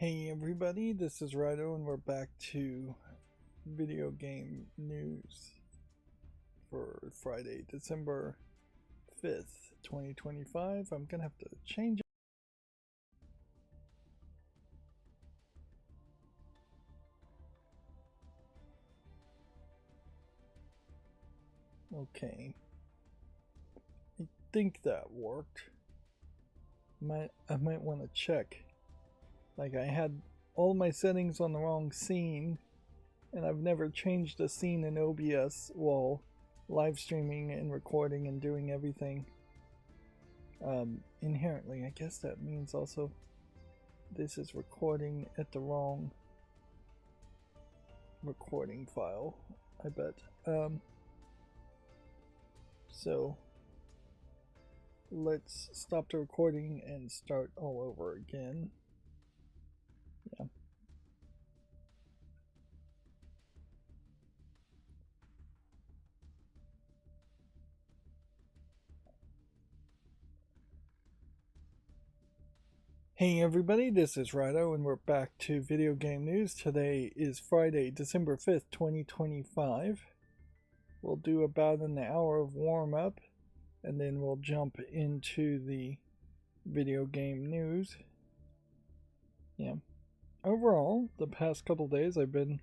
Hey everybody, this is Rydo and we're back to video game news for Friday, December 5th, 2025. I'm gonna have to change it. Okay. I think that worked. I might want to check. Like, I had all my settings on the wrong scene, and I've never changed a scene in OBS while live streaming and recording and doing everything. Inherently, I guess that means also this is recording at the wrong recording file, I bet. So let's stop the recording and start all over again. Yeah. Hey everybody, this is Rydo and we're back to video game news. Today is Friday, December 5th, 2025. We'll do about an hour of warm-up and then we'll jump into the video game news. Yeah. Overall, the past couple days I've been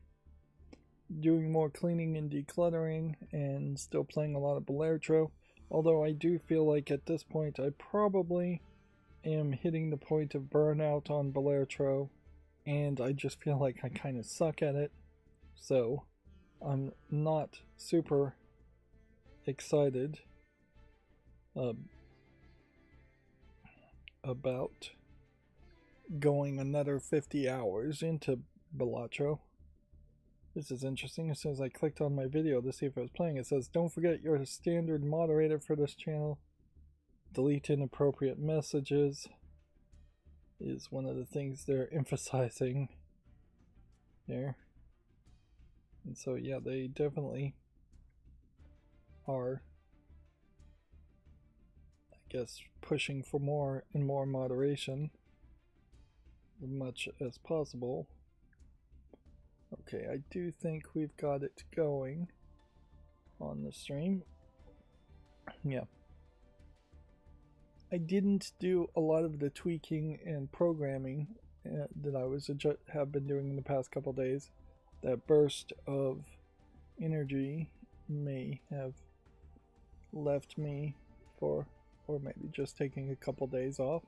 doing more cleaning and decluttering and still playing a lot of Balertro, although I do feel like at this point I probably am hitting the point of burnout on Balertro, and I just feel like I kind of suck at it, so I'm not super excited about going another 50 hours into Balertro. This is interesting. As soon as I clicked on my video to see if it was playing, it says, "Don't forget you're a standard moderator for this channel. Delete inappropriate messages," is one of the things they're emphasizing here. And so yeah, they definitely are, I guess, pushing for more and more moderation as much as possible. Okay, I do think we've got it going on the stream. Yeah. I didn't do a lot of the tweaking and programming that I have been doing in the past couple days. That burst of energy may have left me for, or maybe just taking a couple days off.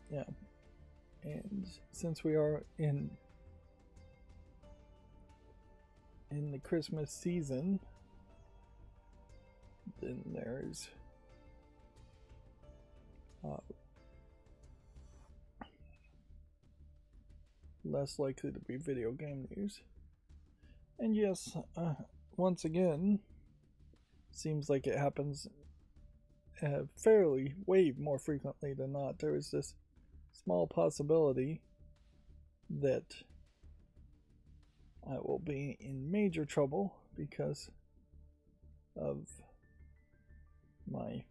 Yeah, and since we are in the Christmas season, then there's less likely to be video game news. And yes, once again, seems like it happens fairly way more frequently than not. There is this small possibility that I will be in major trouble because of my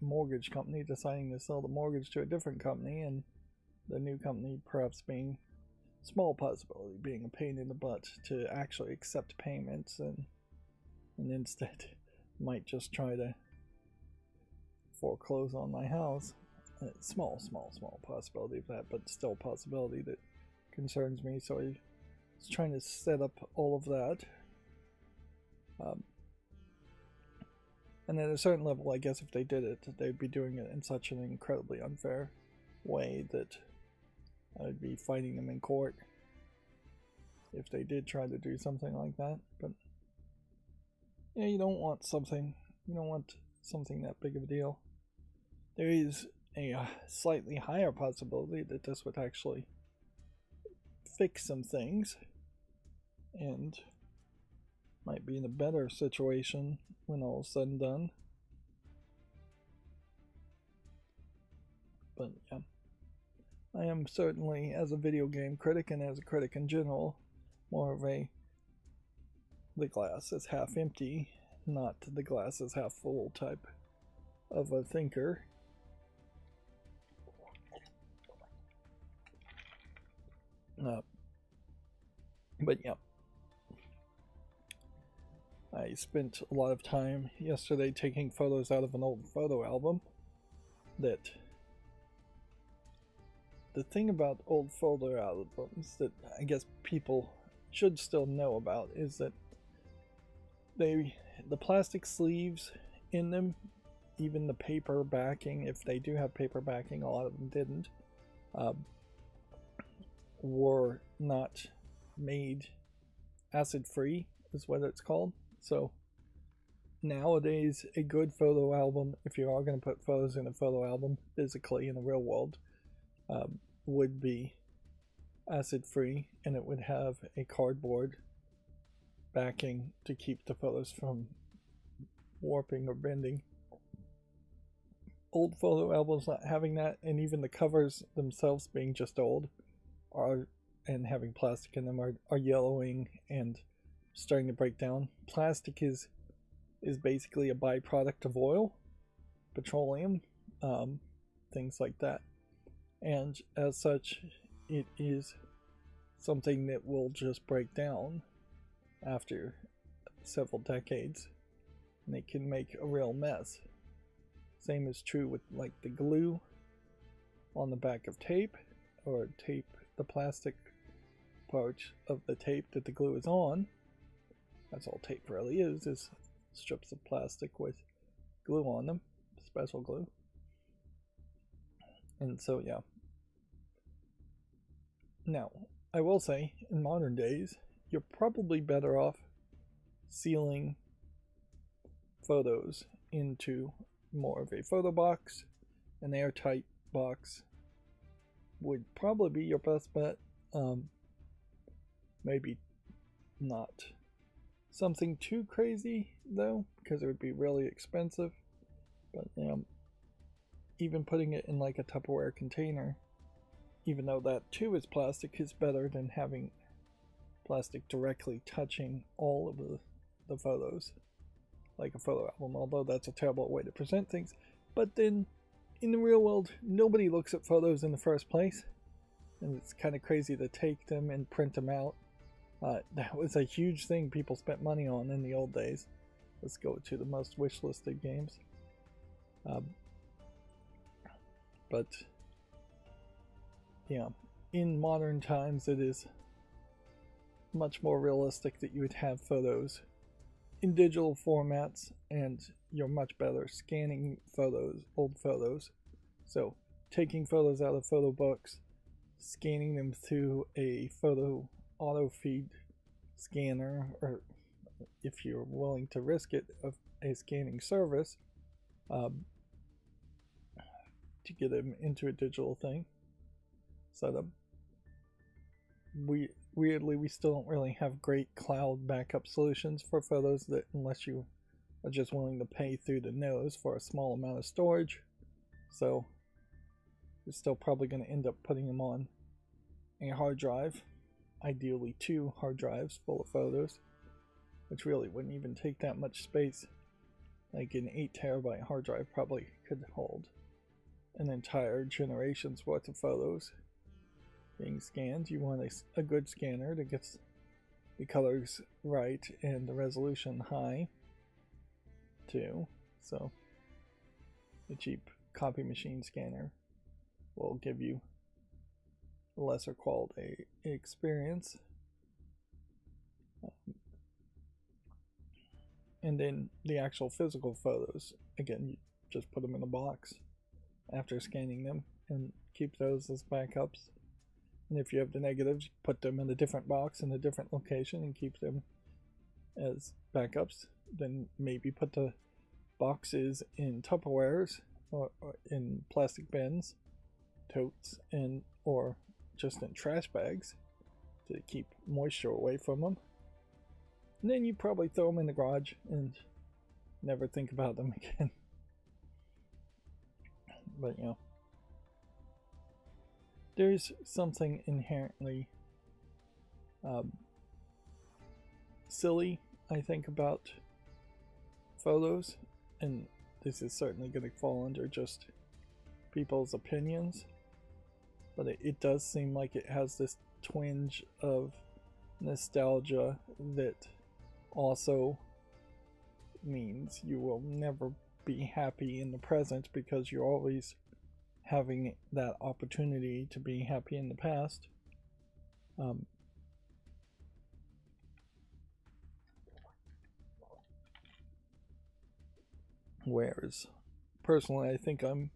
mortgage company deciding to sell the mortgage to a different company, and the new company perhaps being small possibility being a pain in the butt to actually accept payments, and instead might just try to foreclose on my house. Small possibility of that, but still a possibility that concerns me. So I was trying to set up all of that. And at a certain level, I guess if they did it, they'd be doing it in such an incredibly unfair way that I'd be fighting them in court if they did try to do something like that. But yeah, you don't want something that big of a deal. There is a slightly higher possibility that this would actually fix some things and might be in a better situation when all is said and done. But yeah, I am certainly, as a video game critic and as a critic in general, more of the glass is half empty, not the glass is half full type of a thinker. But yeah, I spent a lot of time yesterday taking photos out of an old photo album. That the thing about old photo albums that I guess people should still know about is that the plastic sleeves in them, even the paper backing, if they do have paper backing, a lot of them didn't, were not made acid free, is what it's called. So nowadays, a good photo album, if you are going to put photos in a photo album physically in the real world, would be acid free, and it would have a cardboard backing to keep the photos from warping or bending. Old photo albums not having that, and even the covers themselves being just old and having plastic in them are yellowing and starting to break down. Plastic is basically a byproduct of oil, petroleum, things like that, and as such it is something that will just break down after several decades, and it can make a real mess. Same is true with like the glue on the back of tape, or tape, the plastic part of the tape that the glue is on. That's all tape really is strips of plastic with glue on them, special glue. And so yeah. Now, I will say, in modern days, you're probably better off sealing photos into more of a photo box. An airtight box would probably be your best bet. Maybe not something too crazy though, because it would be really expensive. But even putting it in like a Tupperware container, even though that too is plastic, is better than having plastic directly touching all of the photos, like a photo album, although that's a terrible way to present things. But then in the real world, nobody looks at photos in the first place, and it's kind of crazy to take them and print them out. That was a huge thing people spent money on in the old days. Let's go to the most wish-listed games. But yeah, in modern times it is much more realistic that you would have photos in digital formats, and you're much better scanning photos, old photos. So taking photos out of photo books, scanning them through a photo auto feed scanner, or if you're willing to risk it, of a scanning service, to get them into a digital thing. So weirdly, we still don't really have great cloud backup solutions for photos, that unless you are just willing to pay through the nose for a small amount of storage. So you're still probably going to end up putting them on a hard drive, ideally 2 hard drives full of photos, which really wouldn't even take that much space. Like an 8 terabyte hard drive probably could hold an entire generation's worth of photos being scanned. You want a good scanner that gets the colors right and the resolution high too. So the cheap copy machine scanner will give you a lesser quality experience. And then the actual physical photos, again, you just put them in a box after scanning them and keep those as backups. And if you have the negatives, put them in a different box in a different location and keep them as backups. Then maybe put the boxes in Tupperwares or in plastic bins, totes, or just in trash bags to keep moisture away from them. And then you probably throw them in the garage and never think about them again. But there's something inherently silly, I think, about photos, and this is certainly going to fall under just people's opinions, but it does seem like it has this twinge of nostalgia that also means you will never be happy in the present because you're always having that opportunity to be happy in the past. Whereas personally, I think I'm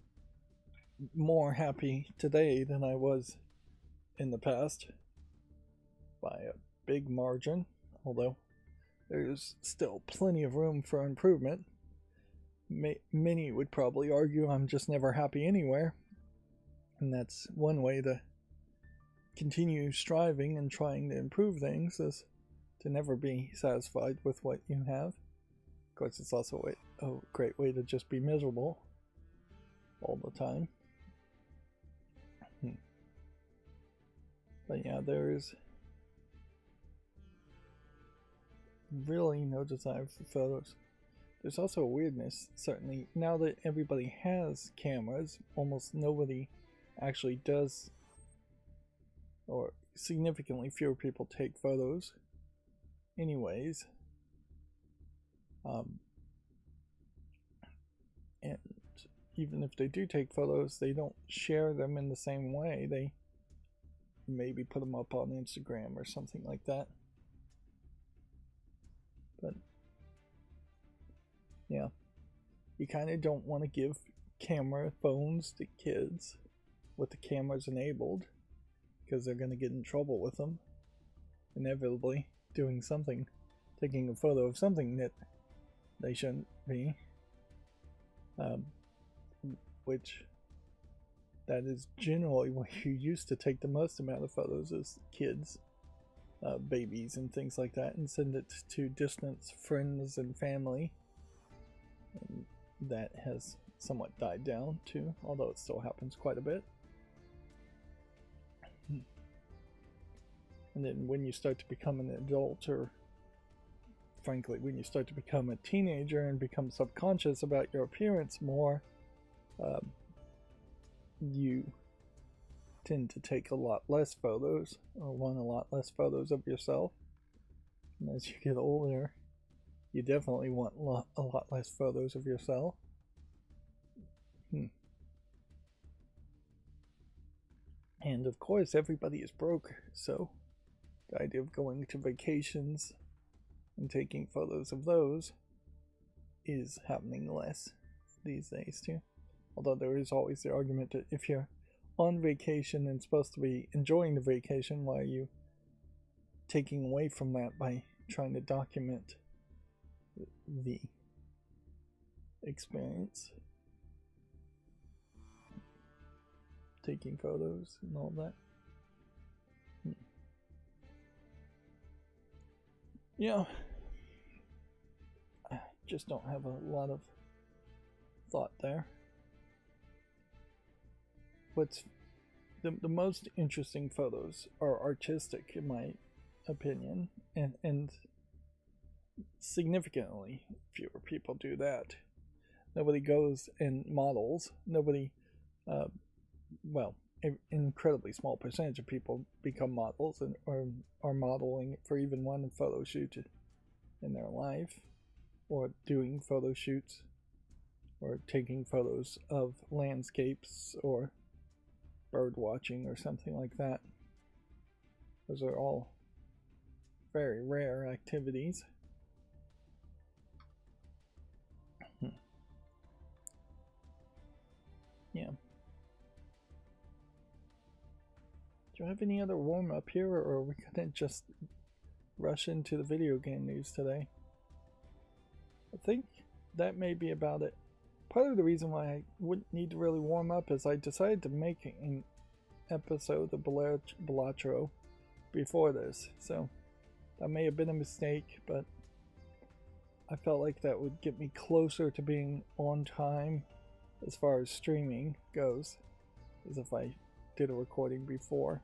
more happy today than I was in the past by a big margin, although there's still plenty of room for improvement. Many would probably argue I'm just never happy anywhere, and that's one way to continue striving and trying to improve things, is to never be satisfied with what you have. Of course, it's also a great way to just be miserable all the time. But yeah, there is really no desire for photos. There's also a weirdness, certainly. Now that everybody has cameras, almost nobody actually does, or significantly fewer people take photos anyways. And even if they do take photos, they don't share them in the same way. They maybe put them up on Instagram or something like that. But yeah, you kind of don't want to give camera phones to kids with the cameras enabled, because they're going to get in trouble with them, inevitably doing something, taking a photo of something that they shouldn't be, which that is generally where you used to take the most amount of photos as kids, babies and things like that, and send it to distant friends and family. And that has somewhat died down too, although it still happens quite a bit. And then when you start to become an adult, or frankly when you start to become a teenager and become subconscious about your appearance more, you tend to take a lot less photos, or want a lot less photos of yourself. And as you get older, you definitely want a lot less photos of yourself. And of course, everybody is broke, so the idea of going to vacations and taking photos of those is happening less these days too. Although there is always the argument that if you're on vacation and supposed to be enjoying the vacation, why are you taking away from that by trying to document the experience? Taking photos and all that. Yeah, I just don't have a lot of thought there. What's the most interesting photos are artistic, in my opinion, and significantly fewer people do that. Nobody goes and models. Nobody, well, an incredibly small percentage of people become models and are modeling for even one photo shoot in their life, or doing photo shoots, or taking photos of landscapes or bird watching or something like that. Those are all very rare activities. Yeah. Do you have any other warm up here, or are we gonna just rush into the video game news today? I think that may be about it. Part of the reason why I wouldn't need to really warm up is I decided to make an episode of Balatro before this, so that may have been a mistake, but I felt like that would get me closer to being on time as far as streaming goes, as if I did a recording before.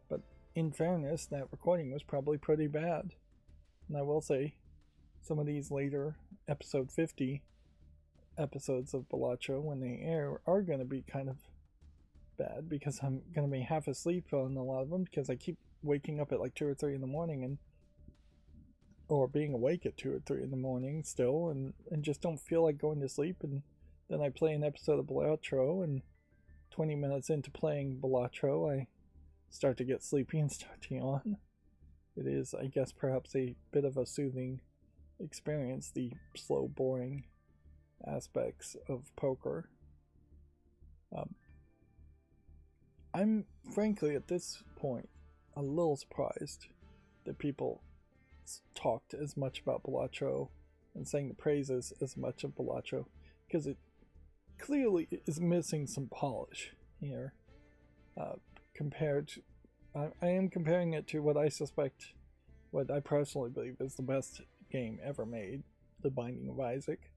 But in fairness, that recording was probably pretty bad, and I will say some of these later episode 50 episodes of Balatro, when they air, are going to be kind of bad because I'm going to be half asleep on a lot of them because I keep waking up at like 2 or 3 in the morning and or being awake at 2 or 3 in the morning still and just don't feel like going to sleep, and then I play an episode of Balatro, and 20 minutes into playing Balatro I start to get sleepy and start to yawn. It is, I guess, perhaps a bit of a soothing experience, the slow, boring aspects of poker. I'm frankly at this point a little surprised that people talked as much about Balatro and sang the praises as much of Balatro, because it clearly is missing some polish here. Compared to, I am comparing it to what I suspect, what I personally believe is the best game ever made, The Binding of Isaac.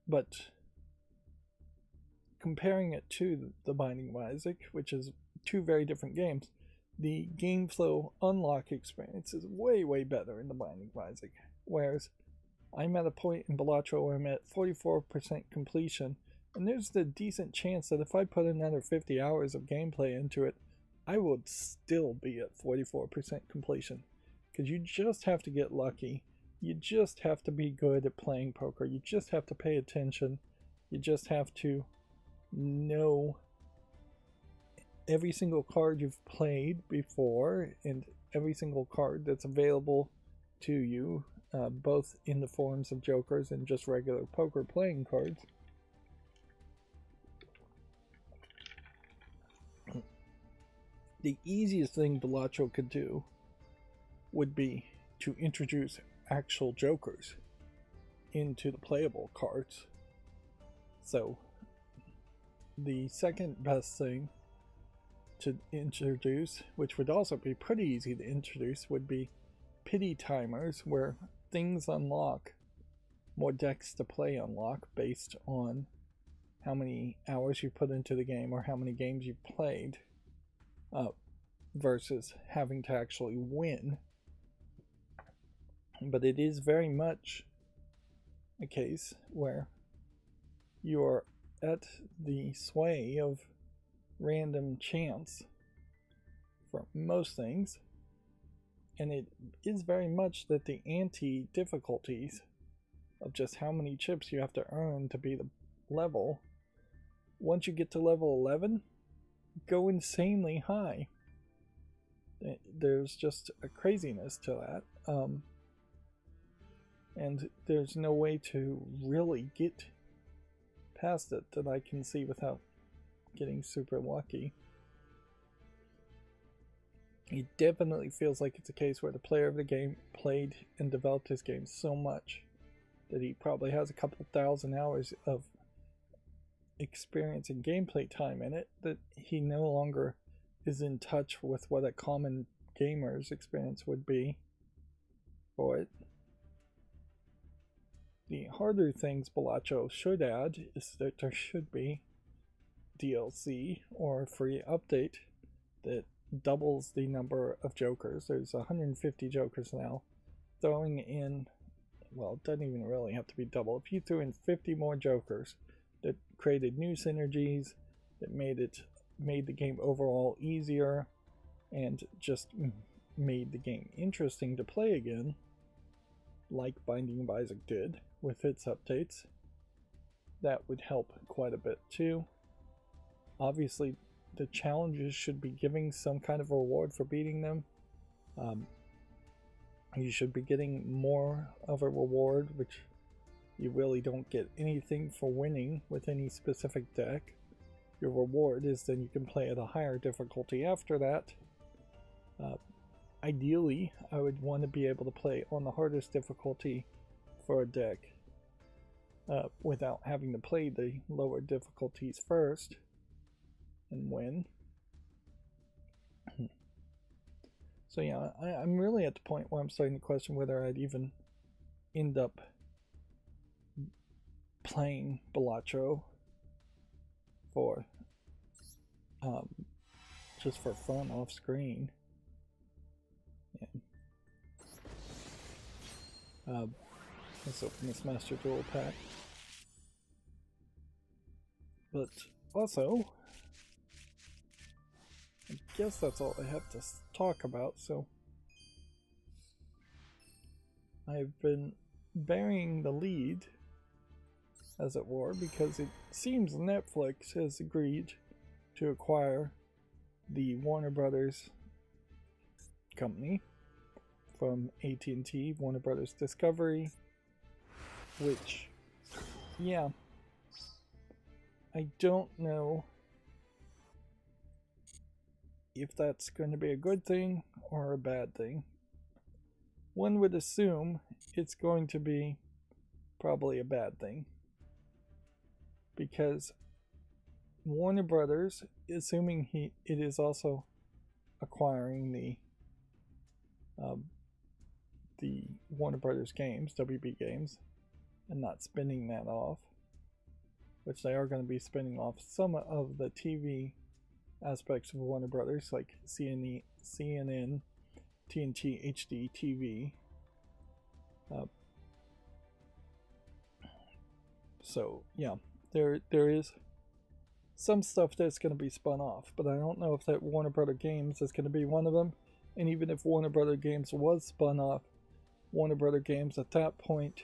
But comparing it to The Binding of Isaac, which is two very different games, the game flow unlock experience is way, way better in The Binding of Isaac. Whereas I'm at a point in Balatro where I'm at 44% completion, and there's the decent chance that if I put another 50 hours of gameplay into it, I would still be at 44% completion. Because you just have to get lucky. You just have to be good at playing poker. You just have to pay attention. You just have to know every single card you've played before and every single card that's available to you, both in the forms of jokers and just regular poker playing cards. The easiest thing Balatro could do would be to introduce actual jokers into the playable cards. So the second best thing to introduce, which would also be pretty easy to introduce, would be pity timers, where things unlock, more decks to play unlock based on how many hours you put into the game or how many games you've played, versus having to actually win. But it is very much a case where you are at the sway of random chance for most things, and it is very much that the anti-difficulties of just how many chips you have to earn to be the level, once you get to level 11, go insanely high. There's just a craziness to that, and there's no way to really get past it that I can see without getting super lucky. It definitely feels like it's a case where the player of the game played and developed his game so much that he probably has a couple thousand hours of experience and gameplay time in it that he no longer is in touch with what a common gamer's experience would be for it. The harder things Balatro should add is that there should be DLC or a free update that doubles the number of jokers. There's 150 jokers now. Throwing in, well, it doesn't even really have to be double. If you threw in 50 more jokers that created new synergies, that made the game overall easier and just made the game interesting to play again, like Binding of Isaac did with its updates, that would help quite a bit too. Obviously, the challenges should be giving some kind of reward for beating them. You should be getting more of a reward, which you really don't get anything for winning with any specific deck. Your reward is then you can play at a higher difficulty after that. Ideally, I would want to be able to play on the hardest difficulty for a deck without having to play the lower difficulties first and win. So yeah, I'm really at the point where I'm starting to question whether I'd even end up playing Balatro for just for fun off screen. Yeah. Let's open this Master Duel pack. But also, guess that's all I have to talk about. So I've been burying the lead, as it were, because it seems Netflix has agreed to acquire the Warner Brothers company from AT&T, Warner Brothers Discovery, which, yeah, I don't know if that's going to be a good thing or a bad thing. One would assume it's going to be probably a bad thing, because Warner Brothers, assuming it is also acquiring the Warner Brothers games, WB games, and not spinning that off, which they are going to be spinning off some of the TV aspects of Warner Brothers, like CNN, TNT, HD TV. So yeah, there is some stuff that's going to be spun off, but I don't know if that Warner Brother Games is going to be one of them. And even if Warner Brother Games was spun off, Warner Brother Games at that point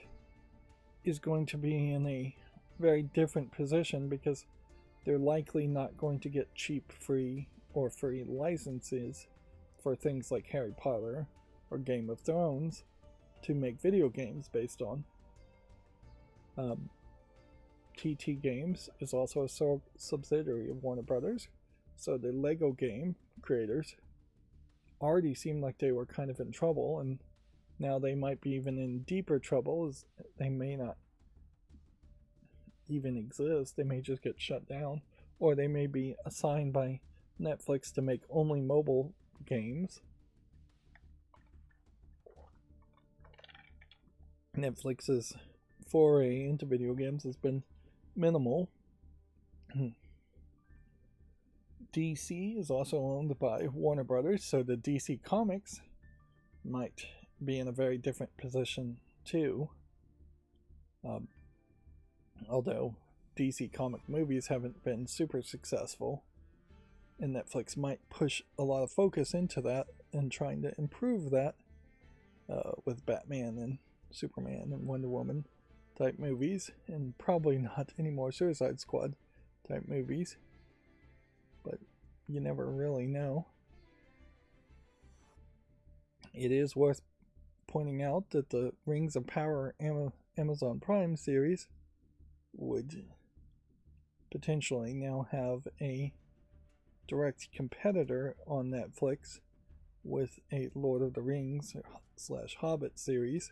is going to be in a very different position, because they're likely not going to get cheap free licenses for things like Harry Potter or Game of Thrones to make video games based on. TT Games is also a subsidiary of Warner Brothers, so the Lego game creators already seemed like they were kind of in trouble, and now they might be even in deeper trouble, as they may not even exist. They may just get shut down, or they may be assigned by Netflix to make only mobile games. Netflix's foray into video games has been minimal. DC is also owned by Warner Brothers, so the DC Comics might be in a very different position too. Although DC comic movies haven't been super successful, and Netflix might push a lot of focus into that and trying to improve that with Batman and Superman and Wonder Woman type movies, and probably not any more Suicide Squad type movies, but you never really know. It is worth pointing out that the Rings of Power Amazon Prime series would potentially now have a direct competitor on Netflix with a Lord of the Rings / Hobbit series.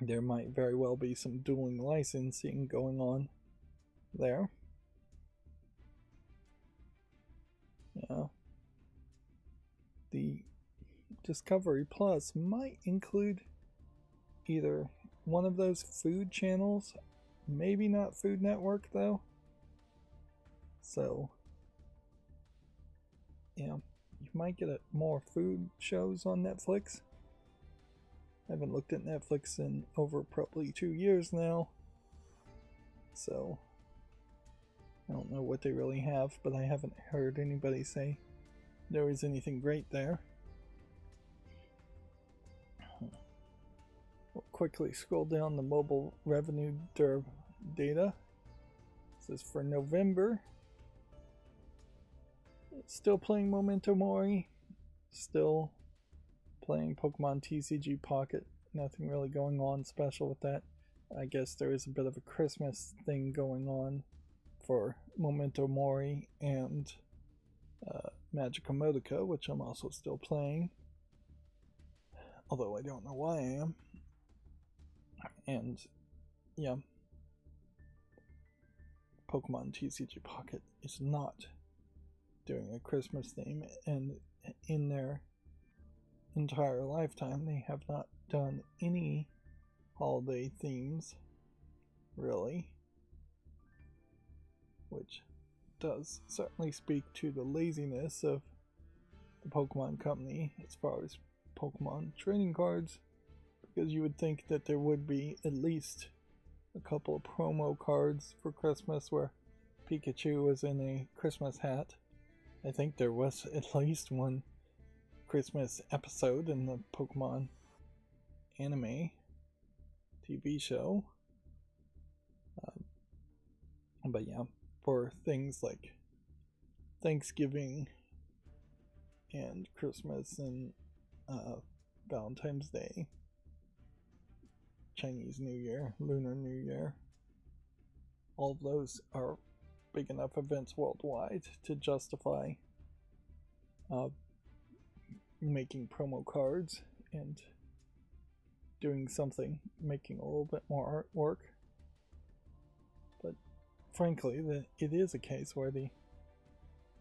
There might very well be some dueling licensing going on there. Yeah. The Discovery Plus might include either one of those food channels, maybe not Food Network though. So, yeah, you might get more food shows on Netflix. I haven't looked at Netflix in over probably 2 years now, so I don't know what they really have, but I haven't heard anybody say there is anything great there. We'll quickly scroll down the mobile revenue data. This is for November. Still playing Memento Mori. Still playing Pokemon TCG Pocket. Nothing really going on special with that. I guess there is a bit of a Christmas thing going on for Memento Mori and Magica Modica, which I'm also still playing. Although I don't know why I am. And yeah, Pokemon TCG Pocket is not doing a Christmas theme, and in their entire lifetime they have not done any holiday themes, really, which does certainly speak to the laziness of the Pokemon Company as far as Pokemon trading cards, because you would think that there would be at least a couple of promo cards for Christmas where Pikachu was in a Christmas hat I think there was at least one Christmas episode in the Pokemon anime TV show. But yeah, for things like Thanksgiving and Christmas and Valentine's Day, Chinese New Year, Lunar New Year, all of those are big enough events worldwide to justify making promo cards and doing something, making a little bit more artwork. But frankly, it is a case where the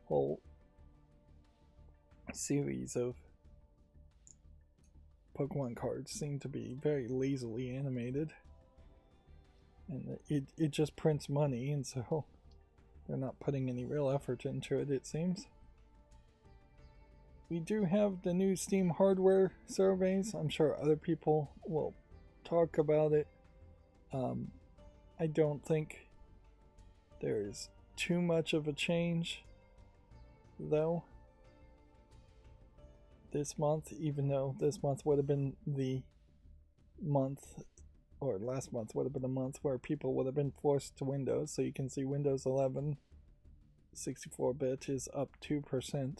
whole series of Pokemon cards seem to be very lazily animated, and it just prints money, and so they're not putting any real effort into it, it seems. We do have the new Steam hardware surveys. I'm sure other people will talk about it. I don't think there's too much of a change, though, this month, even though this month would have been the month, or last month would have been a month where people would have been forced to Windows. So you can see Windows 11 64-bit is up 2%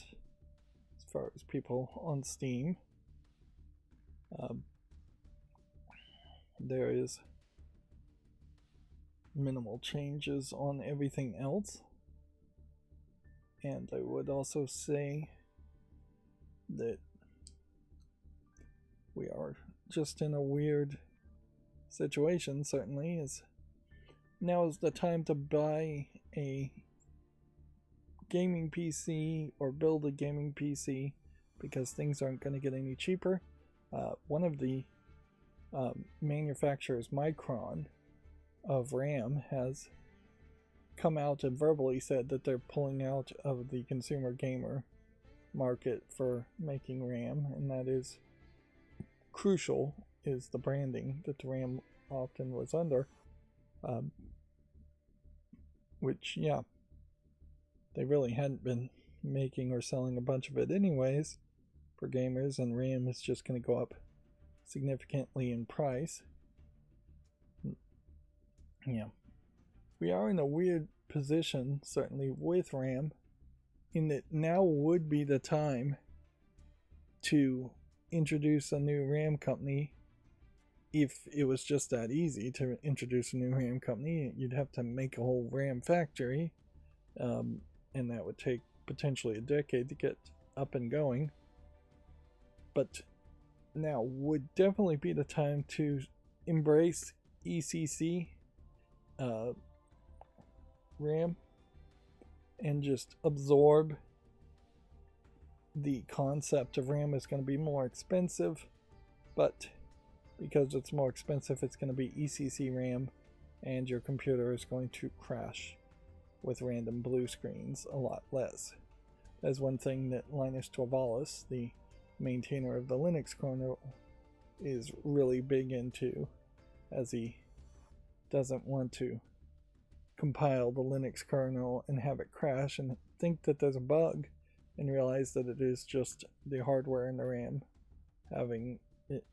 as far as people on Steam. There is minimal changes on everything else. And I would also say that we are just in a weird situation, certainly, is now is the time to buy a gaming PC or build a gaming PC, because things aren't going to get any cheaper. One of the manufacturers, Micron, of RAM, has come out and verbally said that they're pulling out of the consumer gamer market for making RAM, and that is crucial, is the branding that the RAM often was under, which, yeah, they really hadn't been making or selling a bunch of it anyways for gamers, and RAM is just going to go up significantly in price. Yeah, we are in a weird position, certainly with RAM, in that now would be the time to introduce a new RAM company. If it was just that easy to introduce a new RAM company, you'd have to make a whole RAM factory, and that would take potentially a decade to get up and going. But now would definitely be the time to embrace ECC RAM and just absorb the concept of RAM is going to be more expensive, but because it's more expensive, it's going to be ECC RAM, and your computer is going to crash with random blue screens a lot less. That's one thing that Linus Torvalds, the maintainer of the Linux kernel, is really big into, as he doesn't want to compile the Linux kernel and have it crash and think that there's a bug and realize that it is just the hardware and the RAM having it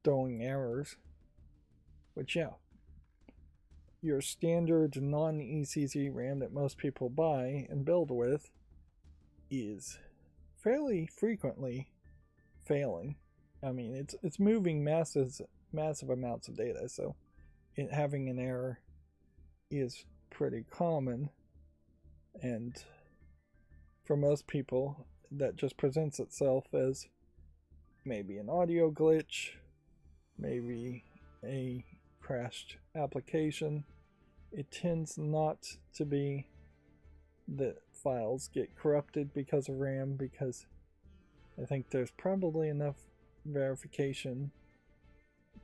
throwing errors. Which, yeah, your standard non-ECC RAM that most people buy and build with is fairly frequently failing. I mean, it's moving massive amounts of data, so it having an error is pretty common, and for most people that just presents itself as maybe an audio glitch, maybe a crashed application. It tends not to be that files get corrupted because of RAM, because I think there's probably enough verification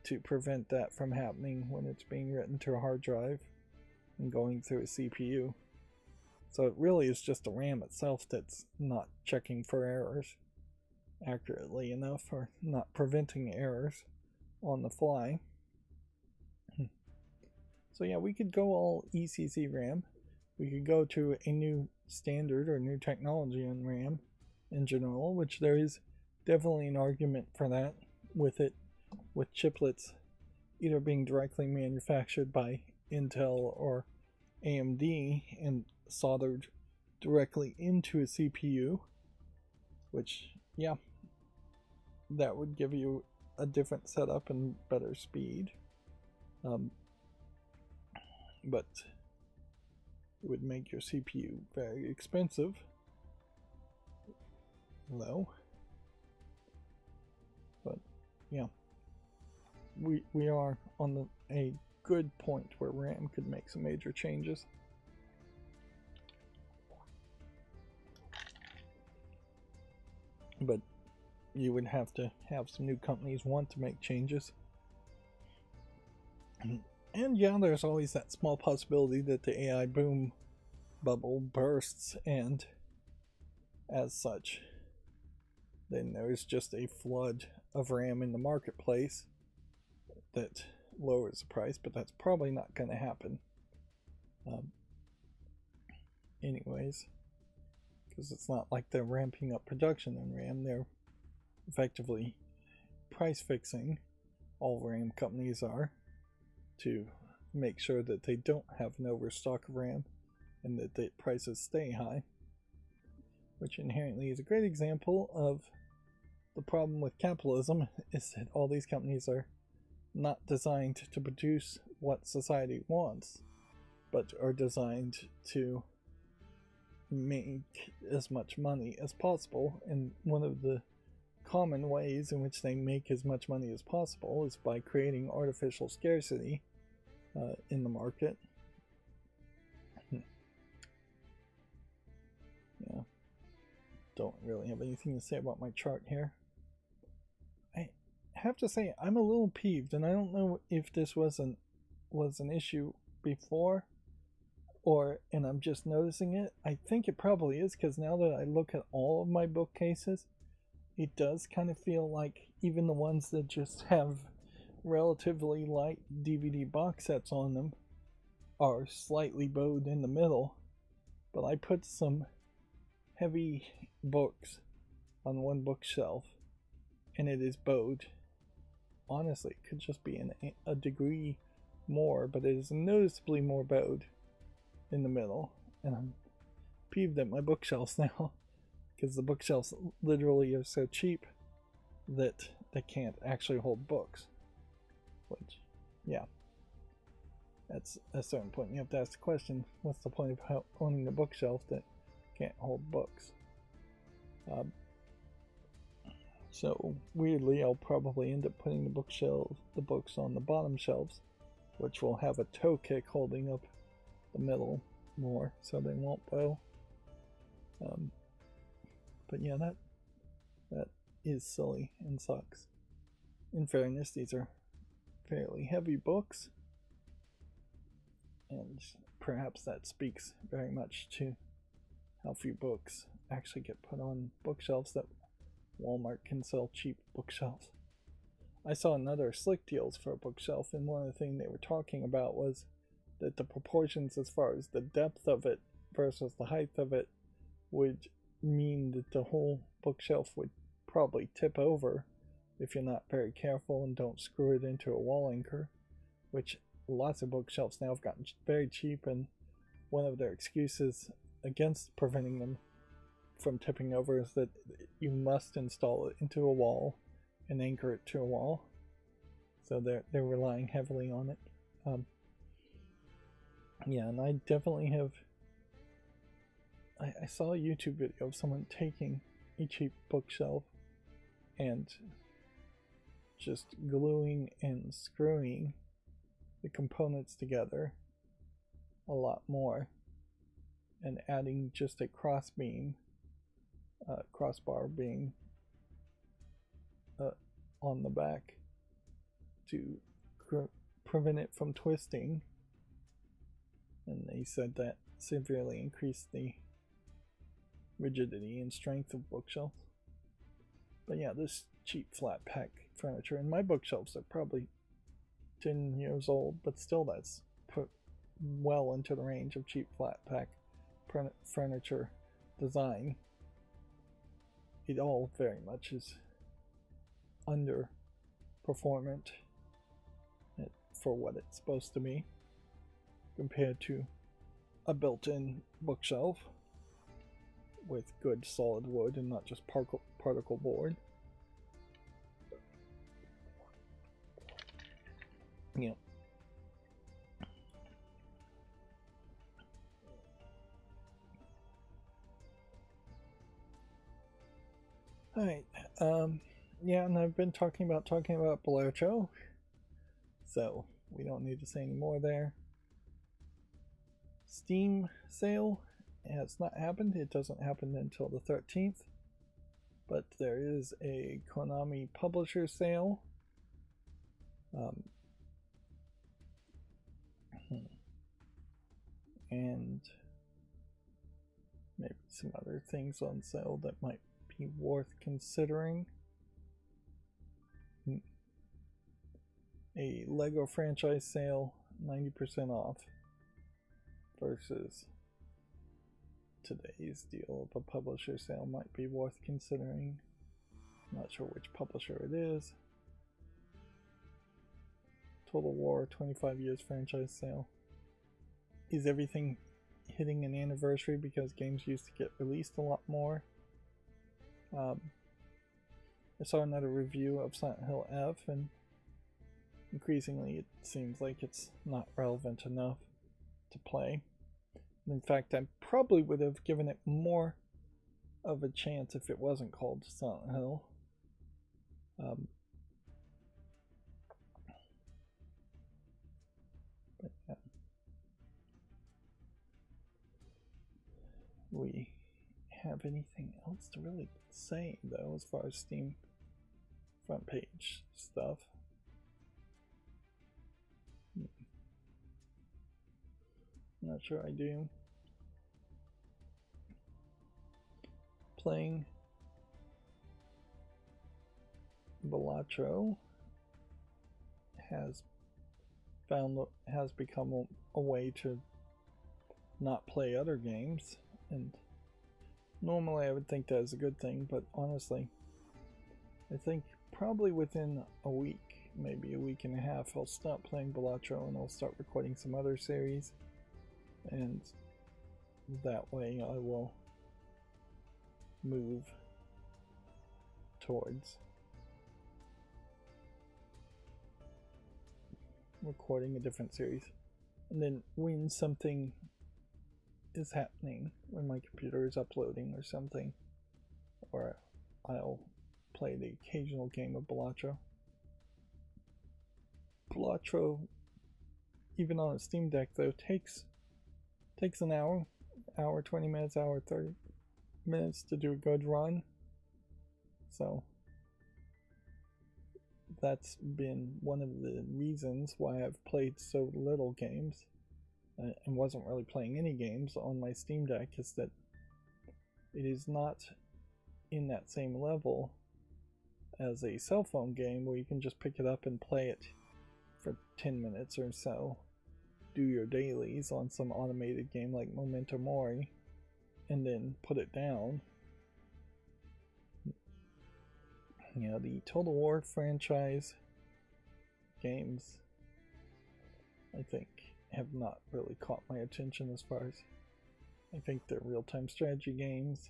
to prevent that from happening when it's being written to a hard drive and going through a CPU. So it really is just the RAM itself that's not checking for errors accurately enough, or not preventing errors on the fly. So yeah, we could go all ECC RAM. We could go to a new standard or new technology in RAM in general, which there is definitely an argument for that with chiplets either being directly manufactured by Intel or AMD and soldered directly into a CPU, which, yeah, that would give you a different setup and better speed. But it would make your CPU very expensive, though. But yeah, we are on a good point where RAM could make some major changes. But you would have to have some new companies want to make changes. And yeah, there's always that small possibility that the AI boom bubble bursts, and as such, then there's just a flood of RAM in the marketplace that lowers the price, but that's probably not going to happen. Anyways, because it's not like they're ramping up production in RAM, they're effectively price fixing. All RAM companies are, to make sure that they don't have an overstock of RAM and that the prices stay high, which inherently is a great example of the problem with capitalism, is that all these companies are not designed to produce what society wants, but are designed to make as much money as possible. And one of the common ways in which they make as much money as possible is by creating artificial scarcity in the market. Yeah, don't really have anything to say about my chart here. I have to say I'm a little peeved, and I don't know if this was an issue before, and I'm just noticing it. I think it probably is, because now that I look at all of my bookcases, it does kind of feel like even the ones that just have relatively light DVD box sets on them are slightly bowed in the middle. But I put some heavy books on one bookshelf and it is bowed. Honestly, it could just be a degree more, but it is noticeably more bowed in the middle, and I'm peeved at my bookshelves now, because the bookshelves literally are so cheap that they can't actually hold books. Which, yeah, at a certain point you have to ask the question, what's the point of owning a bookshelf that can't hold books? So weirdly, I'll probably end up putting the books on the bottom shelves, which will have a toe kick holding up the middle more, so they won't bow. But yeah, that is silly and sucks. In fairness, these are fairly heavy books, and perhaps that speaks very much to how few books actually get put on bookshelves that Walmart can sell cheap bookshelves. I saw another Slick Deals for a bookshelf, and one of the things they were talking about was that the proportions as far as the depth of it versus the height of it would mean that the whole bookshelf would probably tip over if you're not very careful and don't screw it into a wall anchor, which lots of bookshelves now have gotten very cheap, and one of their excuses against preventing them from tipping over is that you must install it into a wall and anchor it to a wall. So they're relying heavily on it. Yeah, and I definitely have. I saw a YouTube video of someone taking a cheap bookshelf and just gluing and screwing the components together a lot more, and adding just a crossbar beam on the back to prevent it from twisting. And they said that severely increased the rigidity and strength of bookshelves. But yeah, this cheap flat pack furniture, and my bookshelves are probably 10 years old, but still that's put well into the range of cheap flat pack furniture design, it all very much is underperformant for what it's supposed to be compared to a built-in bookshelf with good solid wood and not just particle board. Yeah. Alright, yeah, and I've been talking about Belacho, so we don't need to say any more there. Steam sale has not happened. It doesn't happen until the 13th, but there is a Konami publisher sale. And maybe some other things on sale that might be worth considering. A Lego franchise sale, 90% off, versus today's deal of a publisher sale might be worth considering. Not sure which publisher it is. Total War 25 years franchise sale. Is everything hitting an anniversary because games used to get released a lot more? I saw another review of Silent Hill F, and increasingly it seems like it's not relevant enough to play. In fact, I probably would have given it more of a chance if it wasn't called Silent Hill. But yeah. We have anything else to really say though as far as Steam front page stuff? Not sure I do. Playing Belacho has become a way to not play other games, and normally I would think that is a good thing, but honestly I think probably within a week, maybe a week and a half, I'll stop playing Belacho and I'll start recording some other series, and that way I will move towards recording a different series. And then when something is happening, when my computer is uploading or something, or I'll play the occasional game of Belacho. Belacho, even on a Steam Deck though, takes an hour, 20 minutes, hour 30 minutes to do a good run. So that's been one of the reasons why I've played so little games and wasn't really playing any games on my Steam Deck, is that it is not in that same level as a cell phone game where you can just pick it up and play it for 10 minutes or so, do your dailies on some automated game like Memento Mori, and then put it down. You know, the Total War franchise games, I think, have not really caught my attention as far as, I think they're real-time strategy games.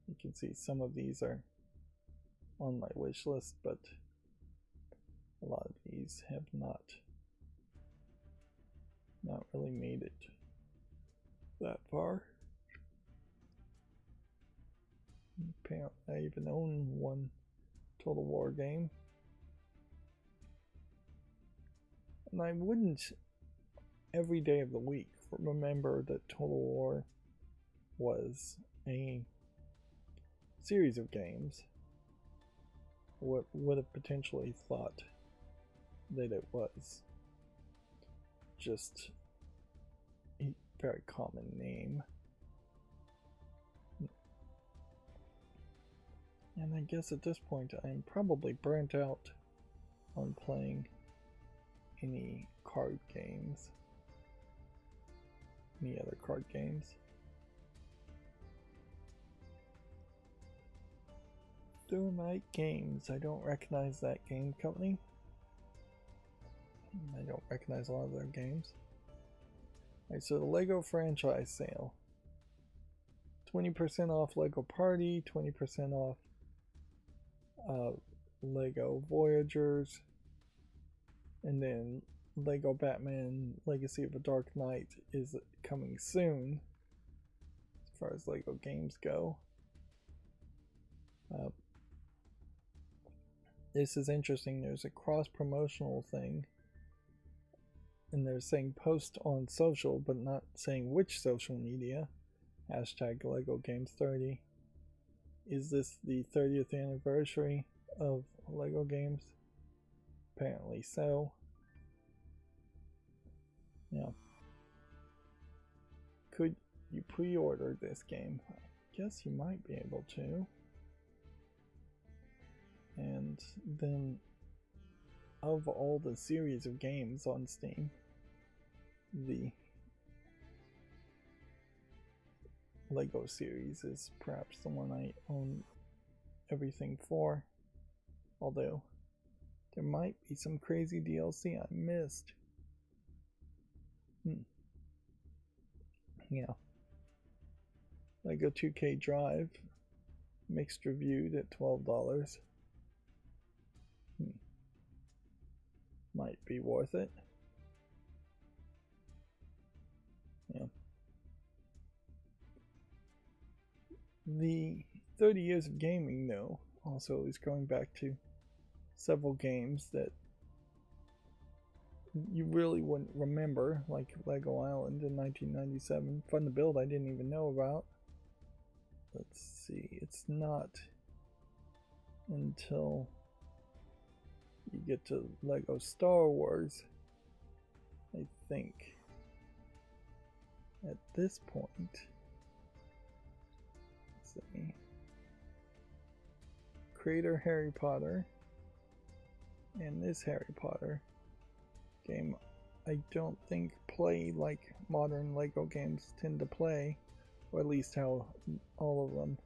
You can see some of these are on my wish list, but a lot of these have not really made it that far. Apparently I even own one Total War game, and I wouldn't every day of the week remember that Total War was a series of games. What would have potentially thought that it was just a very common name. And I guess at this point I'm probably burnt out on playing any card games. any other card games. Thermite Games. I don't recognize that game company. I don't recognize a lot of their games. Alright, so the Lego franchise sale. 20% off Lego Party, 20% off Lego Voyagers, and then Lego Batman Legacy of the Dark Knight is coming soon as far as Lego games go. This is interesting. There's a cross-promotional thing, and they're saying post on social, but not saying which social media. Hashtag Lego Games 30. Is this the 30th anniversary of Lego games? Apparently so. Yeah. Could you pre-order this game? I guess you might be able to. And then, of all the series of games on Steam, the Lego series is perhaps the one I own everything for. Although, there might be some crazy DLC I missed. Yeah. Lego 2K Drive, mixed reviewed at $12. Might be worth it. Yeah. The 30 years of gaming, though, also is going back to several games that you really wouldn't remember, like Lego Island in 1997. Fun to Build I didn't even know about. Let's see, it's not until you get to Lego Star Wars, I think, at this point. Let's see. Creator Harry Potter and this Harry Potter game I don't think play like modern Lego games tend to play, or at least how all of them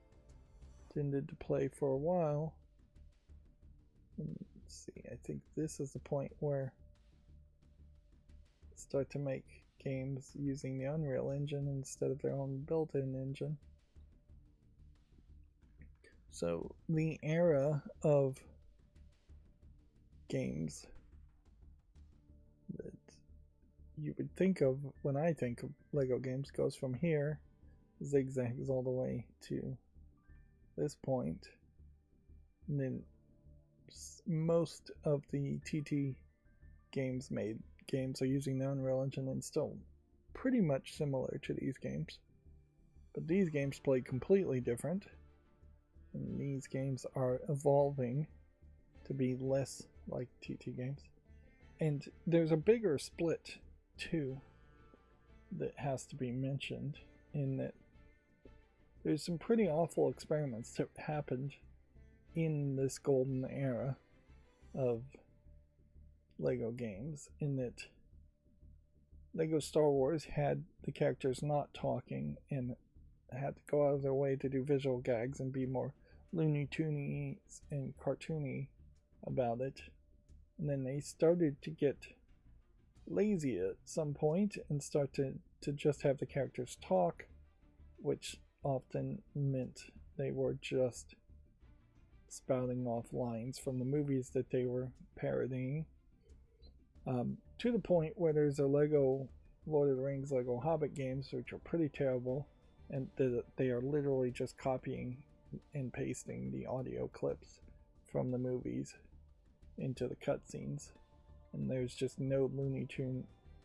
tended to play for a while. Let's see, I think this is the point where they start to make games using the Unreal Engine instead of their own built-in engine. So the era of games that you would think of when I think of Lego games goes from here, zigzags all the way to this point, and then most of the TT games are using the Unreal Engine and still pretty much similar to these games, but these games play completely different, and these games are evolving to be less like TT games. And there's a bigger split too that has to be mentioned, in that there's some pretty awful experiments that happened in this golden era of Lego games, in that Lego Star Wars had the characters not talking and had to go out of their way to do visual gags and be more Looney Tunes and cartoony about it. And then they started to get lazy at some point and start to just have the characters talk, which often meant they were just spouting off lines from the movies that they were parodying, to the point where there's a Lego Lord of the Rings, Lego Hobbit games, which are pretty terrible, and they are literally just copying and pasting the audio clips from the movies into the cutscenes, and there's just no Looney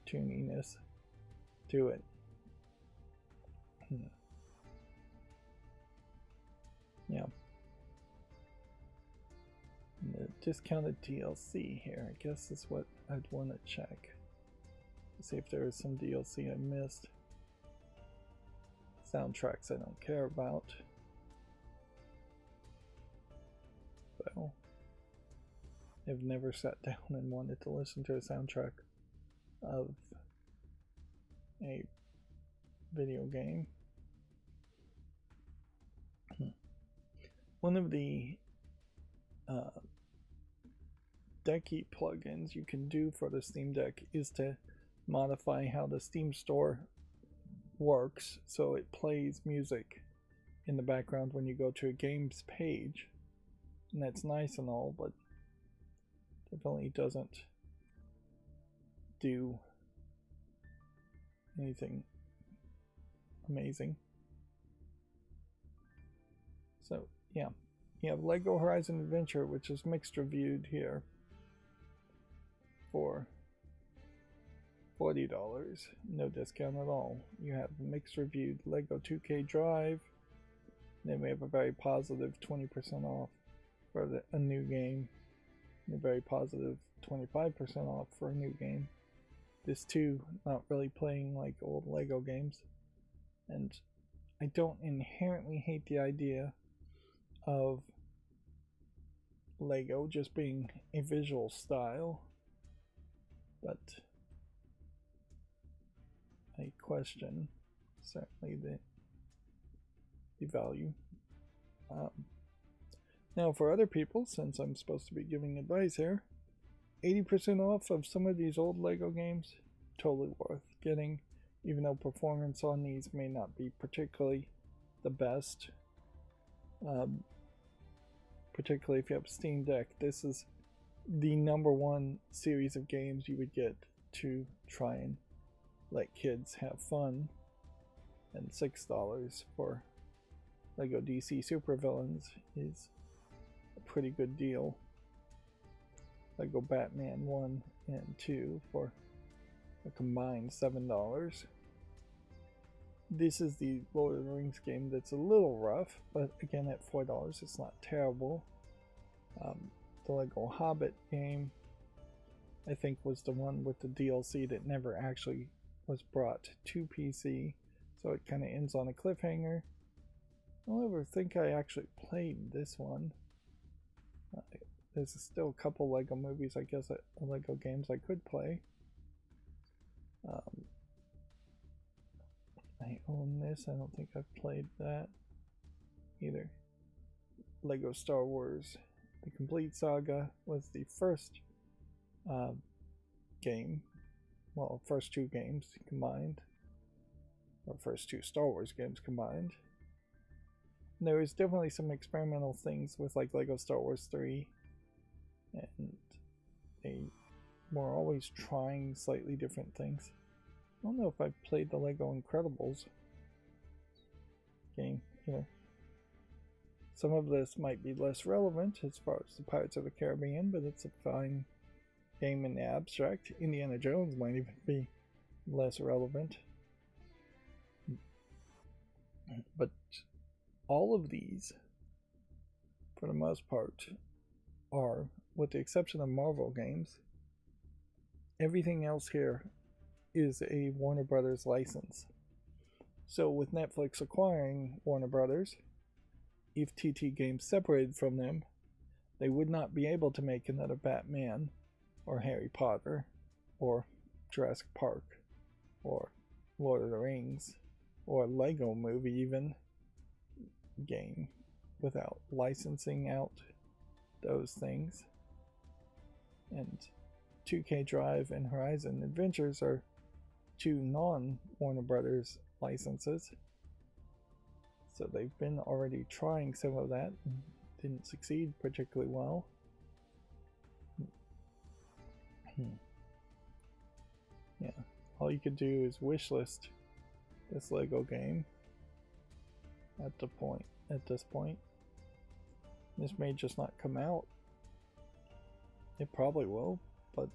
Tuniness to it. Yeah. The discounted DLC here, I guess, is what I'd want to check to see if there is some DLC I missed. Soundtracks I don't care about. So, I've never sat down and wanted to listen to a soundtrack of a video game. One of the Decky plugins you can do for the Steam Deck is to modify how the Steam Store works so it plays music in the background when you go to a game's page. And that's nice and all, but definitely doesn't do anything amazing. So yeah, you have Lego Horizon Adventure, which is mixed reviewed here for $40, no discount at all. You have mixed reviewed Lego 2K Drive. Then we have a very positive 20% off for a new game, and a very positive 25% off for a new game. This too, not really playing like old Lego games, and I don't inherently hate the idea of Lego just being a visual style, but I question certainly the value. Now for other people, since I'm supposed to be giving advice here, 80% off of some of these old Lego games, totally worth getting, even though performance on these may not be particularly the best. Particularly if you have a Steam Deck, this is the #1 series of games you would get to try and let kids have fun. And $6 for Lego DC Supervillains is a pretty good deal. Lego Batman 1 and 2 for a combined $7. This is the Lord of the Rings game that's a little rough, but again at $4 it's not terrible. The Lego Hobbit game, I think, was the one with the DLC that never actually was brought to PC, so it kind of ends on a cliffhanger. I don't ever think I actually played this one. There's still a couple Lego movies, I guess, Lego games I could play. I own this. I don't think I've played that either. Lego Star Wars The Complete Saga was the first game, well, first two games combined, or first two Star Wars games combined. And there was definitely some experimental things with like Lego Star Wars 3, and they were always trying slightly different things. I don't know if I've played the Lego Incredibles game either. Some of this might be less relevant as far as the Pirates of the Caribbean, but it's a fine game in the abstract. Indiana Jones might even be less relevant. But all of these, for the most part, are, with the exception of Marvel games, everything else here is a Warner Brothers license. So with Netflix acquiring Warner Brothers, if TT Games separated from them, they would not be able to make another Batman or Harry Potter or Jurassic Park or Lord of the Rings or Lego Movie even game without licensing out those things. And 2K Drive and Horizon Adventures are two non-Warner Brothers licenses. So they've been already trying some of that and didn't succeed particularly well. Yeah, all you could do is wishlist this Lego game at this point. This may just not come out. It probably will, but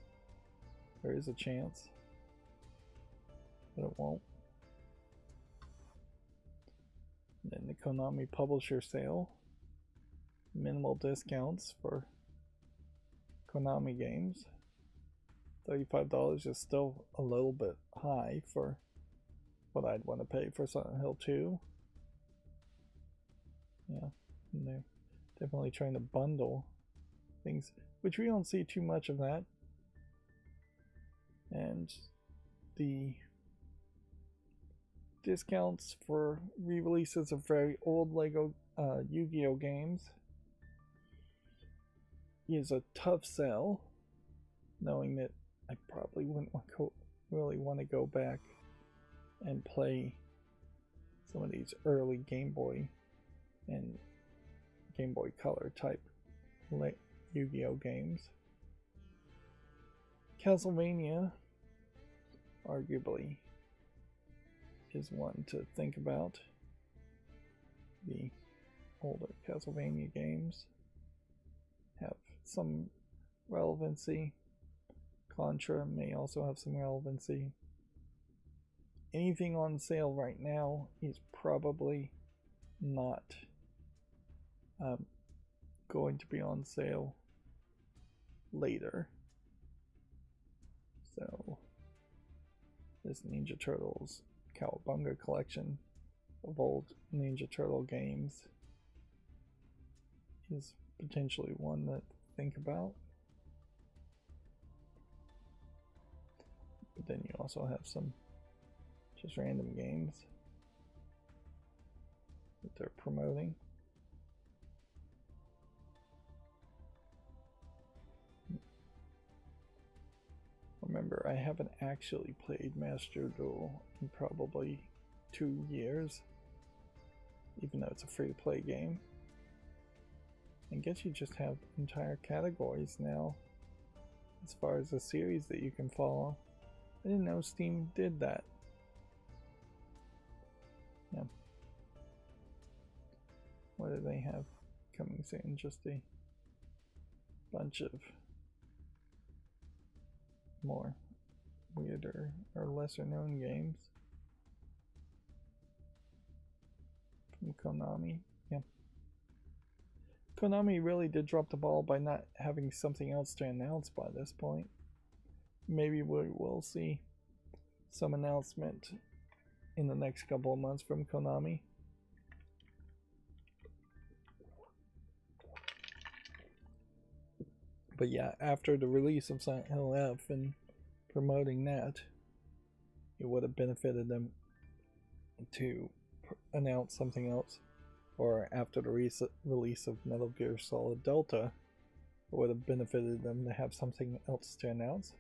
there is a chance that it won't. And then the Konami Publisher Sale. Minimal discounts for Konami games. $35 is still a little bit high for what I'd want to pay for Silent Hill 2. Yeah, and they're definitely trying to bundle things, which we don't see too much of that. And the discounts for re-releases of very old Lego Yu-Gi-Oh games is a tough sell, knowing that I probably wouldn't really want to go back and play some of these early Game Boy and Game Boy Color type Yu-Gi-Oh games. Castlevania arguably is one to think about. The older Castlevania games have some relevancy. Contra may also have some relevancy. Anything on sale right now is probably not going to be on sale later. So this Ninja Turtles Cowabunga collection of old Ninja Turtle games is potentially one to think about. But then you also have some just random games that they're promoting. Remember, I haven't actually played Master Duel in probably 2 years, even though it's a free-to-play game. I guess you just have entire categories now as far as a series that you can follow. I didn't know Steam did that. Yeah. What do they have coming soon? Just a bunch of more weirder or lesser known games from Konami. Yeah. Konami really did drop the ball by not having something else to announce by this point. Maybe we will see some announcement in the next couple of months from Konami. But yeah, after the release of Silent Hill F and promoting that, it would have benefited them to announce something else. Or after the release of Metal Gear Solid Delta, it would have benefited them to have something else to announce.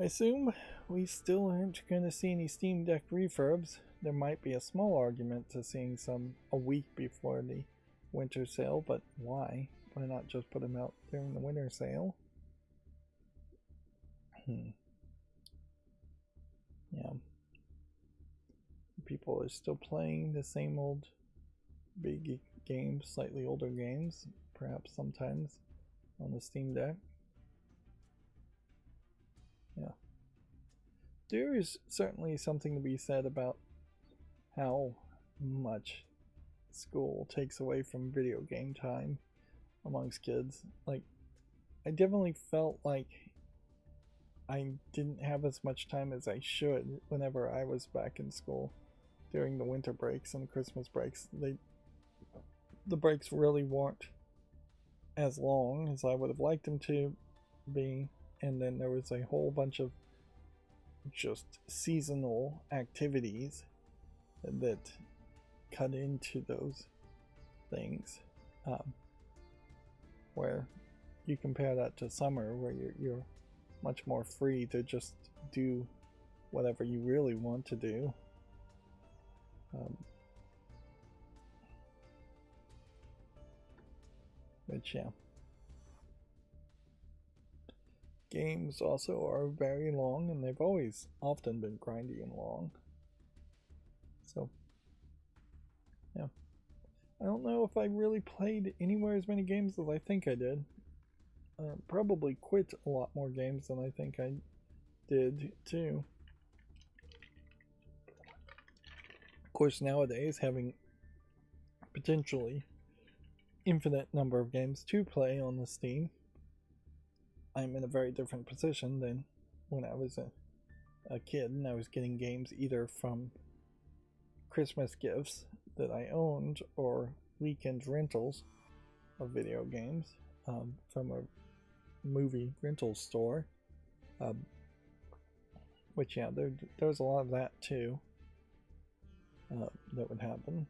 I assume we still aren't going to see any Steam Deck refurbs. There might be a small argument to seeing some a week before the winter sale, but why? Why not just put them out during the winter sale? Yeah. People are still playing the same old big games, slightly older games, perhaps sometimes on the Steam Deck. Yeah. There is certainly something to be said about how much school takes away from video game time amongst kids. Like, I definitely felt like I didn't have as much time as I should whenever I was back in school during the winter breaks and Christmas breaks. The breaks really weren't as long as I would have liked them to be, and then there was a whole bunch of just seasonal activities that cut into those things, where you compare that to summer, where you're much more free to just do whatever you really want to do. But yeah, games also are very long, and they've always often been grindy and long. So yeah, I don't know if I really played anywhere as many games as I think I did. Probably quit a lot more games than I think I did too. Of course, nowadays, having potentially infinite number of games to play on the Steam, I'm in a very different position than when I was a kid and I was getting games either from Christmas gifts that I owned or weekend rentals of video games from a movie rental store. Which, yeah, there's a lot of that too that would happen.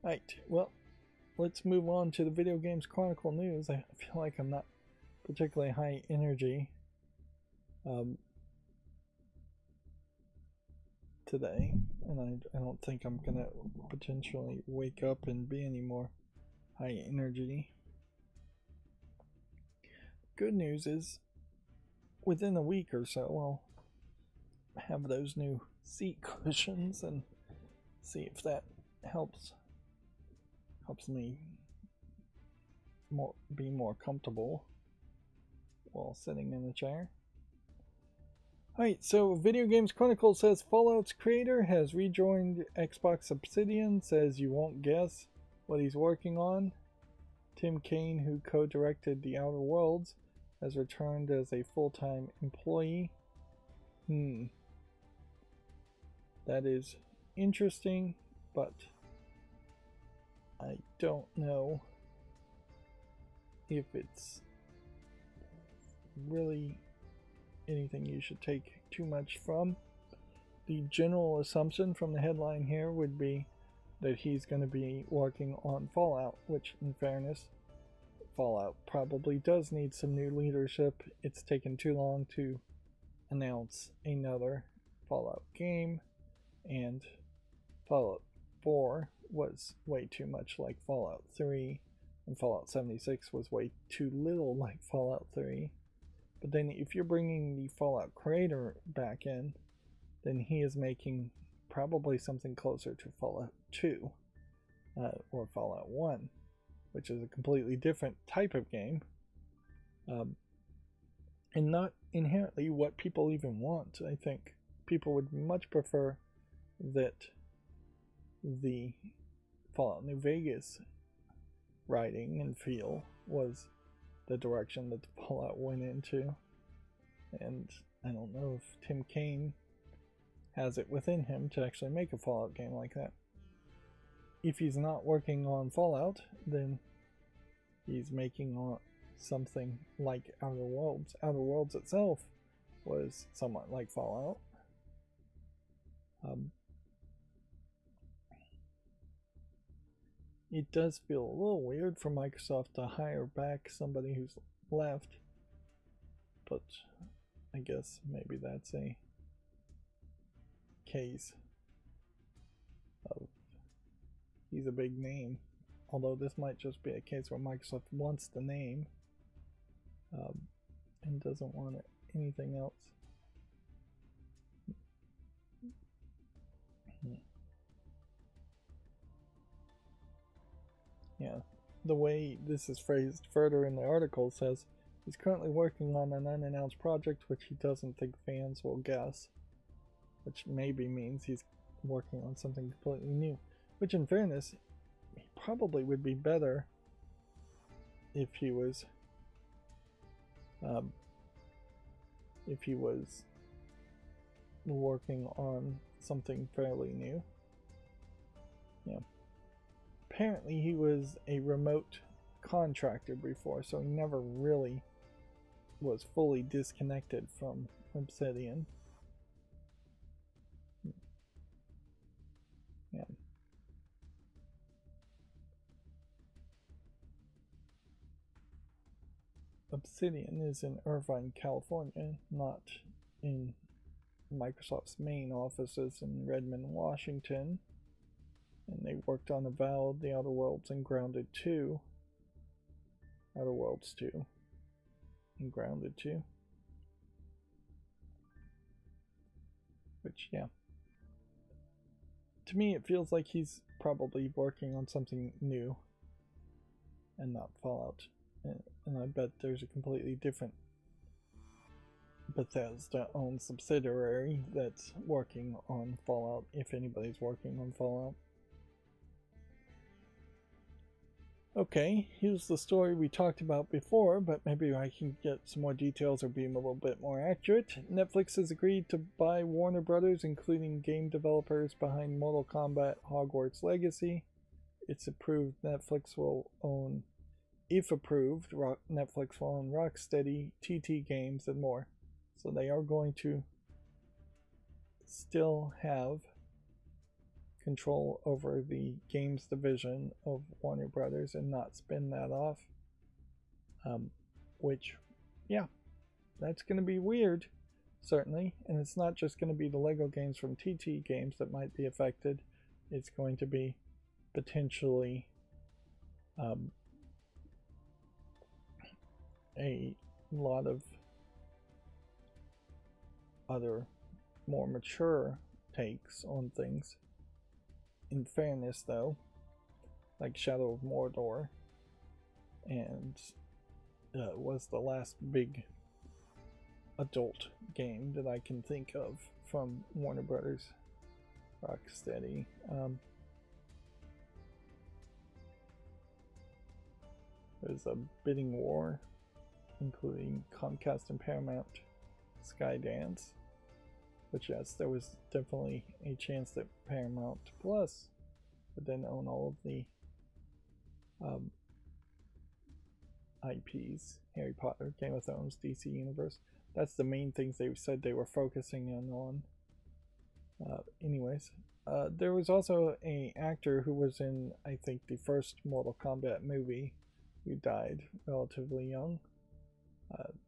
Right, well, let's move on to the Video Games Chronicle news. I feel like I'm not particularly high energy today, and I don't think I'm gonna potentially wake up and be any more high energy. Good news is, within a week or so, I'll have those new seat cushions and see if that helps me be more comfortable while sitting in the chair. Alright, so Video Games Chronicle says Fallout's creator has rejoined Xbox Obsidian, says you won't guess what he's working on. Tim Kaine, who co-directed The Outer Worlds, has returned as a full-time employee. That is interesting, but I don't know if it's really anything you should take too much from. The general assumption from the headline here would be that he's going to be working on Fallout, which, in fairness, Fallout probably does need some new leadership. It's taken too long to announce another Fallout game, and Fallout 4 was way too much like Fallout 3, and Fallout 76 was way too little like Fallout 3. But then if you're bringing the Fallout creator back in, then he is making probably something closer to Fallout 2 or Fallout 1, which is a completely different type of game, and not inherently what people even want. I think people would much prefer that the Fallout New Vegas writing and feel was the direction that the Fallout went into, and I don't know if Tim Kaine has it within him to actually make a Fallout game like that. If he's not working on Fallout, then he's making something like Outer Worlds. Outer Worlds itself was somewhat like Fallout. It does feel a little weird for Microsoft to hire back somebody who's left, but I guess maybe that's a case of he's a big name, although this might just be a case where Microsoft wants the name and doesn't want anything else. Yeah, the way this is phrased further in the article says he's currently working on an unannounced project which he doesn't think fans will guess, which maybe means he's working on something completely new, which in fairness, he probably would be better if he was working on something fairly new. Yeah. Apparently he was a remote contractor before, so he never really was fully disconnected from Obsidian. Yeah. Obsidian is in Irvine, California, not in Microsoft's main offices in Redmond, Washington. And they worked on Avowed, The Outer Worlds, and Grounded 2. Outer Worlds 2. And Grounded 2. Which, yeah. To me, it feels like he's probably working on something new and not Fallout. And I bet there's a completely different Bethesda-owned subsidiary that's working on Fallout, if anybody's working on Fallout. Okay, here's the story we talked about before, but maybe I can get some more details or be a little bit more accurate. Netflix has agreed to buy Warner Brothers, including game developers behind Mortal Kombat Hogwarts Legacy. It's approved Netflix will own if approved, Netflix will own Rocksteady, TT Games, and more. So they are going to still have control over the games division of Warner Brothers and not spin that off. Which, yeah, that's going to be weird, certainly. And it's not just going to be the Lego games from TT Games that might be affected. It's going to be potentially a lot of other more mature takes on things. In fairness, though, like Shadow of Mordor and was the last big adult game that I can think of from Warner Brothers Rocksteady. There's a bidding war, including Comcast and Paramount Skydance, which, yes, there was definitely a chance that Paramount Plus would then own all of the IPs, Harry Potter, Game of Thrones, DC Universe. That's the main things they said they were focusing in on. Anyways, there was also an actor who was in, I think, the first Mortal Kombat movie who died relatively young.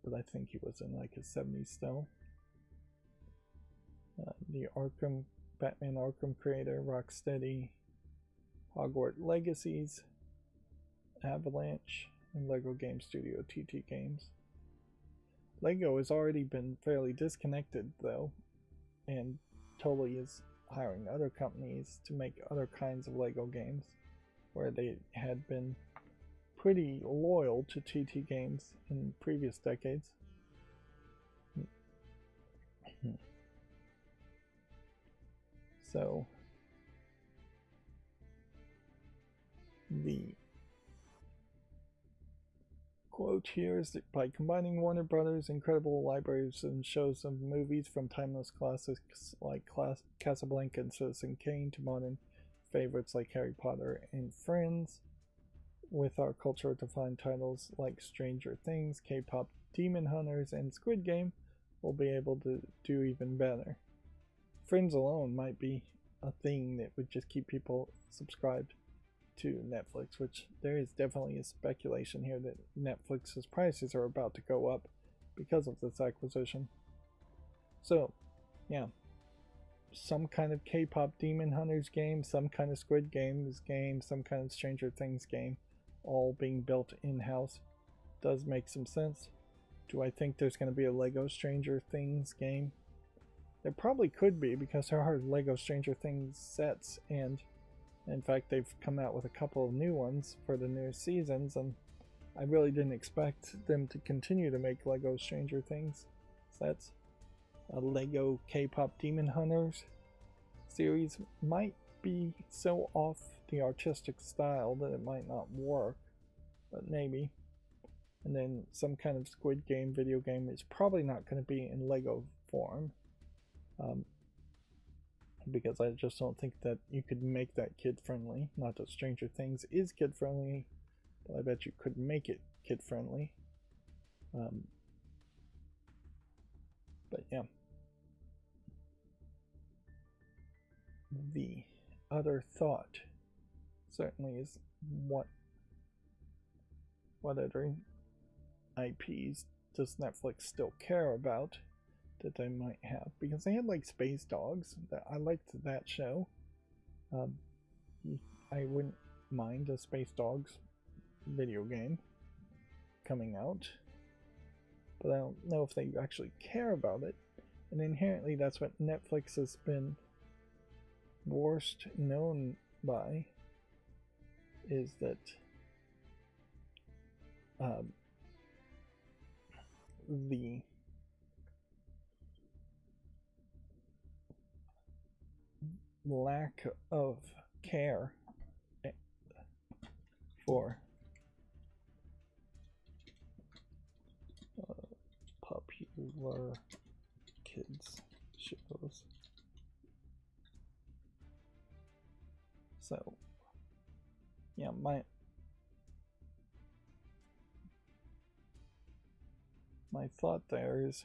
But I think he was in like his 70s still. The Batman Arkham creator, Rocksteady, Hogwarts Legacies, Avalanche, and Lego Game Studio TT Games. Lego has already been fairly disconnected, though, and totally is hiring other companies to make other kinds of Lego games, where they had been pretty loyal to TT Games in previous decades. So the quote here is that by combining Warner Brothers' incredible libraries and shows of movies from timeless classics like Casablanca and Citizen Kane to modern favorites like Harry Potter and Friends, with our culture-defined titles like Stranger Things, K-pop Demon Hunters, and Squid Game, we'll be able to do even better. Friends alone might be a thing that would just keep people subscribed to Netflix, which there is definitely a speculation here that Netflix's prices are about to go up because of this acquisition. So, yeah, some kind of K-pop Demon Hunters game, some kind of Squid Games game, some kind of Stranger Things game, all being built in-house does make some sense. Do I think there's going to be a Lego Stranger Things game? There probably could be, because there are Lego Stranger Things sets, and in fact they've come out with a couple of new ones for the new seasons, and I really didn't expect them to continue to make Lego Stranger Things sets. A Lego K-pop Demon Hunters series might be so off the artistic style that it might not work, but maybe. And then some kind of Squid Game video game is probably not going to be in Lego form, because I just don't think that you could make that kid-friendly. Not that Stranger Things is kid-friendly, but I bet you could make it kid-friendly. But yeah. The other thought certainly is what other IPs does Netflix still care about that they might have, because they had like Space Dogs. That I liked that show. I wouldn't mind a Space Dogs video game coming out, but I don't know if they actually care about it. And inherently that's what Netflix has been worst known by, is that the lack of care for popular kids shows. So yeah, my thought there is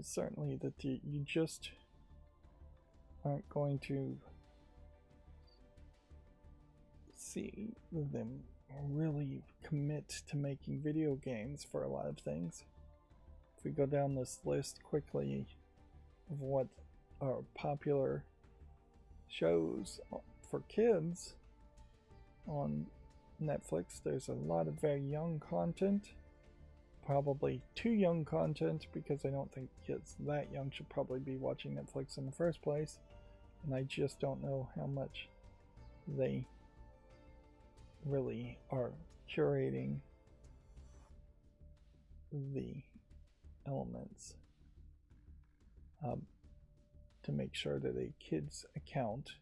certainly that you just aren't going to see them really commit to making video games for a lot of things. If we go down this list quickly of what are popular shows for kids on Netflix, there's a lot of very young content, probably too young content, because I don't think kids that young should probably be watching Netflix in the first place, and I just don't know how much they really are curating the elements to make sure that a kid's account,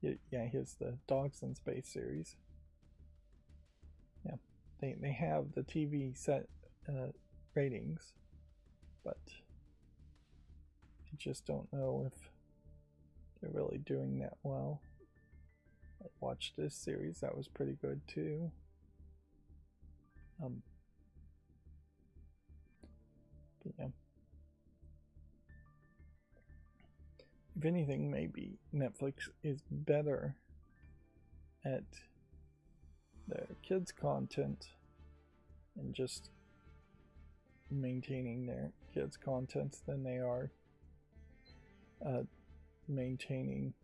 yeah, here's the Dogs in Space series. Yeah, they have the TV set ratings, but I just don't know if they're really doing that well. I watched this series, that was pretty good too. But yeah. If anything, maybe Netflix is better at their kids' content and just maintaining their kids' content than they are maintaining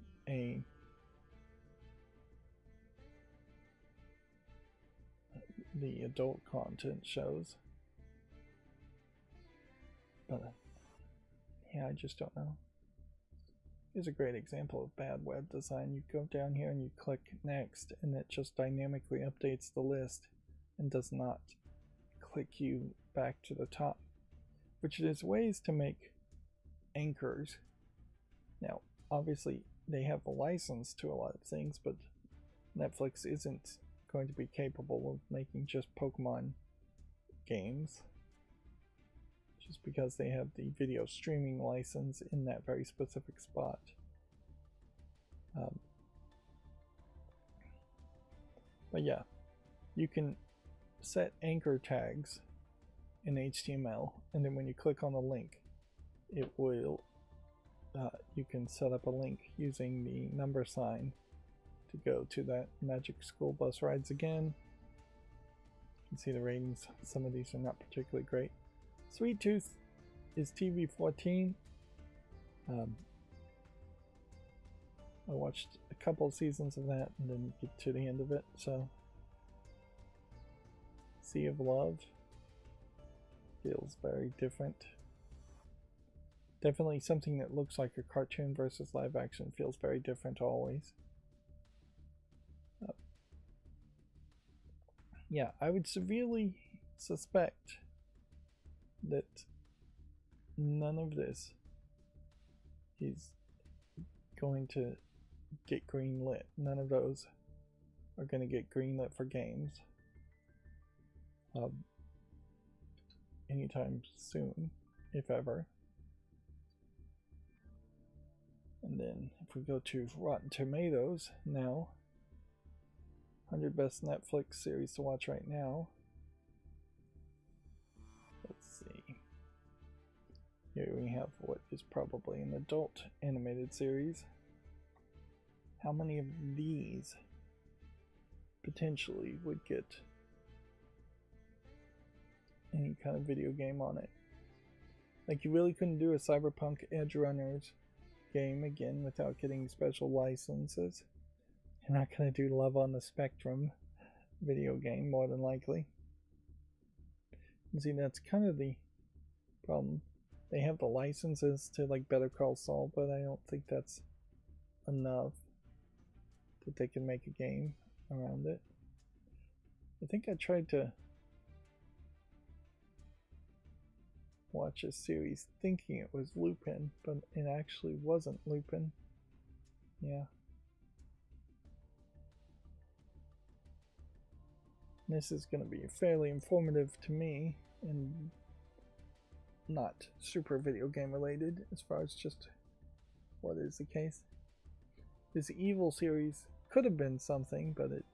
the adult content shows. But yeah, I just don't know. Here's a great example of bad web design. You go down here and you click next, and it just dynamically updates the list and does not click you back to the top, which is ways to make anchors. Now, obviously, they have a license to a lot of things, but Netflix isn't going to be capable of making just Pokemon games, just because they have the video streaming license in that very specific spot. But yeah, you can set anchor tags in HTML, and then when you click on the link, it will you can set up a link using the number sign to go to that Magic School Bus Rides again. You can see the ratings. Some of these are not particularly great. Sweet Tooth is TV14. I watched a couple of seasons of that and didn't get to the end of it, so Sea of Love feels very different. Definitely something that looks like a cartoon versus live action feels very different always. Yeah, I would severely suspect that none of this is going to get greenlit. None of those are going to get greenlit for games anytime soon, if ever. And then if we go to Rotten Tomatoes now, 100 best Netflix series to watch right now. Let's see. Here we have what is probably an adult animated series. How many of these potentially would get any kind of video game on it? Like, you really couldn't do a Cyberpunk Edge Runners game again without getting special licenses. You're not going to do Love on the Spectrum video game, more than likely. And see, that's kind of the problem. They have the licenses to, like, Better Call Saul, but I don't think that's enough that they can make a game around it. I think I tried to watch a series thinking it was Lupin, but it actually wasn't Lupin. Yeah. This is going to be fairly informative to me and not super video game related as far as just what is the case. This Evil series could have been something, but it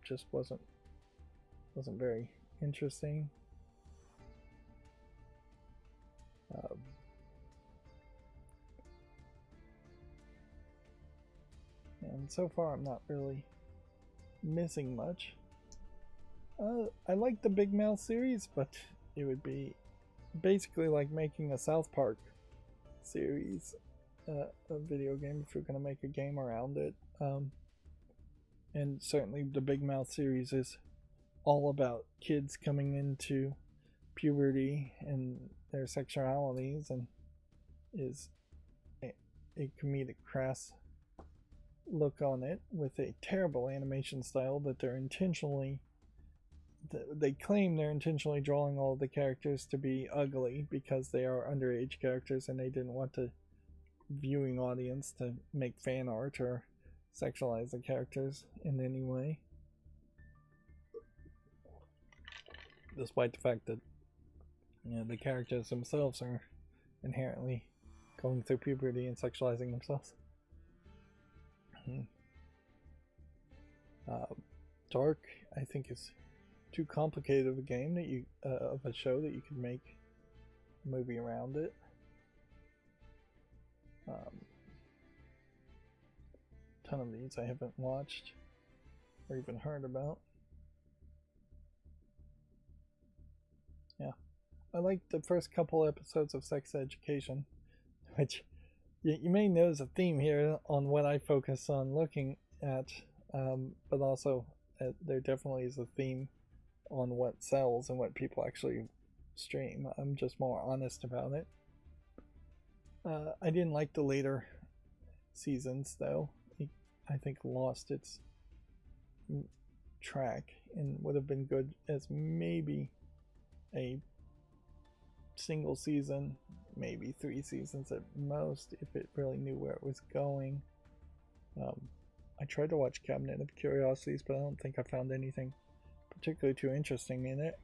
just wasn't very interesting. and so far I'm not really missing much. I like the Big Mouth series, but it would be basically like making a South Park series, a video game, if you're going to make a game around it. And certainly the Big Mouth series is all about kids coming into puberty and their sexualities, and is a comedic crass look on it with a terrible animation style that they claim they're intentionally drawing all the characters to be ugly because they are underage characters, and they didn't want the viewing audience to make fan art or sexualize the characters in any way, despite the fact that, you know, the characters themselves are inherently going through puberty and sexualizing themselves. Dark, I think, is too complicated of a game that you of a show that you could make a movie around it. Ton of these I haven't watched or even heard about. Yeah, I liked the first couple episodes of Sex Education, which you may notice a theme here on what I focus on looking at, but also there definitely is a theme on what sells and what people actually stream. I'm just more honest about it. I didn't like the later seasons, though. I think lost its track and would have been good as maybe a single season, maybe 3 seasons at most, if it really knew where it was going. I tried to watch Cabinet of Curiosities, but I don't think I found anything particularly too interesting in it.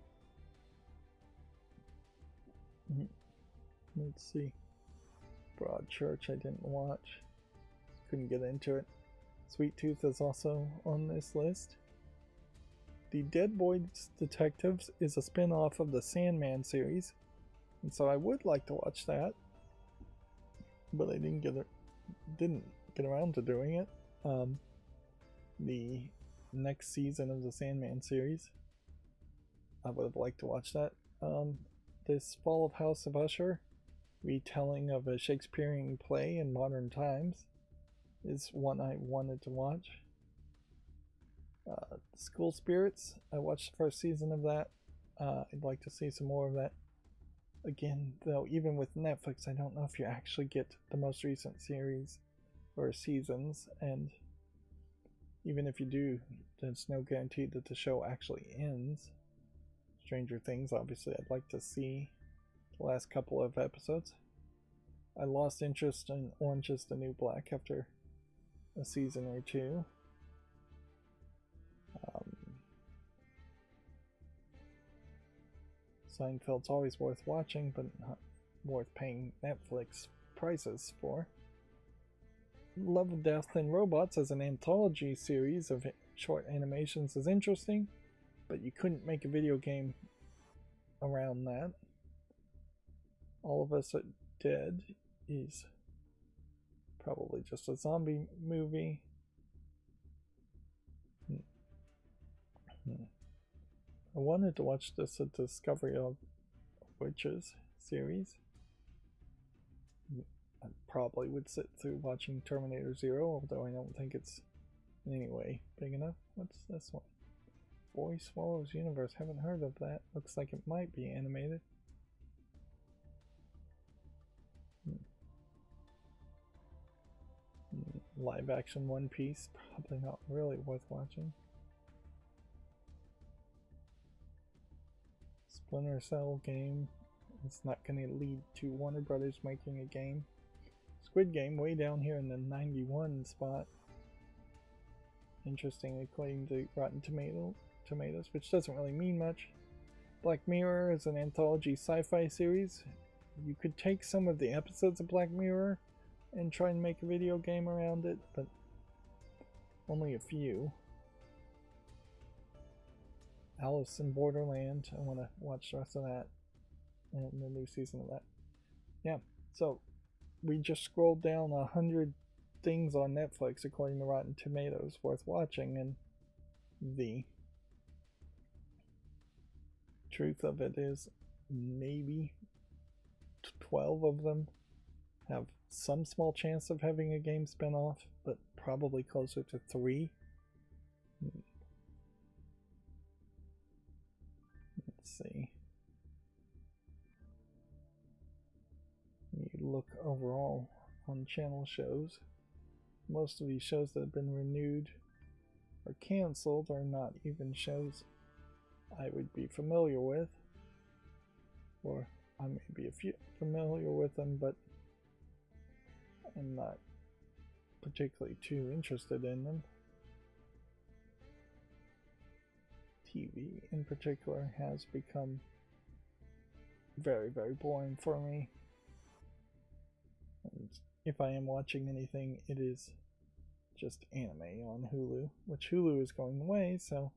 Let's see. Broadchurch I didn't watch. Couldn't get into it. Sweet Tooth is also on this list. The Dead Boys Detectives is a spin-off of the Sandman series, and so I would like to watch that, but I didn't get around to doing it. The next season of the Sandman series, I would have liked to watch that. This Fall of House of Usher, retelling of a Shakespearean play in modern times, is one I wanted to watch. School Spirits, I watched the first season of that. I'd like to see some more of that. Again, though, even with Netflix, I don't know if you actually get the most recent series or seasons, and even if you do, there's no guarantee that the show actually ends. Stranger Things, obviously, I'd like to see the last couple of episodes. I lost interest in Orange is the New Black after a season or two. Seinfeld's always worth watching, but not worth paying Netflix prices for. Love, Death, and Robots as an anthology series of short animations is interesting, but you couldn't make a video game around that. All of Us Are Dead is probably just a zombie movie. I wanted to watch this Discovery of Witches series. I probably would sit through watching Terminator Zero, although I don't think it's in any way big enough. What's this one? Boy Swallows Universe. Haven't heard of that. Looks like it might be animated. Live action One Piece. Probably not really worth watching. Splinter Cell game. It's not going to lead to Warner Brothers making a game. Squid Game way down here in the 91 spot. Interesting, according to Rotten Tomatoes, which doesn't really mean much. Black Mirror is an anthology sci-fi series. You could take some of the episodes of Black Mirror and try and make a video game around it, but only a few. Alice in Borderland, I want to watch the rest of that and the new season of that. Yeah, so we just scrolled down 100 things on Netflix, according to Rotten Tomatoes, worth watching, and the truth of it is maybe 12 of them have some small chance of having a game spin-off, but probably closer to 3. Let's see. You look overall on channel shows. Most of these shows that have been renewed or canceled are not even shows I would be familiar with, or I may be familiar with them, but I'm not particularly too interested in them. TV in particular has become very, very boring for me. And if I am watching anything, it is just anime on Hulu, which Hulu is going away, so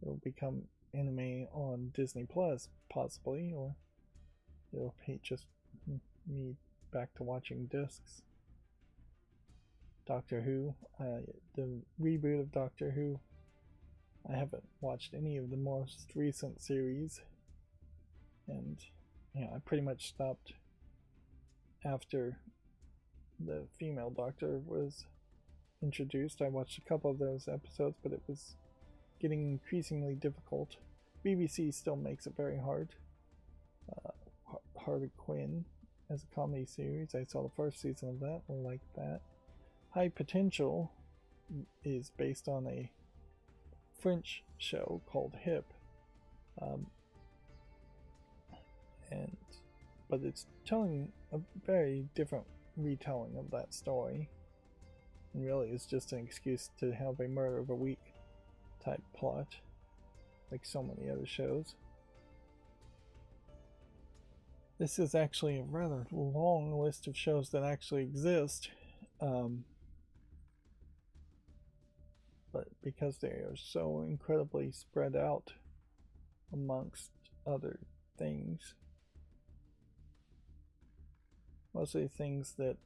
it'll become anime on Disney Plus, possibly, or it'll be just me back to watching discs. Doctor Who, the reboot of Doctor Who, I haven't watched any of the most recent series, and I pretty much stopped after the female Doctor was introduced. I watched a couple of those episodes, but it was getting increasingly difficult. BBC still makes it very hard. Harley Quinn as a comedy series, I saw the first season of that, I liked that. High Potential is based on a French show called Hip, but it's telling a very different retelling of that story, and really it's just an excuse to have a murder of a week type plot, like so many other shows. This is actually a rather long list of shows that actually exist, but because they are so incredibly spread out amongst other things, mostly things that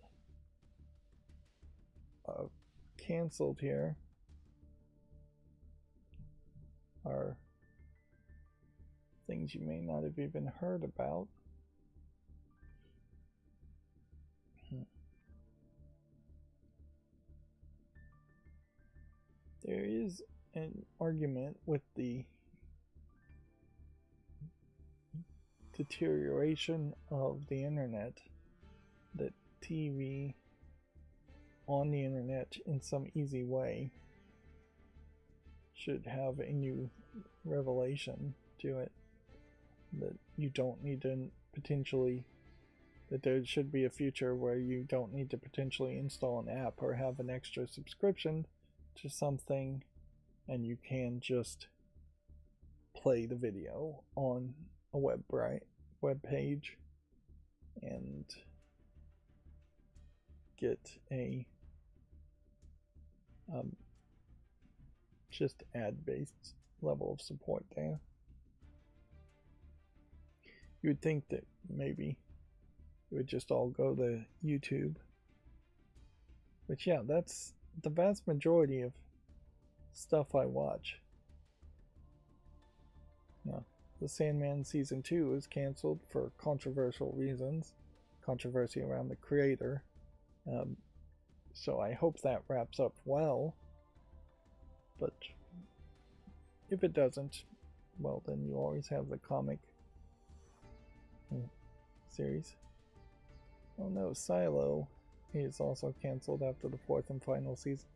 are canceled here are things you may not have even heard about. There is an argument with the deterioration of the internet that TV on the internet in some easy way should have a new revelation to it, that you don't need to potentially, that there should be a future where you don't need to potentially install an app or have an extra subscription to something, and you can just play the video on a web page and get a just ad-based level of support there. You would think that maybe it would just all go to YouTube, but yeah, that's the vast majority of stuff I watch. The Sandman Season 2 is cancelled for controversial reasons, controversy around the creator, so I hope that wraps up well, but if it doesn't, well, then you always have the comic series. Oh no, Silo is also cancelled after the 4th and final season.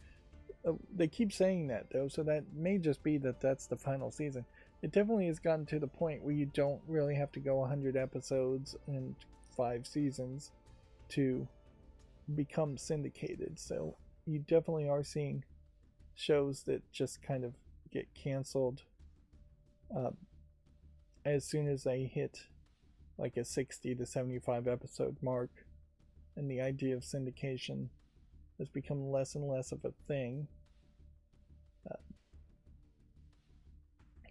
They keep saying that though, so that may just be that that's the final season. It definitely has gotten to the point where you don't really have to go 100 episodes and 5 seasons to become syndicated, so you definitely are seeing shows that just kind of get canceled as soon as they hit like a 60 to 75 episode mark, and the idea of syndication has become less and less of a thing,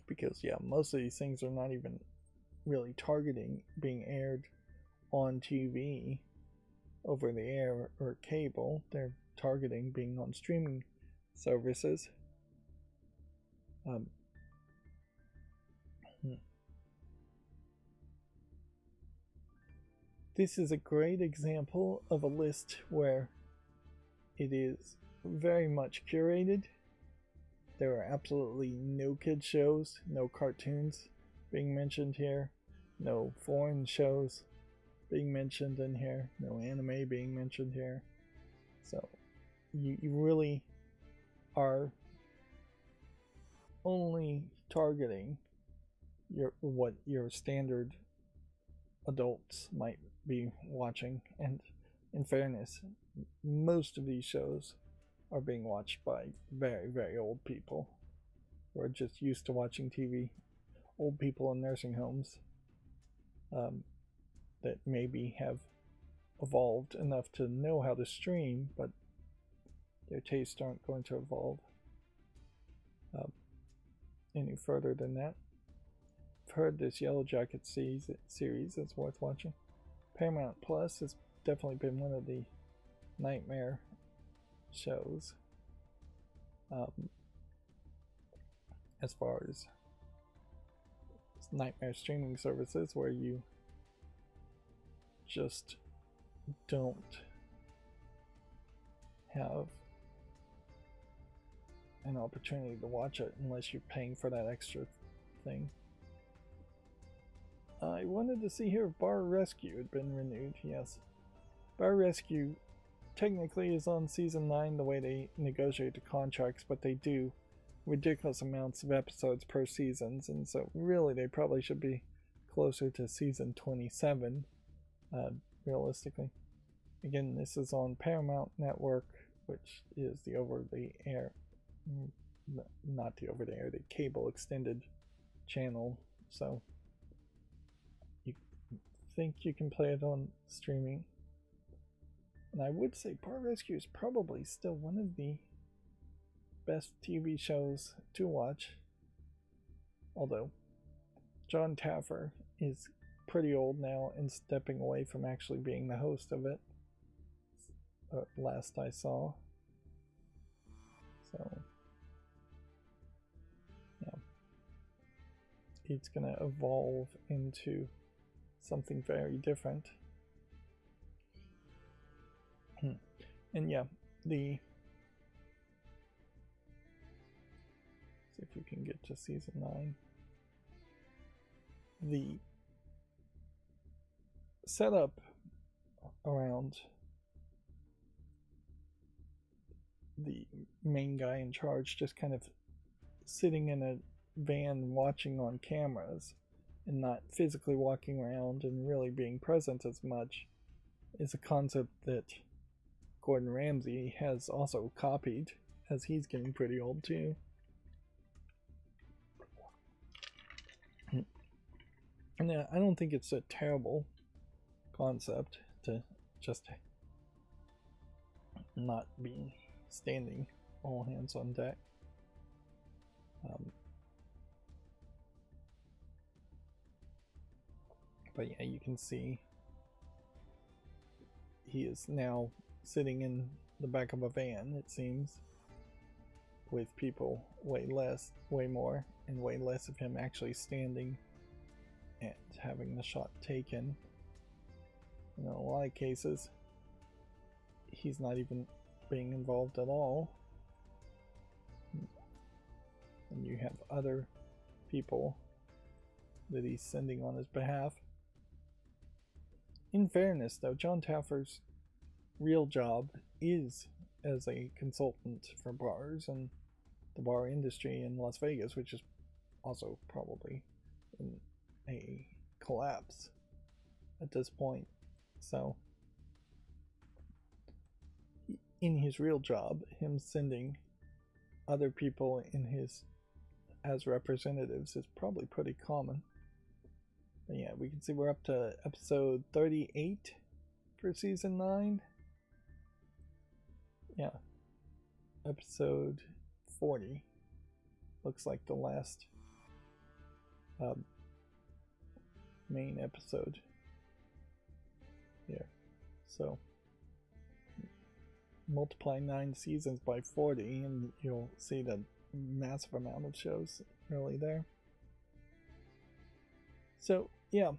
because yeah, most of these things are not even really targeting being aired on TV, over the air, or cable. They're targeting being on streaming services. This is a great example of a list where it is very much curated. There are absolutely no kids shows, no cartoons being mentioned here, no foreign shows being mentioned in here, no anime being mentioned here. So you really are only targeting what your standard adults might be watching, and in fairness, most of these shows are being watched by very, very old people who are just used to watching TV. Old people in nursing homes that maybe have evolved enough to know how to stream, but their tastes aren't going to evolve any further than that. I've heard this Yellow Jacket series is worth watching. Paramount Plus has definitely been one of the nightmare shows as far as nightmare streaming services, where you just don't have an opportunity to watch it unless you're paying for that extra thing. I wanted to see here if Bar Rescue had been renewed. Yes. Bar Rescue technically is on season 9 the way they negotiate the contracts, but they do ridiculous amounts of episodes per season, and so really they probably should be closer to season 27 realistically. Again, this is on Paramount Network, which is the over-the-air, not the over-the-air, the cable extended channel, so you think you can play it on streaming. And I would say Bar Rescue is probably still one of the best TV shows to watch, although John Taffer is pretty old now and stepping away from actually being the host of it, last I saw. So yeah, it's gonna evolve into something very different. And yeah, see if we can get to season 9. The setup around the main guy in charge just kind of sitting in a van watching on cameras and not physically walking around and really being present as much is a concept that Gordon Ramsay has also copied, as he's getting pretty old too. And I don't think it's a terrible concept to just not be standing all hands on deck. But yeah, you can see he is now sitting in the back of a van, it seems, with people way more, and way less of him actually standing and having the shot taken. In a lot of cases, he's not even being involved at all. And you have other people that he's sending on his behalf. In fairness, though, John Taffer's real job is as a consultant for bars and the bar industry in Las Vegas, which is also probably in a collapse at this point. So in his real job, him sending other people in his as representatives is probably pretty common. But yeah, we can see we're up to episode 38 for season 9. Yeah, episode 40 looks like the last main episode here. So multiply 9 seasons by 40 and you'll see the massive amount of shows really there. So yeah,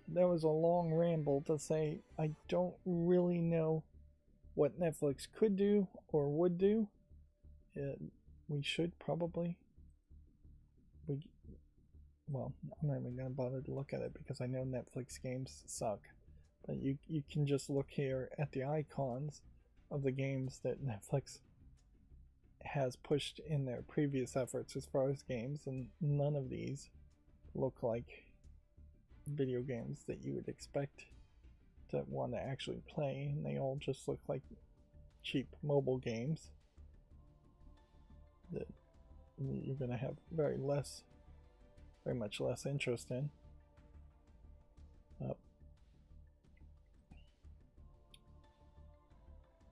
that was a long ramble to say I don't really know what Netflix could do or would do. We should probably, well, I'm not even going to bother to look at it because I know Netflix games suck. But you can just look here at the icons of the games that Netflix has pushed in their previous efforts as far as games, and none of these look like video games that you would expect to want to actually play, and they all just look like cheap mobile games that you're going to have very much less interest in.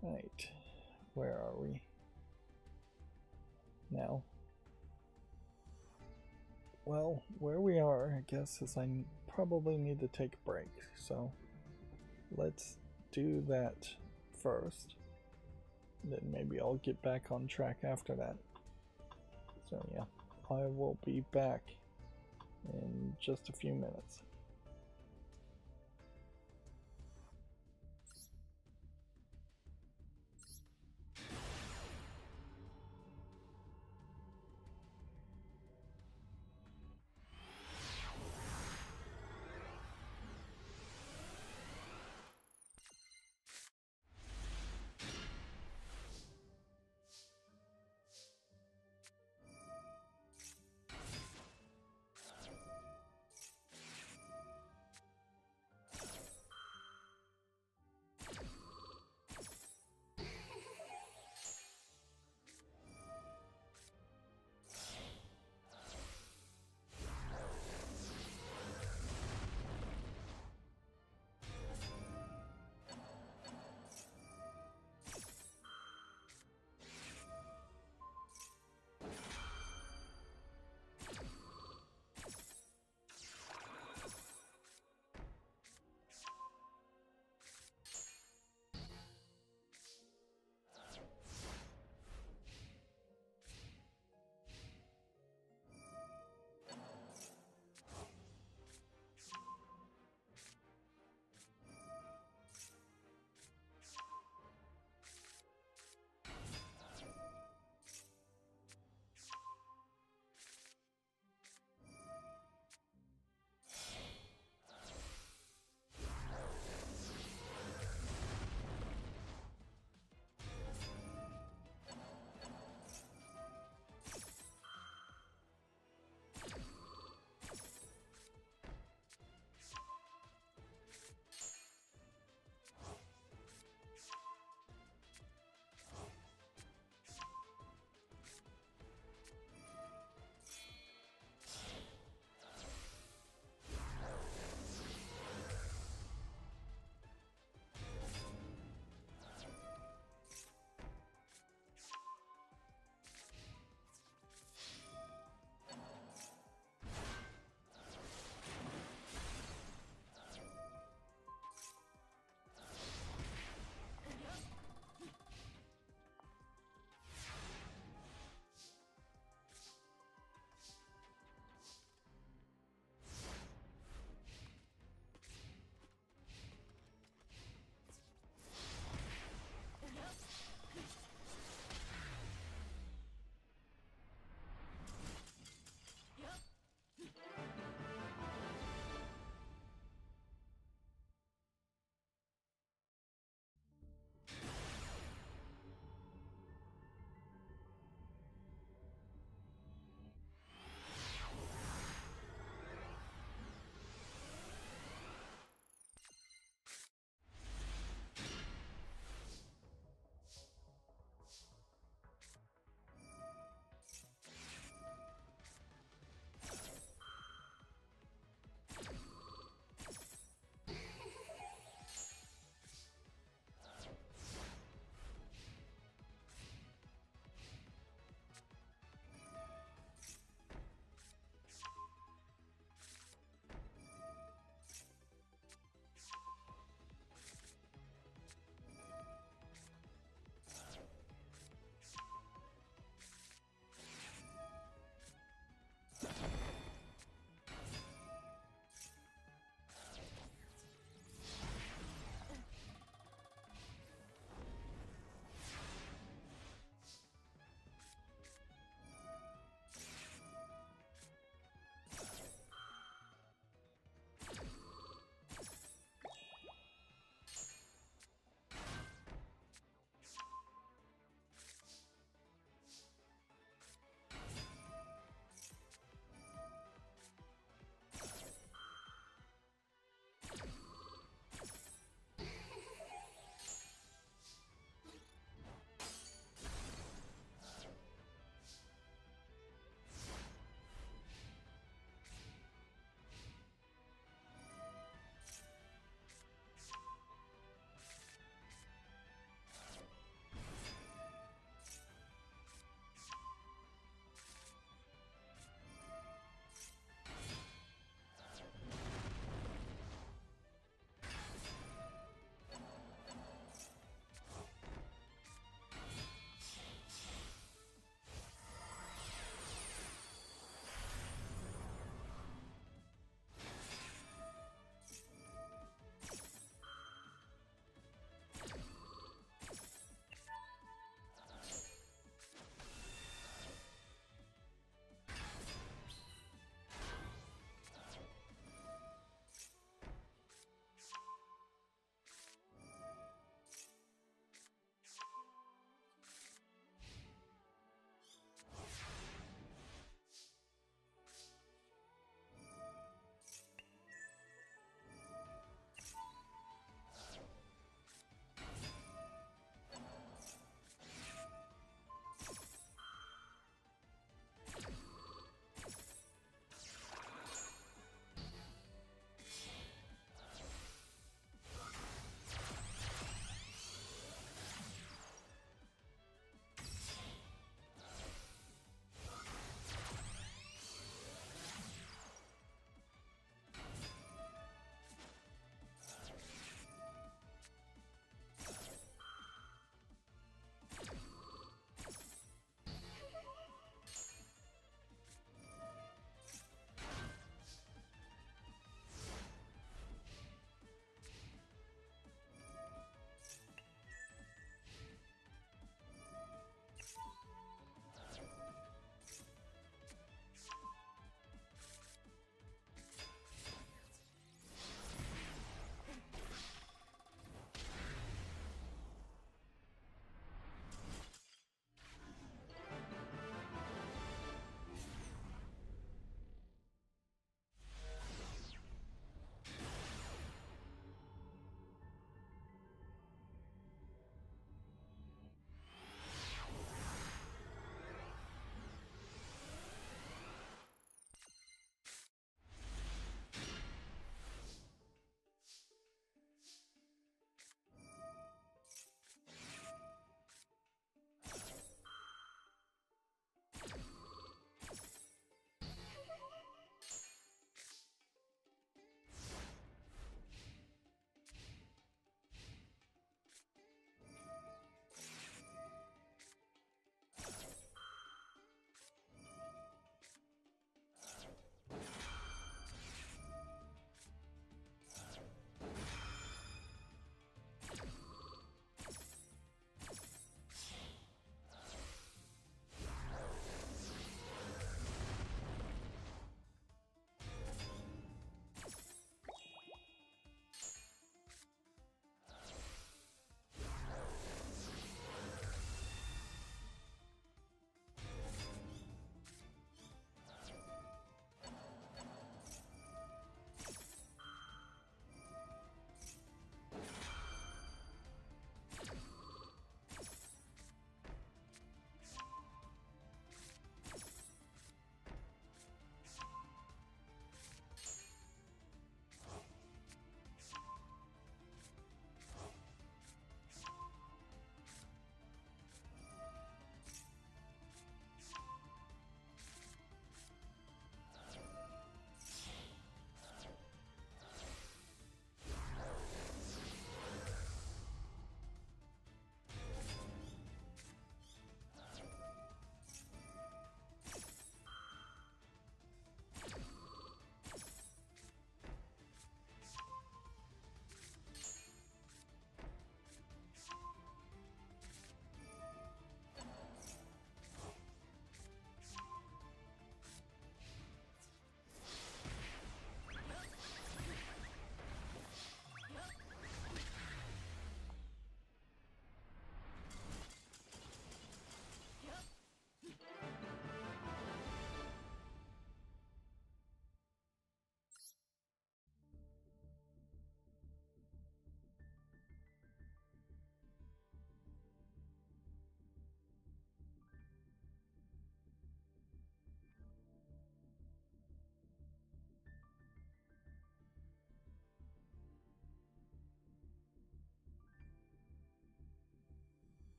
Right, where are we now? Well, where we are, I guess, is I probably need to take a break, so let's do that first. Then maybe I'll get back on track after that. So yeah, I will be back in just a few minutes.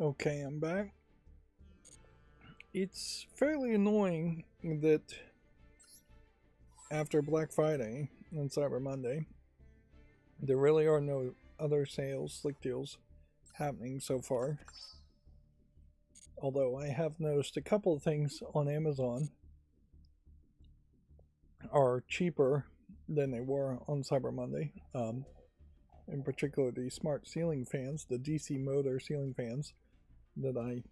Okay, I'm back. It's fairly annoying that after Black Friday and Cyber Monday, there really are no other sales, slick deals happening so far. Although I have noticed a couple of things on Amazon are cheaper than they were on Cyber Monday. In particular, the smart ceiling fans, the DC motor ceiling fans that I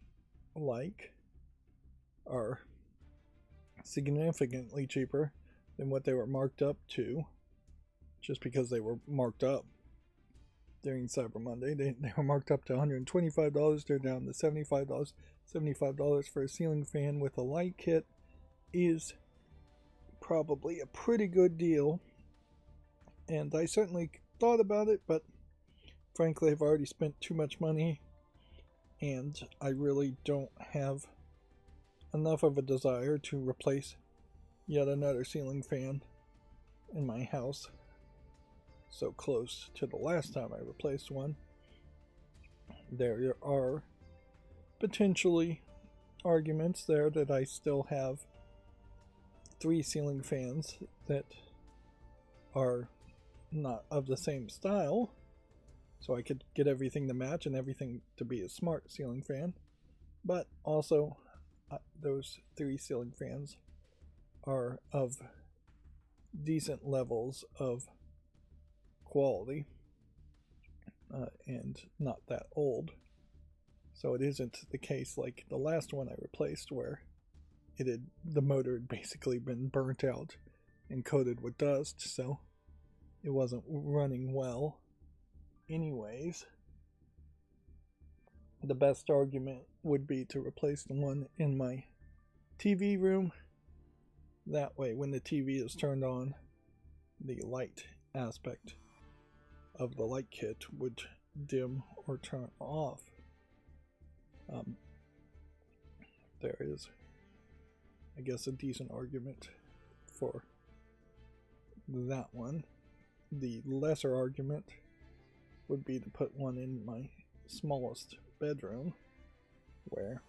like, are significantly cheaper than what they were marked up to, just because they were marked up during Cyber Monday. They were marked up to $125. They're down to $75. $75 for a ceiling fan with a light kit is probably a pretty good deal, and I certainly thought about it, but frankly I've already spent too much money and I really don't have enough of a desire to replace yet another ceiling fan in my house so close to the last time I replaced one. There are potentially arguments there that I still have 3 ceiling fans that are not of the same style, so I could get everything to match and everything to be a smart ceiling fan, but also those 3 ceiling fans are of decent levels of quality and not that old. So it isn't the case like the last one I replaced where the motor had basically been burnt out and coated with dust, so it wasn't running well anyways. The best argument would be to replace the one in my TV room. That way, when the TV is turned on, the light aspect of the light kit would dim or turn off. There is, I guess, a decent argument for that one. The lesser argument would be to put one in my smallest bedroom, where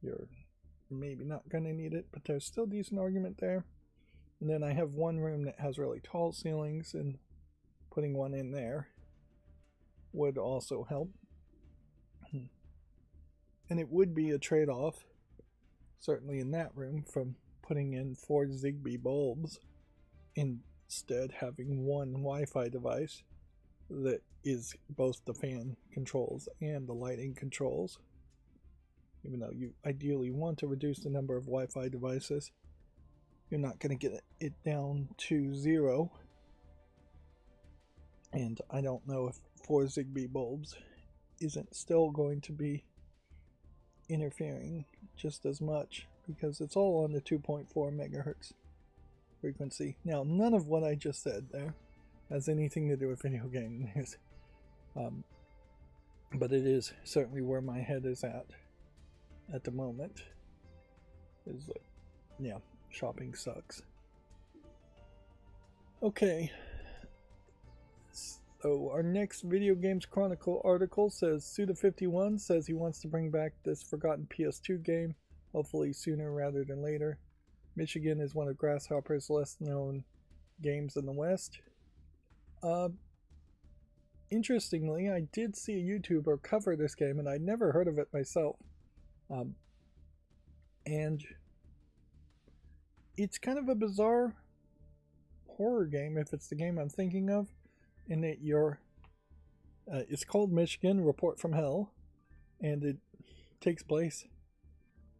you're maybe not going to need it, but there's still a decent argument there. And then I have one room that has really tall ceilings, and putting one in there would also help. And it would be a trade-off, certainly in that room, from putting in 4 Zigbee bulbs, instead having one Wi-Fi device that is both the fan controls and the lighting controls. Even though you ideally want to reduce the number of Wi-Fi devices, you're not going to get it down to 0. And I don't know if 4 Zigbee bulbs isn't still going to be interfering just as much, because it's all on the 2.4 megahertz frequency. Now, none of what I just said there has anything to do with video game news, but it is certainly where my head is at the moment. Is like, yeah, shopping sucks. Okay, so our next Video Games Chronicle article says Suda51 says he wants to bring back this forgotten PS2 game, hopefully sooner rather than later. Michigan is one of Grasshopper's less known games in the West. Interestingly, I did see a YouTuber cover this game, and I'd never heard of it myself. And it's kind of a bizarre horror game, if it's the game I'm thinking of, in that it's called Michigan Report from Hell, and it takes place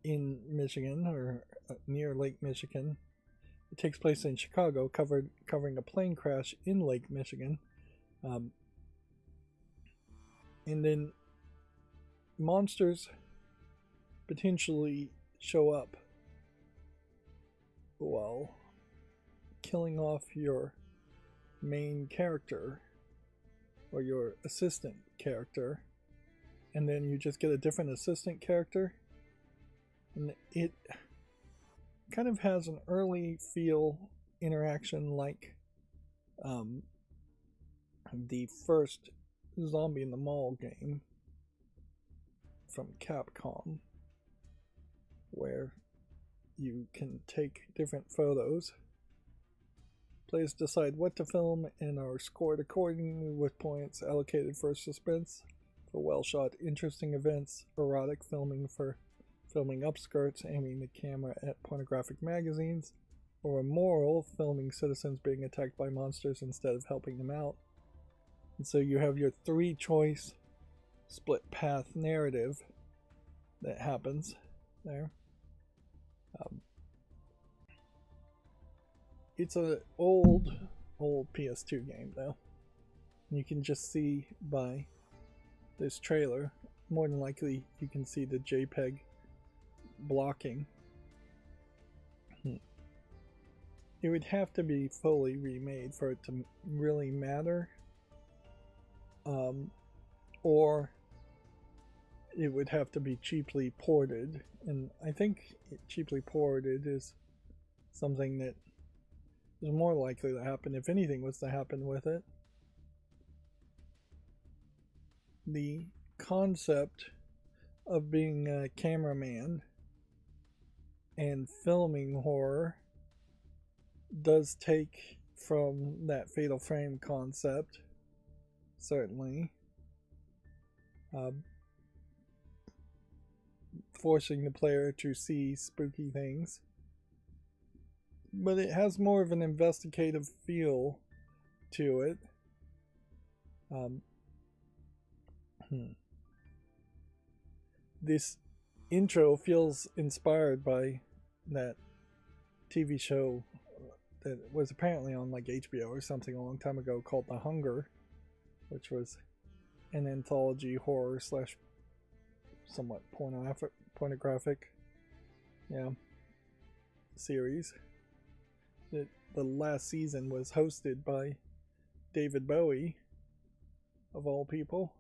in Michigan, or near Lake Michigan. It takes place in Chicago, covering a plane crash in Lake Michigan. And then monsters potentially show up while killing off your main character or your assistant character, and then you just get a different assistant character, and it kind of has an early feel interaction like the first Zombie in the Mall game, from Capcom, where you can take different photos. Players decide what to film and are scored accordingly, with points allocated for suspense, for well-shot, interesting events, erotic filming for filming upskirts, aiming the camera at pornographic magazines, or immoral, filming citizens being attacked by monsters instead of helping them out. And so you have your three-choice split path narrative that happens there. It's an old PS2 game though. You can just see by this trailer, more than likely you can see the JPEG blocking. It would have to be fully remade for it to really matter, or it would have to be cheaply ported, and I think cheaply ported is something that is more likely to happen if anything was to happen with it. The concept of being a cameraman and filming horror does take from that Fatal Frame concept, certainly. Forcing the player to see spooky things. But it has more of an investigative feel to it. This intro feels inspired by that TV show that was apparently on like HBO or something a long time ago called The Hunger, which was an anthology horror slash somewhat pornographic series. The last season was hosted by David Bowie, of all people.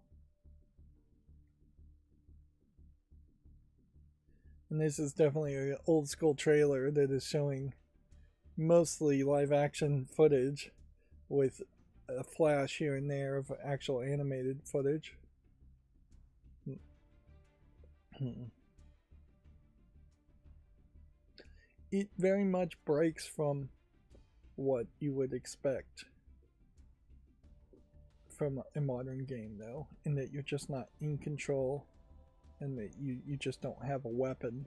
And this is definitely an old school trailer that is showing mostly live action footage with a flash here and there of actual animated footage. It very much breaks from what you would expect from a modern game, though, in that you're just not in control and that you just don't have a weapon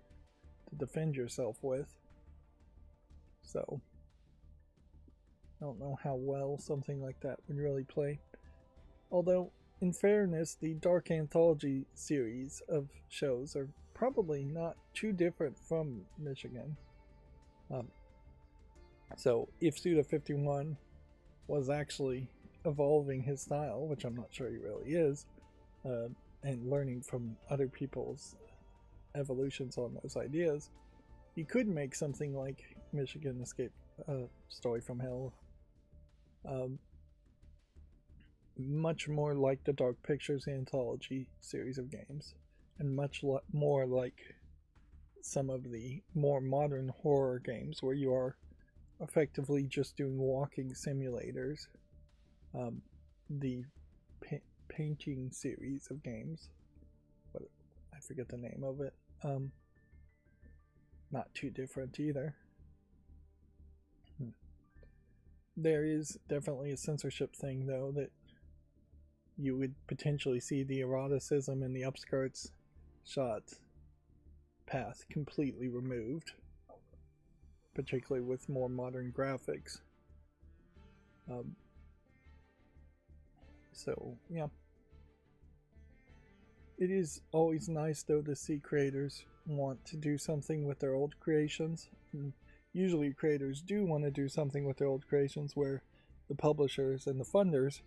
to defend yourself with. So I don't know how well something like that would really play. Although, in fairness, the Dark Anthology series of shows are probably not too different from Michigan. So if Suda51 was actually evolving his style, which I'm not sure he really is, and learning from other people's evolutions on those ideas, he could make something like Michigan Escape Story from Hell, much more like the Dark Pictures Anthology series of games, and much more like some of the more modern horror games where you are effectively just doing walking simulators. The painting series of games, but I forget the name of it. Not too different either. There is definitely a censorship thing, though, that you would potentially see the eroticism in the upskirts shot path completely removed, particularly with more modern graphics. So, yeah. It is always nice, though, to see creators want to do something with their old creations. And usually creators do want to do something with their old creations where the publishers and the funders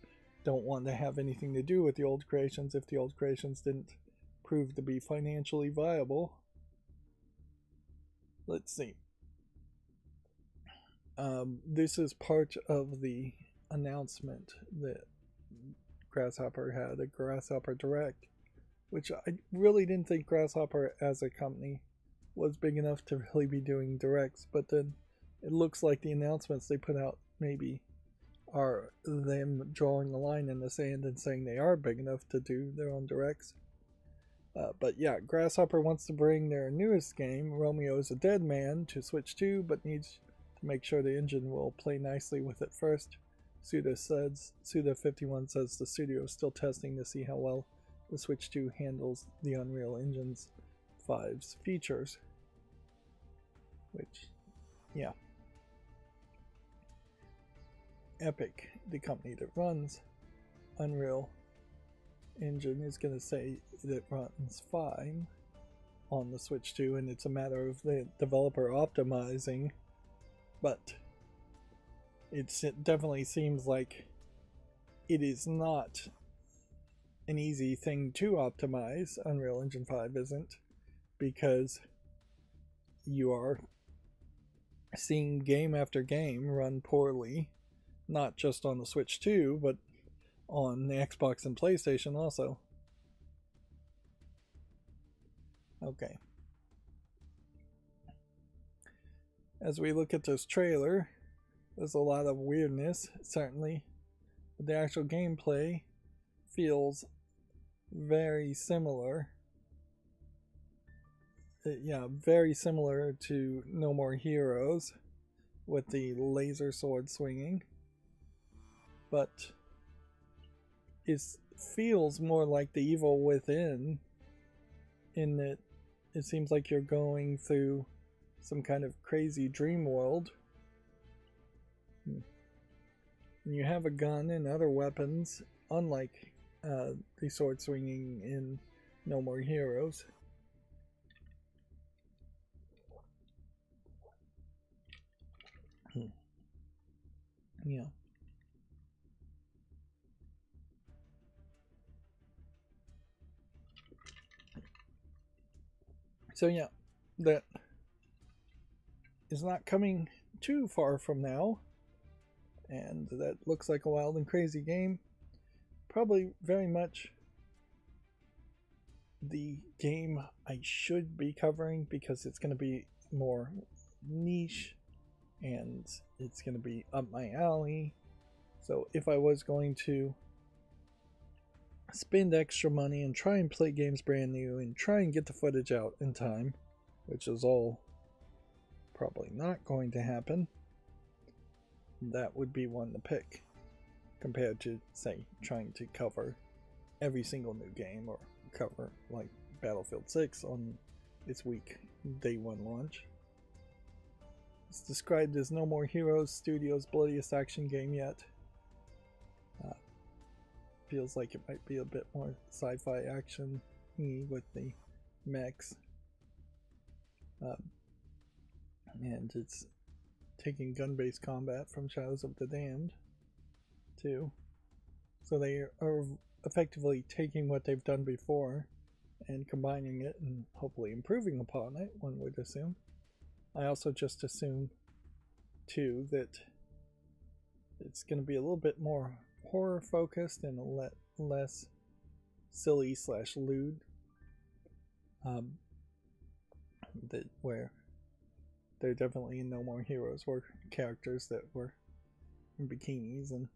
don't want to have anything to do with the old creations if the old creations didn't prove to be financially viable. Let's see. This is part of the announcement that Grasshopper had, a Grasshopper Direct, which I really didn't think Grasshopper as a company was big enough to really be doing directs, but then it looks like the announcements they put out maybe are them drawing a line in the sand and saying they are big enough to do their own directs. But yeah, Grasshopper wants to bring their newest game, Romeo is a Dead Man, to Switch 2, but needs to make sure the engine will play nicely with it first. Suda51 says the studio is still testing to see how well the Switch 2 handles the Unreal Engine's 5's features. Which, yeah. Epic, the company that runs Unreal Engine, is going to say that it runs fine on the Switch 2, and it's a matter of the developer optimizing, but it definitely seems like it is not an easy thing to optimize. Unreal Engine 5 isn't, because you are seeing game after game run poorly, not just on the Switch 2, but on the Xbox and PlayStation also. Okay. As we look at this trailer, there's a lot of weirdness, certainly, but the actual gameplay feels very similar. Yeah, very similar to No More Heroes with the laser sword swinging, but it feels more like The Evil Within, in that it seems like you're going through some kind of crazy dream world. And you have a gun and other weapons, unlike the sword swinging in No More Heroes. Yeah. So yeah, that is not coming too far from now, and that looks like a wild and crazy game. Probably very much the game I should be covering, because it's going to be more niche and it's going to be up my alley. So if I was going to spend extra money and try and play games brand new and try and get the footage out in time, which is all probably not going to happen, that would be one to pick, compared to, say, trying to cover every single new game, or cover like Battlefield 6 on its week day one launch. It's described as No More Heroes Studios' bloodiest action game yet. Feels like it might be a bit more sci-fi action-y with the mechs. And it's taking gun-based combat from Shadows of the Damned, too. So they are effectively taking what they've done before and combining it and hopefully improving upon it, one would assume. I also just assume, too, that it's going to be a little bit more horror focused and less silly / lewd. Where there definitely in No More Heroes were characters that were in bikinis and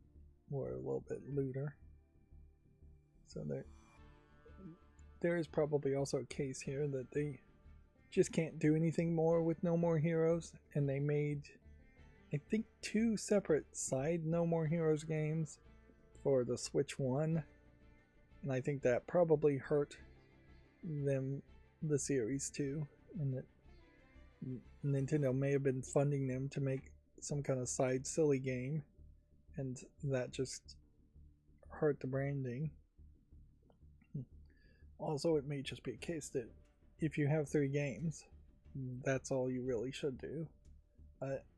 were a little bit lewder. So there is probably also a case here that they just can't do anything more with No More Heroes, and they made, I think, 2 separate side No More Heroes games for the Switch 1, and I think that probably hurt them, the series too, and that Nintendo may have been funding them to make some kind of side silly game, and that just hurt the branding. Also, it may just be a case that if you have 3 games, that's all you really should do.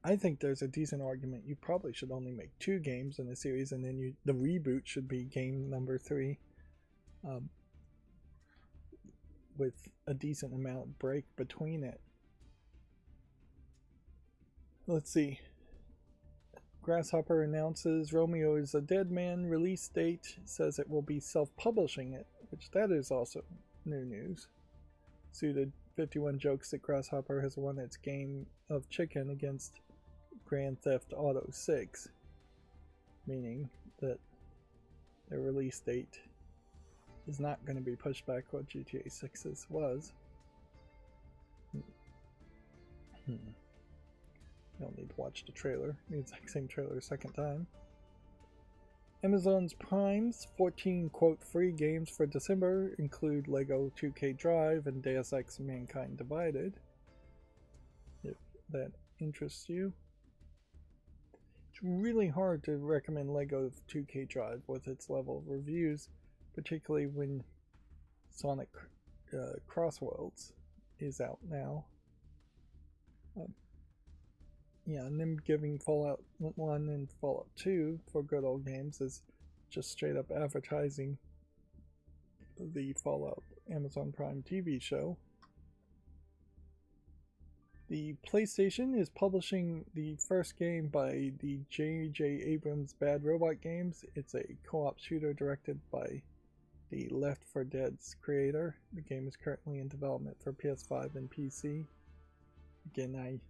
I think there's a decent argument you probably should only make 2 games in a series, and then the reboot should be game number 3, with a decent amount break between it. Let's see. Grasshopper announces Romeo is a Dead Man release date, says it will be self-publishing it, which that is also new news. Suda51 jokes that Grasshopper has won its game of chicken against Grand Theft Auto 6, meaning that their release date is not going to be pushed back what GTA 6's was. You don't need to watch the trailer, the exact same trailer a second time. Amazon's Prime's 14 quote free games for December include Lego 2K Drive and Deus Ex Mankind Divided, if that interests you. It's really hard to recommend Lego 2K Drive with its level of reviews, particularly when Sonic Crossworlds is out now. Yeah, and them giving Fallout 1 and Fallout 2 for good old games is just straight up advertising the Fallout Amazon Prime TV show. The PlayStation is publishing the first game by the J.J. Abrams Bad Robot Games. It's a co-op shooter directed by the Left 4 Dead's creator. The game is currently in development for PS5 and PC. Again, I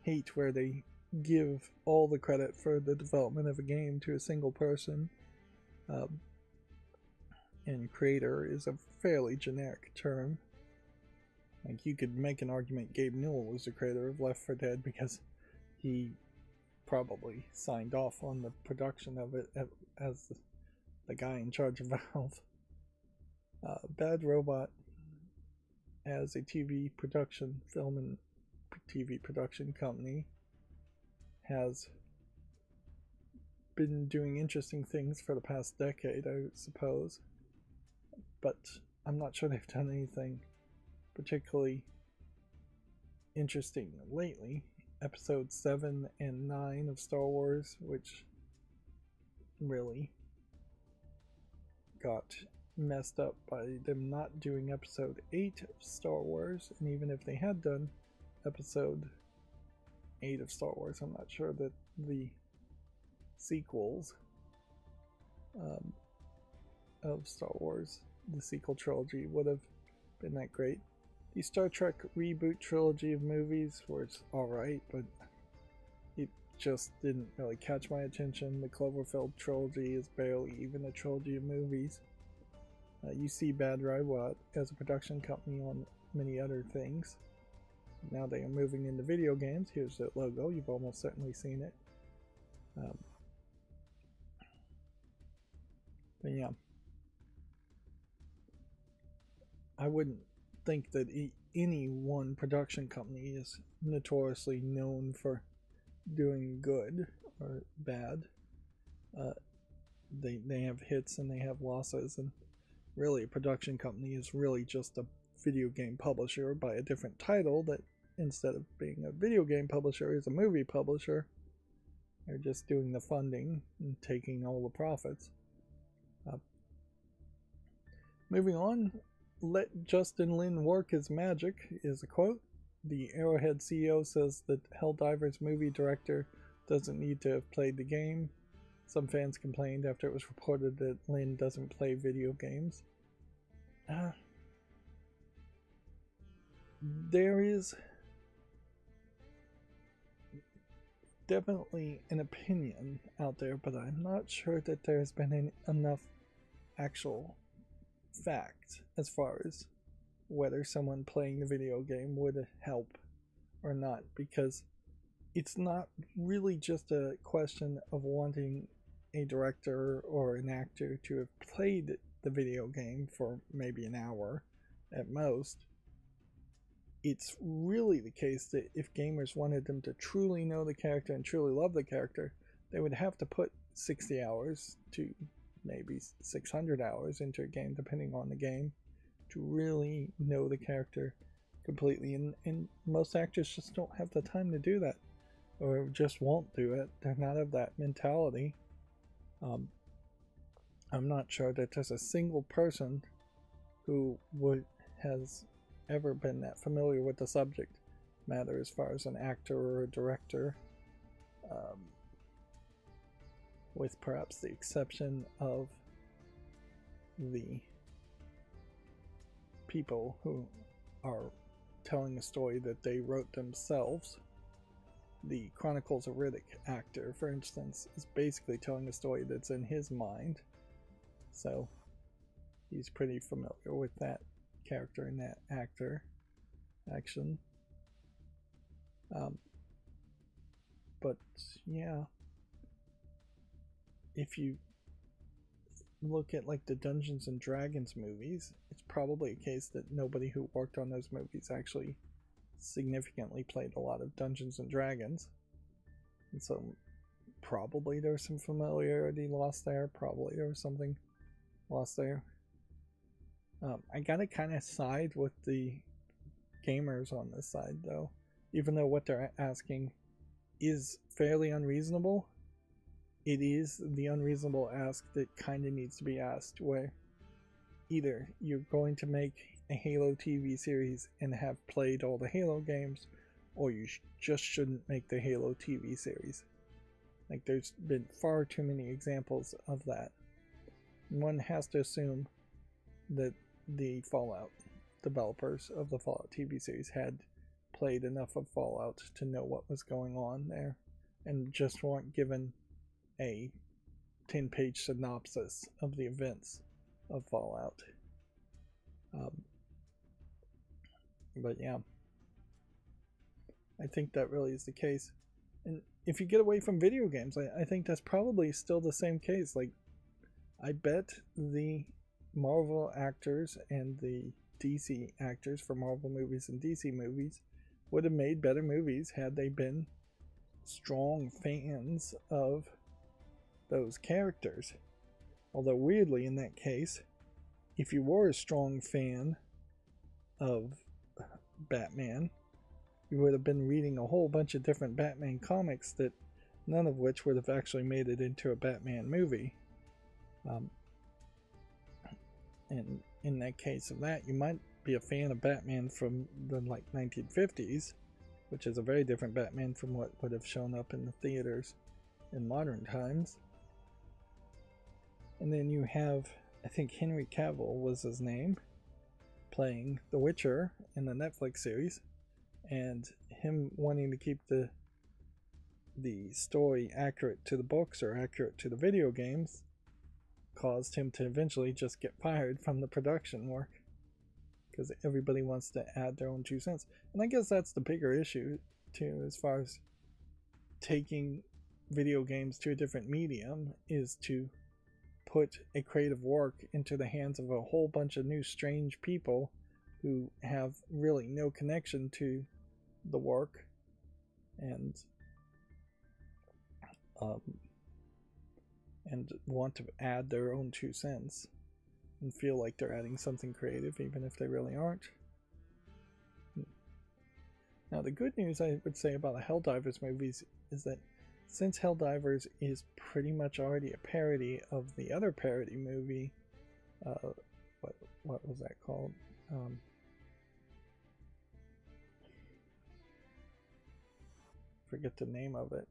hate where they give all the credit for the development of a game to a single person. And creator is a fairly generic term. Like, you could make an argument Gabe Newell was the creator of Left 4 Dead because he probably signed off on the production of it as the guy in charge of Valve. Bad Robot, as a TV production, film and TV production company, has been doing interesting things for the past decade, I suppose, but I'm not sure they've done anything particularly interesting lately. Episodes 7 and 9 of Star Wars, which really got messed up by them not doing episode 8 of Star Wars, and even if they had done episode 8 of Star Wars, I'm not sure that the sequels of Star Wars, the sequel trilogy, would have been that great. The Star Trek reboot trilogy of movies was alright, but it just didn't really catch my attention. The Cloverfield trilogy is barely even a trilogy of movies. You see Bad Robot as a production company on many other things. Now they are moving into video games. Here's the logo. You've almost certainly seen it. But yeah, I wouldn't think that any one production company is notoriously known for doing good or bad. They have hits and they have losses, and really a production company is really just a video game publisher by a different title that, instead of being a video game publisher, is a movie publisher. They're just doing the funding and taking all the profits. Moving on, "Let Justin Lin work his magic" is a quote. The Arrowhead CEO says that Helldivers movie director doesn't need to have played the game. Some fans complained after it was reported that Lin doesn't play video games. There is definitely an opinion out there, but I'm not sure that there's been enough actual fact as far as whether someone playing the video game would help or not, because it's not really just a question of wanting a director or an actor to have played the video game for maybe an hour at most. It's really the case that if gamers wanted them to truly know the character and truly love the character, they would have to put 60 hours to maybe 600 hours into a game, depending on the game, to really know the character completely. And most actors just don't have the time to do that, or just won't do it. They're not of that mentality. I'm not sure that there's a single person who has ever been that familiar with the subject matter as far as an actor or a director, with perhaps the exception of the people who are telling a story that they wrote themselves. The Chronicles of Riddick actor, for instance, is basically telling a story that's in his mind. So he's pretty familiar with that character and that action. But yeah, if you look at like the Dungeons and Dragons movies, it's probably a case that nobody who worked on those movies actually significantly played a lot of Dungeons and Dragons, and so probably there's some familiarity lost there. Probably there was something lost there. I gotta kind of side with the gamers on this side, though, even though what they're asking is fairly unreasonable. It is the unreasonable ask that kind of needs to be asked, where either you're going to make a Halo TV series and have played all the Halo games, or you just shouldn't make the Halo TV series. Like, there's been far too many examples of that. One has to assume that the Fallout developers of the Fallout TV series had played enough of Fallout to know what was going on there, and just weren't given a 10-page synopsis of the events of Fallout. But yeah, I think that really is the case. And if you get away from video games, I think that's probably still the same case. Like, I bet the Marvel actors and the DC actors for Marvel movies and DC movies would have made better movies had they been strong fans of those characters. Although weirdly, in that case, if you were a strong fan of Batman, you would have been reading a whole bunch of different Batman comics, that none of which would have actually made it into a Batman movie. And in that case of that, you might be a fan of Batman from the 1950s, which is a very different Batman from what would have shown up in the theaters in modern times. And then you have, I think Henry Cavill was his name, playing The Witcher in the Netflix series, and him wanting to keep the story accurate to the books or accurate to the video games caused him to eventually just get fired from the production work, because everybody wants to add their own 2 cents. And I guess that's the bigger issue too, as far as taking video games to a different medium, is to put a creative work into the hands of a whole bunch of new strange people who have really no connection to the work, and want to add their own 2 cents and feel like they're adding something creative even if they really aren't. Now, the good news I would say about the Helldivers movies is that since Helldivers is pretty much already a parody of the other parody movie, what was that called? Forget the name of it.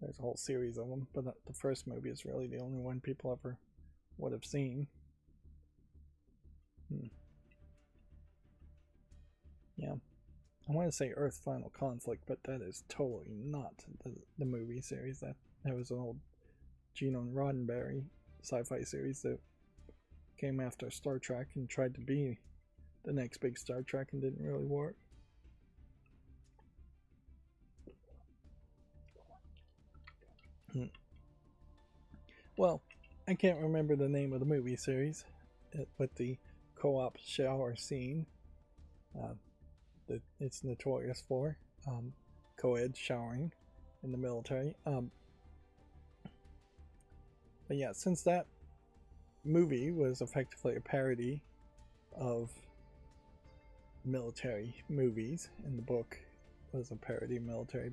There's a whole series of them, but the first movie is really the only one people ever would have seen. Yeah. I want to say Earth Final Conflict, but that is totally not the movie series. That was an old Gene and Roddenberry sci-fi series that came after Star Trek and tried to be the next big Star Trek and didn't really work. Well, I can't remember the name of the movie series with the co-op shower scene that it's notorious for, co-ed showering in the military. But yeah, since that movie was effectively a parody of military movies, and the book was a parody of military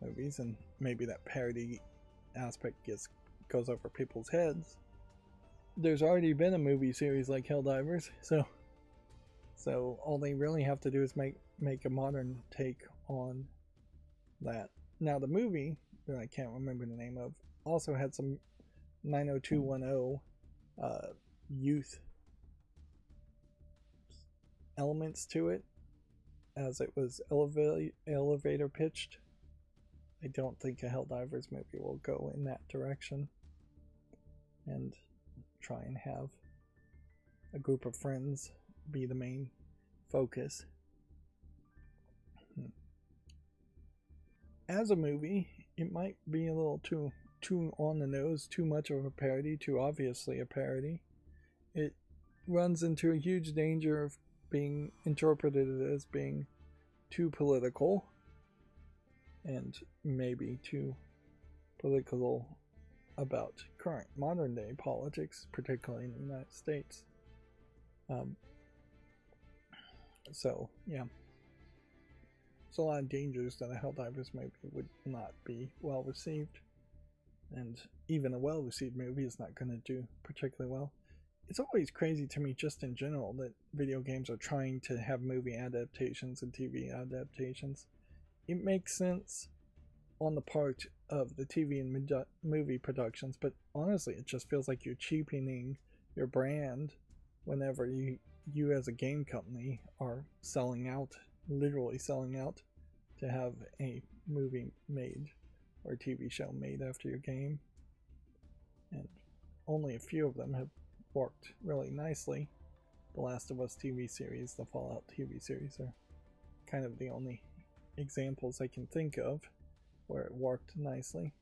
movies, and maybe that parody aspect goes over people's heads, there's already been a movie series like Helldivers, so all they really have to do is make a modern take on that. Now, the movie that I can't remember the name of also had some 90210 youth elements to it, as it was elevator pitched. I don't think a Helldivers movie will go in that direction. And try and have a group of friends be the main focus. As a movie, it might be a little too on the nose, too much of a parody, too obviously a parody. It runs into a huge danger of being interpreted as being too political, and maybe too political about current modern day politics, particularly in the United States. So yeah, there's a lot of dangers that a Helldivers movie would not be well received, and even a well received movie is not going to do particularly well. It's always crazy to me, just in general, that video games are trying to have movie adaptations and TV adaptations. It makes sense on the part of the TV and movie productions, but honestly, it just feels like you're cheapening your brand whenever you as a game company are selling out, literally selling out, to have a movie made or a TV show made after your game. And only a few of them have worked really nicely. The Last of Us TV series, the Fallout TV series are kind of the only examples I can think of where it worked nicely.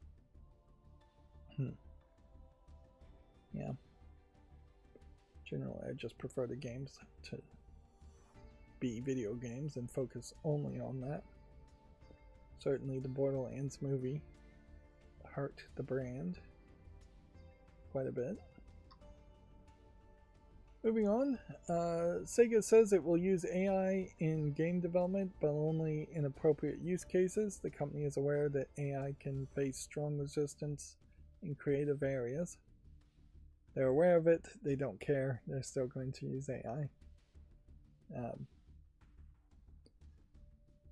Yeah. Generally, I just prefer the games to be video games and focus only on that. Certainly the Borderlands movie hurt the brand quite a bit. Moving on, Sega says it will use AI in game development, but only in appropriate use cases. The company is aware that AI can face strong resistance in creative areas. They're aware of it, they don't care, they're still going to use AI.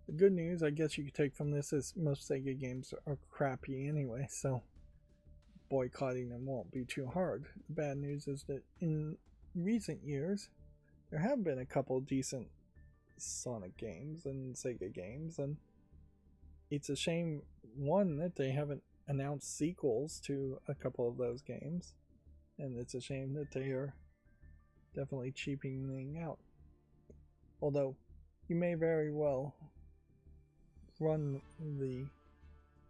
The good news, I guess you could take from this, is most Sega games are crappy anyway, so boycotting them won't be too hard. The bad news is that in recent years, there have been a couple decent Sonic games and Sega games, and it's a shame, one, that they haven't announced sequels to a couple of those games, and it's a shame that they are definitely cheapening out. Although, you may very well run the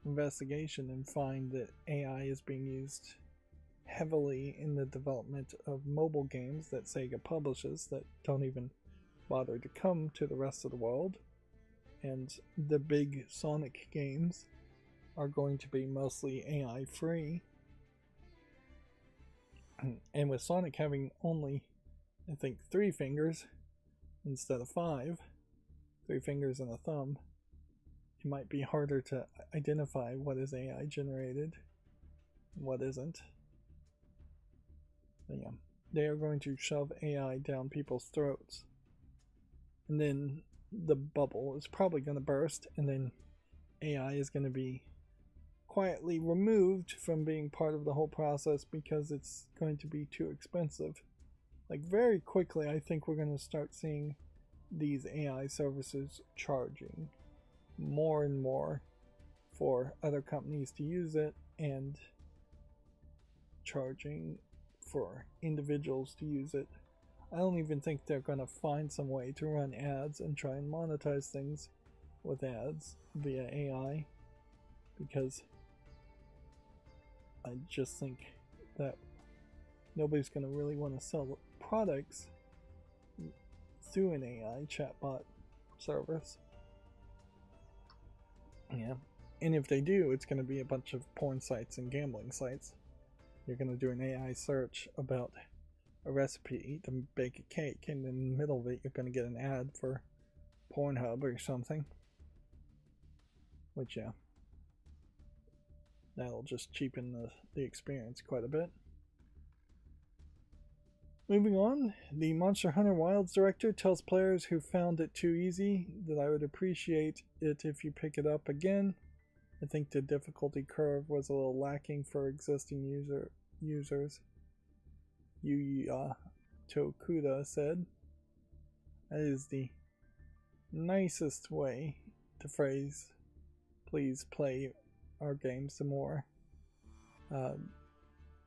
investigation and find that AI is being used heavily in the development of mobile games that Sega publishes that don't even bother to come to the rest of the world, and the big Sonic games are going to be mostly AI free. And with Sonic having only, I think, 3 fingers instead of 5, 3 fingers and a thumb, it might be harder to identify what is AI generated and what isn't. But yeah, they are going to shove AI down people's throats, and then the bubble is probably going to burst, and then AI is going to be quietly removed from being part of the whole process because it's going to be too expensive. Like, very quickly, I think we're going to start seeing these AI services charging more and more for other companies to use it, and charging for individuals to use it. I don't even think they're going to find some way to run ads and try and monetize things with ads via AI, because I just think that nobody's going to really want to sell products through an AI chatbot service. Yeah, and if they do, it's going to be a bunch of porn sites and gambling sites. You're going to do an AI search about a recipe to bake a cake, and in the middle of it, you're going to get an ad for Pornhub or something. Which, yeah, that'll just cheapen the experience quite a bit. Moving on, the Monster Hunter Wilds director tells players who found it too easy that I would appreciate it if you pick it up again. I think the difficulty curve was a little lacking for existing users. Yuya Tokuda said. That is the nicest way to phrase please play our game some more.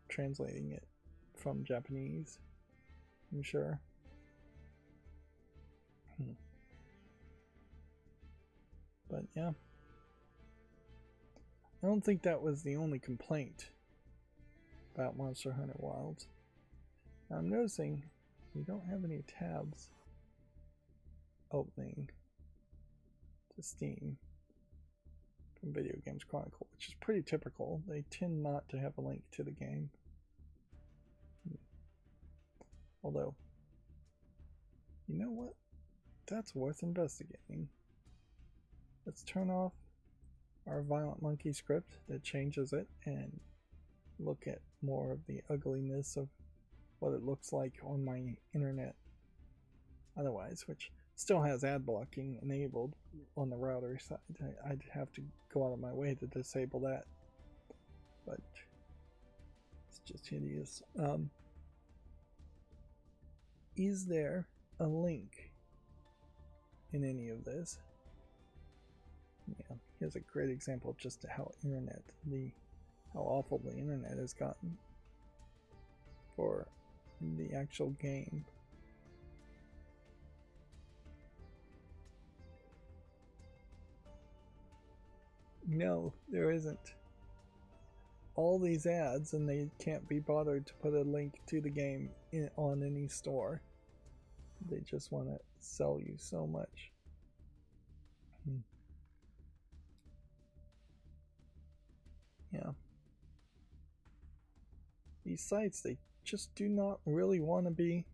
Translating it from Japanese, I'm sure. But yeah, I don't think that was the only complaint about Monster Hunter Wilds. Now I'm noticing we don't have any tabs opening to Steam from Video Games Chronicle, which is pretty typical. They tend not to have a link to the game. Although, you know what? That's worth investigating. Let's turn off our Violent Monkey script that changes it and look at more of the ugliness of what it looks like on my internet otherwise, which still has ad blocking enabled on the router side. I'd have to go out of my way to disable that, but it's just hideous. Is there a link in any of this? Yeah, here's a great example of just how awful the internet has gotten for the actual game. No, there isn't. All these ads, and they can't be bothered to put a link to the game on any store. They just want to sell you so much. Yeah. These sites, they just do not really want to be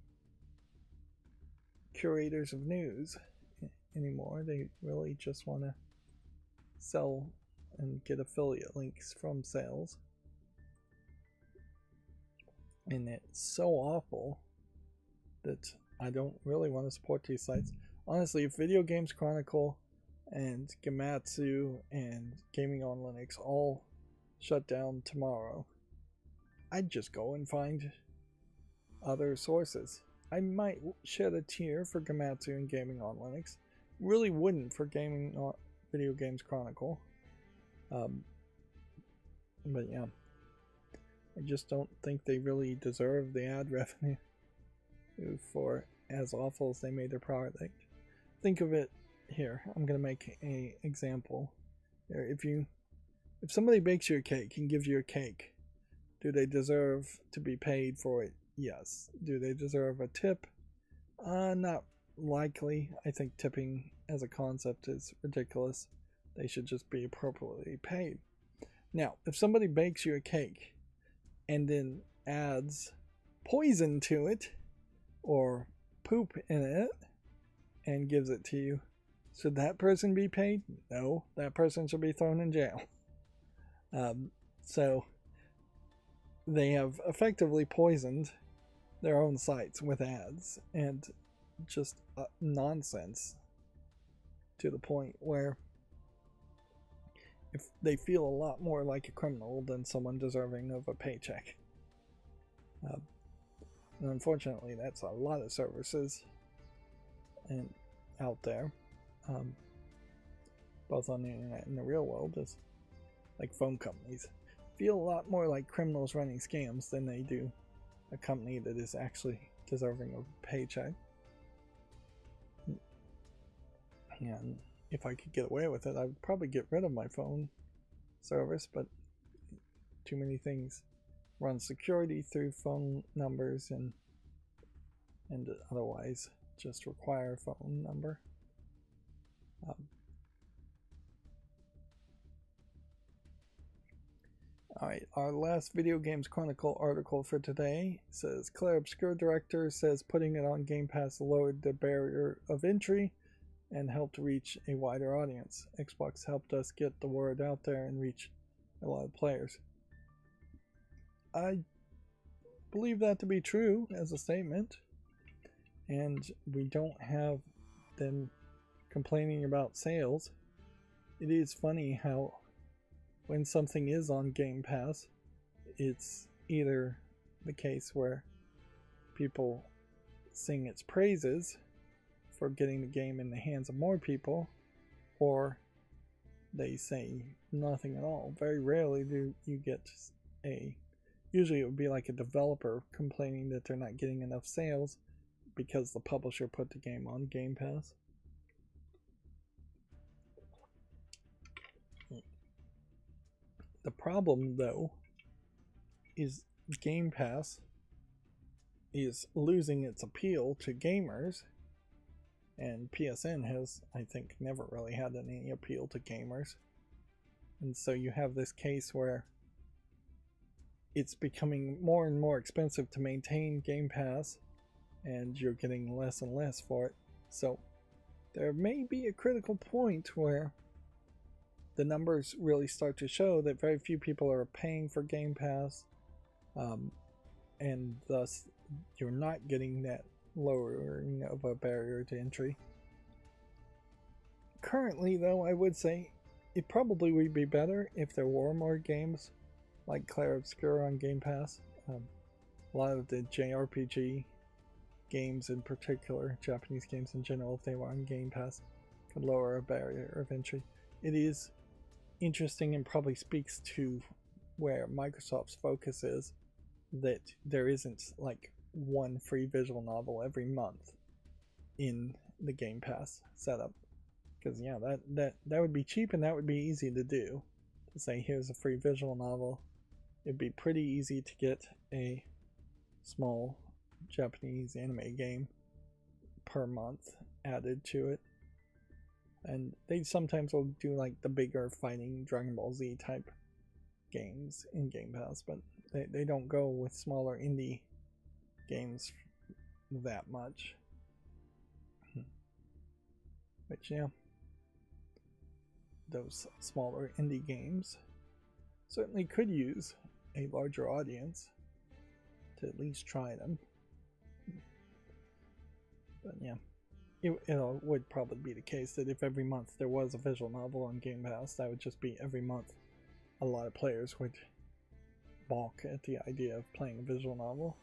curators of news anymore. They really just want to sell and get affiliate links from sales. And it's so awful that I don't really want to support these sites. Honestly, if Video Games Chronicle and Gematsu and Gaming on Linux all shut down tomorrow, I'd just go and find other sources. I might shed a tear for Gematsu and Gaming on Linux. Really wouldn't for Video Games Chronicle. But yeah, I just don't think they really deserve the ad revenue for as awful as they made their product. Think of it here. I'm gonna make an example. If somebody bakes you a cake and gives you a cake, do they deserve to be paid for it? Yes. Do they deserve a tip? Not likely. I think tipping as a concept is ridiculous. They should just be appropriately paid. Now, if somebody bakes you a cake and then adds poison to it or poop in it and gives it to you, should that person be paid? No, that person should be thrown in jail. So they have effectively poisoned their own sites with ads and just nonsense to the point where if they feel a lot more like a criminal than someone deserving of a paycheck. And unfortunately, that's a lot of services and out there, both on the internet and the real world, is like phone companies feel a lot more like criminals running scams than they do a company that is actually deserving of a paycheck. And if I could get away with it, I would probably get rid of my phone service, but too many things run security through phone numbers and otherwise just require a phone number. Alright, our last Video Games Chronicle article for today says Claire Obscure Director says putting it on Game Pass lowered the barrier of entry and helped reach a wider audience. Xbox helped us get the word out there and reach a lot of players. I believe that to be true as a statement, and we don't have them complaining about sales. It is funny how when something is on Game Pass, it's either the case where people sing its praises for getting the game in the hands of more people, or they say nothing at all. Very rarely do you get usually it would be like a developer complaining that they're not getting enough sales because the publisher put the game on Game Pass. The problem, though, is Game Pass is losing its appeal to gamers, and PSN has, I think, never really had any appeal to gamers. And so you have this case where it's becoming more and more expensive to maintain Game Pass, and you're getting less and less for it. So there may be a critical point where the numbers really start to show that very few people are paying for Game Pass, and thus you're not getting that lowering of a barrier to entry. Currently, though, I would say it probably would be better if there were more games like Clair Obscur on Game Pass. A lot of the JRPG games in particular, Japanese games in general, if they were on Game Pass, could lower a barrier of entry. It is interesting and probably speaks to where Microsoft's focus is, that there isn't like one free visual novel every month in the Game Pass setup. Because yeah, that would be cheap and that would be easy to do. To say here's a free visual novel, it'd be pretty easy to get a small Japanese anime game per month added to it. And they sometimes will do like the bigger fighting Dragon Ball Z type games in Game Pass, but they don't go with smaller indie games that much. But yeah, those smaller indie games certainly could use a larger audience to at least try them. But yeah, it would probably be the case that if every month there was a visual novel on Game Pass, that would just be every month a lot of players would balk at the idea of playing a visual novel.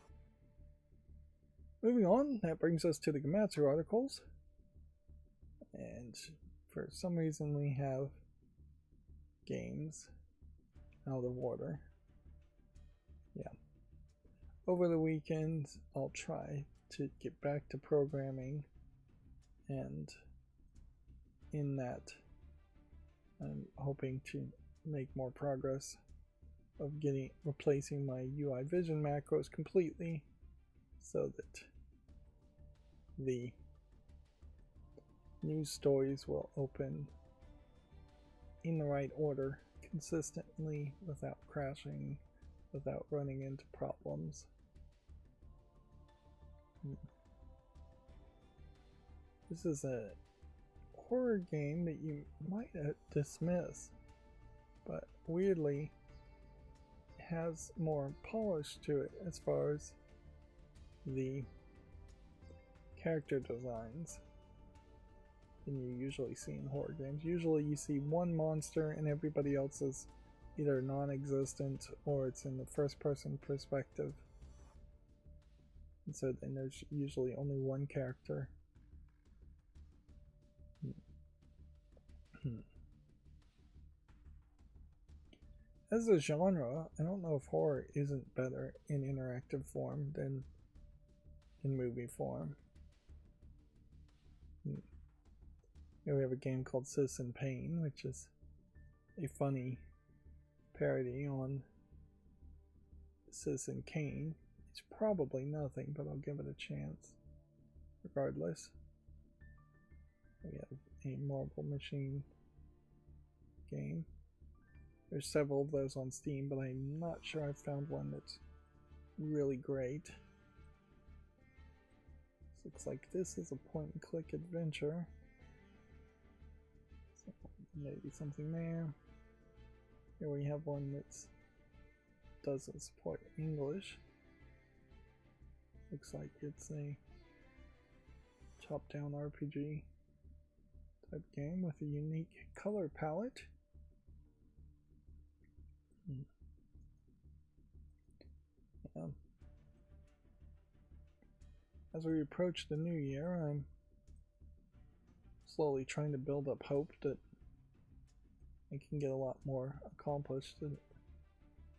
Moving on, that brings us to the Gematsu articles. And for some reason we have games out of order. Yeah. Over the weekend, I'll try to get back to programming, and in that I'm hoping to make more progress of replacing my UI Vision macros completely so that the news stories will open in the right order consistently without crashing, without running into problems. This is a horror game that you might dismiss, but weirdly has more polish to it as far as the character designs than you usually see in horror games. Usually you see one monster and everybody else is either non-existent or it's in the first-person perspective. And so then there's usually only one character. As a genre, I don't know if horror isn't better in interactive form than in movie form. Here we have a game called Citizen Pain, which is a funny parody on Citizen Kane. It's probably nothing, but I'll give it a chance regardless. We have a Marble Machine game. There's several of those on Steam, but I'm not sure I've found one that's really great. This looks like this is a point-and-click adventure. So maybe something there. Here we have one that doesn't support English. Looks like it's a top-down RPG type game with a unique color palette. Yeah. As we approach the new year, I'm slowly trying to build up hope that I can get a lot more accomplished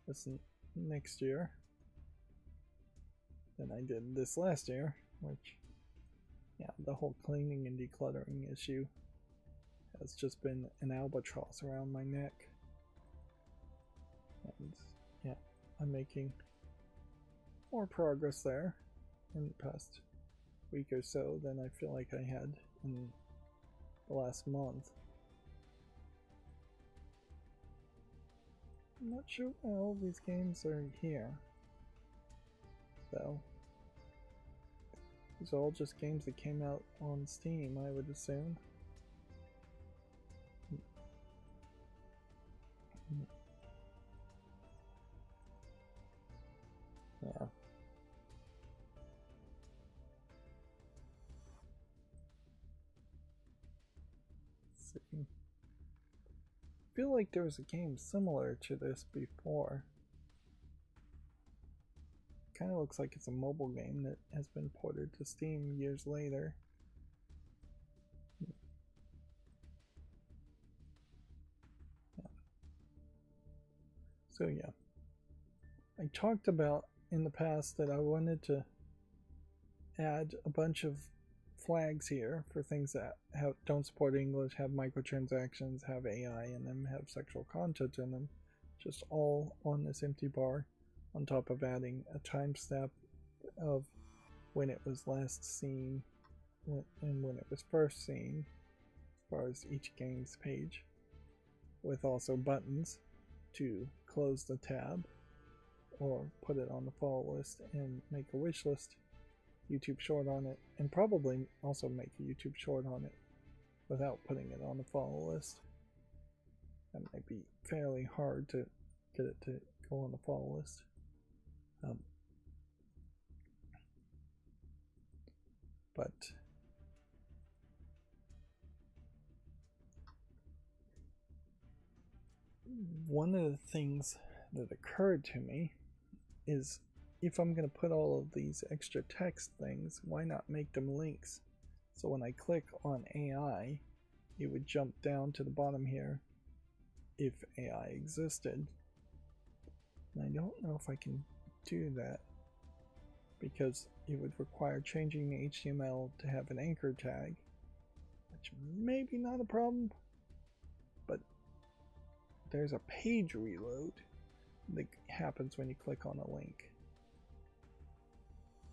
this next year. than I did this last year, which, yeah, the whole cleaning and decluttering issue has just been an albatross around my neck. And yeah, I'm making more progress there in the past week or so than I feel like I had in the last month. I'm not sure why all these games are here, though. These are all just games that came out on Steam, I would assume. Yeah. Let's see. I feel like there was a game similar to this before. Kind of looks like it's a mobile game that has been ported to Steam years later. Yeah. So yeah, I talked about in the past that I wanted to add a bunch of flags here for things that don't support English, have microtransactions, have AI in them, have sexual content in them, just all on this empty bar, on top of adding a timestamp of when it was last seen and when it was first seen, as far as each game's page, with also buttons to close the tab or put it on the follow list and make a wish list YouTube short on it, and probably also make a YouTube short on it without putting it on the follow list. That might be fairly hard to get it to go on the follow list. But one of the things that occurred to me is, if I'm going to put all of these extra text things, why not make them links? So when I click on AI, it would jump down to the bottom here if AI existed. And I don't know if I can do that, because it would require changing the HTML to have an anchor tag, which may be not a problem, but there's a page reload that happens when you click on a link.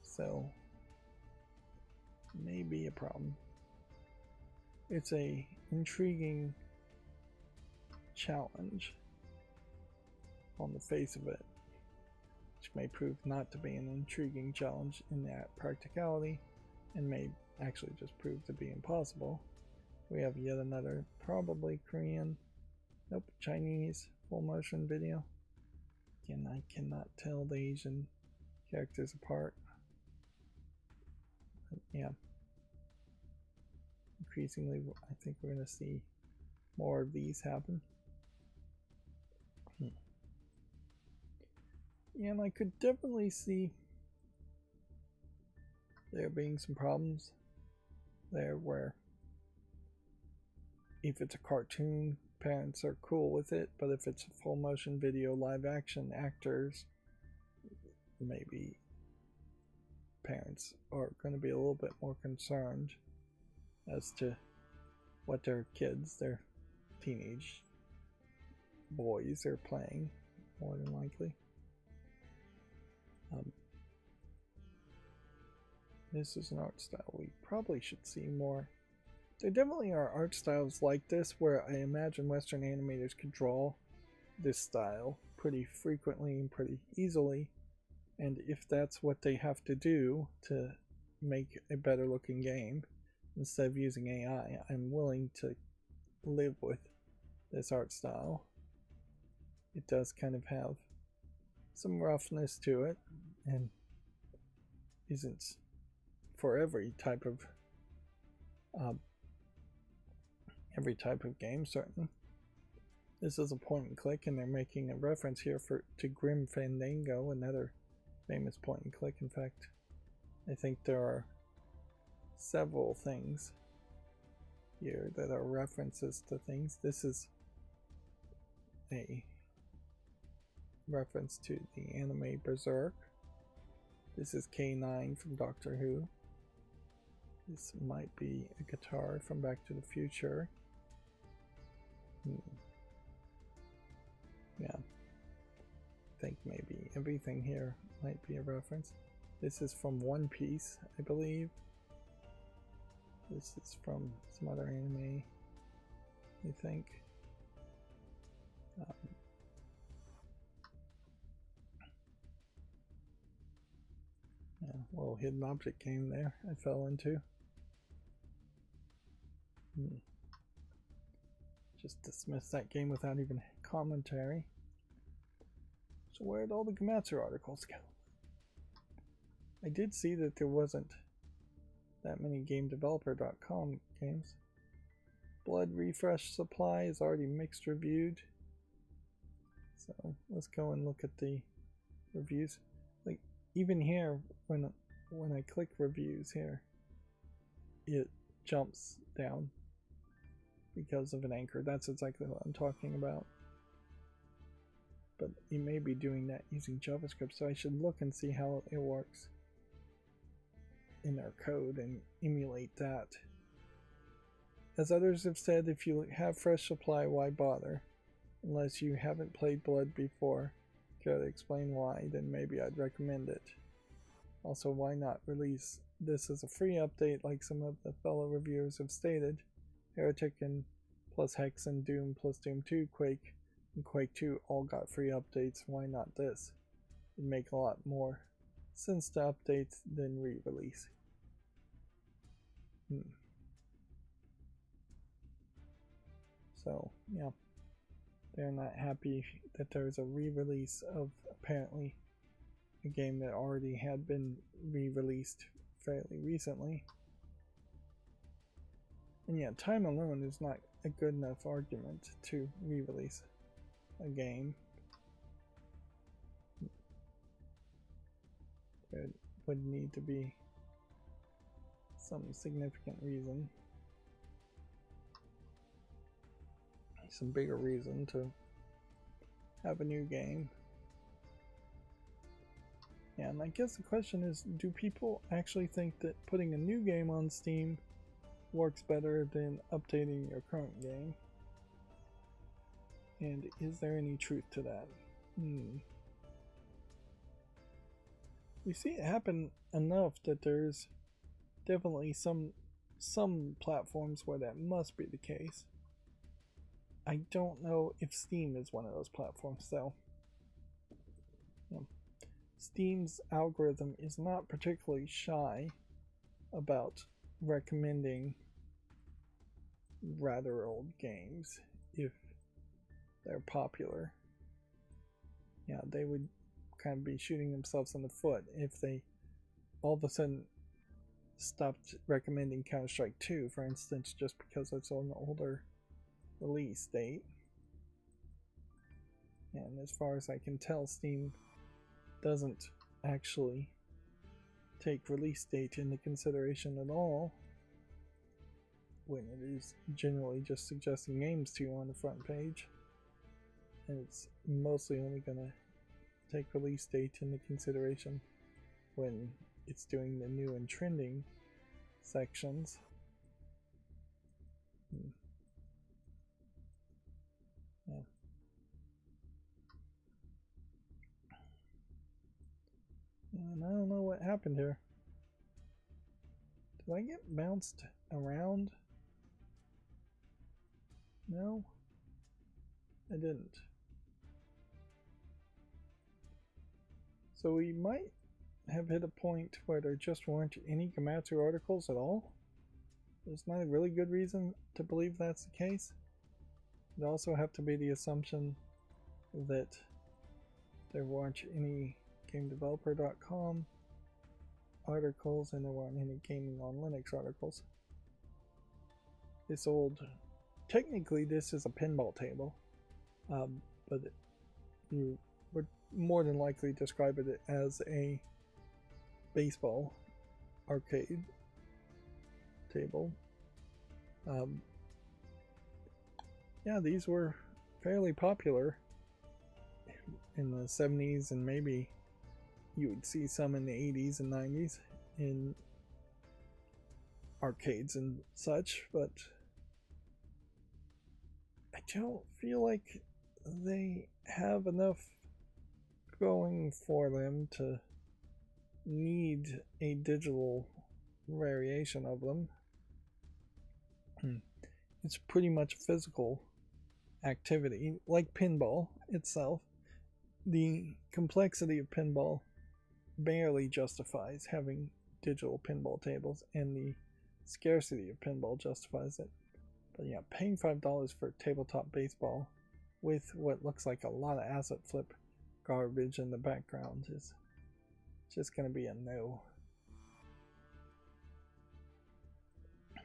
So, maybe a problem. It's a intriguing challenge on the face of it, which may prove not to be an intriguing challenge in that practicality, and may actually just prove to be impossible. We have yet another, probably Korean, nope, Chinese full motion video. Again, I cannot tell the Asian characters apart. But yeah, increasingly I think we're going to see more of these happen. And I could definitely see there being some problems there where, if it's a cartoon, parents are cool with it, but if it's a full motion video, live action actors, maybe parents are going to be a little bit more concerned as to what their kids, their teenage boys, are playing, more than likely. This is an art style we probably should see more. There definitely are art styles like this where I imagine Western animators could draw this style pretty frequently and pretty easily, and if that's what they have to do to make a better looking game instead of using AI, I'm willing to live with this art style. It does kind of have some roughness to it and isn't for every type of game, certainly. This is a point and click, and they're making a reference here to Grim Fandango, another famous point and click. In fact, I think there are several things here that are references to things. This is a reference to the anime Berserk. This is K9 from Doctor Who. This might be a guitar from Back to the Future. Yeah. I think maybe everything here might be a reference. This is from One Piece, I believe. This is from some other anime, I think. Yeah, a little hidden object game there I fell into. Just dismissed that game without even commentary. So where'd all the Gamatsu articles go? I did see that there wasn't that many GameDeveloper.com games. Blood Refresh Supply is already mixed reviewed. So let's go and look at the reviews. Like even here, when I click reviews here, it jumps down because of an anchor. That's exactly what I'm talking about. But you may be doing that using JavaScript, so I should look and see how it works in their code and emulate that. As others have said, if you have fresh supply, why bother? Unless you haven't played Blood before, care to explain why, then maybe I'd recommend it. Also, why not release this as a free update like some of the fellow reviewers have stated? Heretic and plus Hex and Doom plus Doom 2, Quake and Quake 2 all got free updates. Why not this? It'd make a lot more sense to updates than re-release. So, yeah. They're not happy that there's a re-release of apparently a game that already had been re-released fairly recently. And yeah, time alone is not a good enough argument to re-release a game. There would need to be some significant reason. Some bigger reason to have a new game. Yeah, and I guess the question is, do people actually think that putting a new game on Steam works better than updating your current game? And is there any truth to that? We see it happen enough that there's definitely some platforms where that must be the case. I don't know if Steam is one of those platforms, though. Steam's algorithm is not particularly shy about recommending rather old games if they're popular. Yeah, they would kind of be shooting themselves in the foot if they all of a sudden stopped recommending Counter-Strike 2, for instance, just because it's on an older release date. And as far as I can tell, Steam doesn't actually take release date into consideration at all when it is generally just suggesting games to you on the front page, and it's mostly only going to take release date into consideration when it's doing the new and trending sections. Yeah. And I don't know what happened here. Did I get bounced around? No, I didn't. So we might have hit a point where there just weren't any Gamatsu articles at all. There's not a really good reason to believe that's the case. It'd also have to be the assumption that there weren't any GameDeveloper.com articles and there weren't any Gaming on Linux articles. Technically this is a pinball table, but you would more than likely describe it as a baseball arcade table. Yeah, these were fairly popular in the 70s and maybe you would see some in the 80s and 90s in arcades and such, but I don't feel like they have enough going for them to need a digital variation of them. It's pretty much physical activity, like pinball itself. The complexity of pinball barely justifies having digital pinball tables, and the scarcity of pinball justifies it. But yeah, paying $5 for tabletop baseball with what looks like a lot of asset flip garbage in the background is just going to be a no.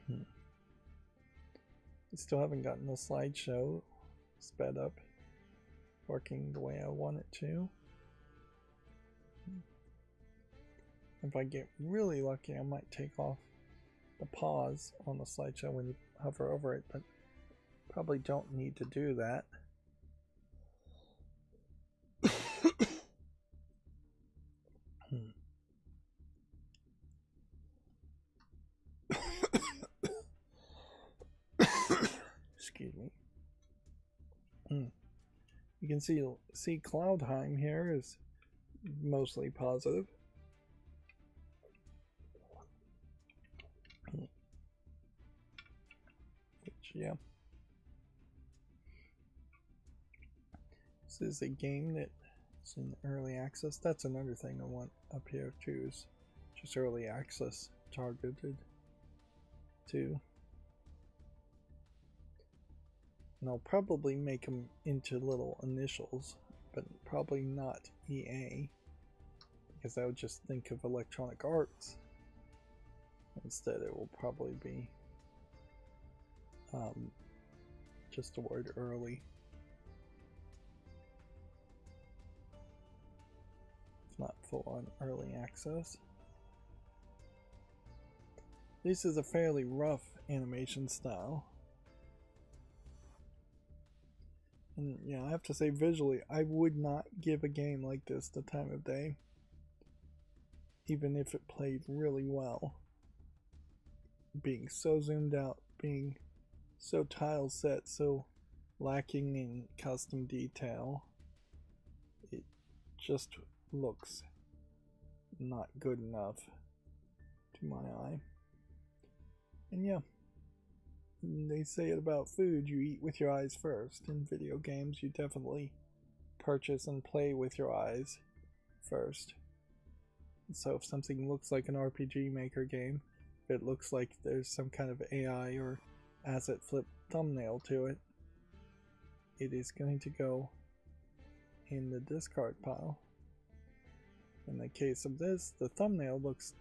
I still haven't gotten the slideshow sped up, working the way I want it to. If I get really lucky, I might take off the pause on the slideshow when you hover over it, but probably don't need to do that. Excuse me. You can see Cloudheim here is mostly positive. Which, yeah. This is a game that is in early access. That's another thing I want up here too, is just early access targeted too. And I'll probably make them into little initials, but probably not EA, because I would just think of Electronic Arts. Instead, it will probably be just the word early. It's not full on early access. This is a fairly rough animation style. And yeah, I have to say, visually, I would not give a game like this the time of day, even if it played really well. Being so zoomed out, being so tile set, so lacking in custom detail, it just looks not good enough to my eye. And yeah, they say it about food, you eat with your eyes first. In video games, you definitely purchase and play with your eyes first. So if something looks like an RPG Maker game, if it looks like there's some kind of AI or asset flip thumbnail to it, it is going to go in the discard pile. In the case of this, the thumbnail looks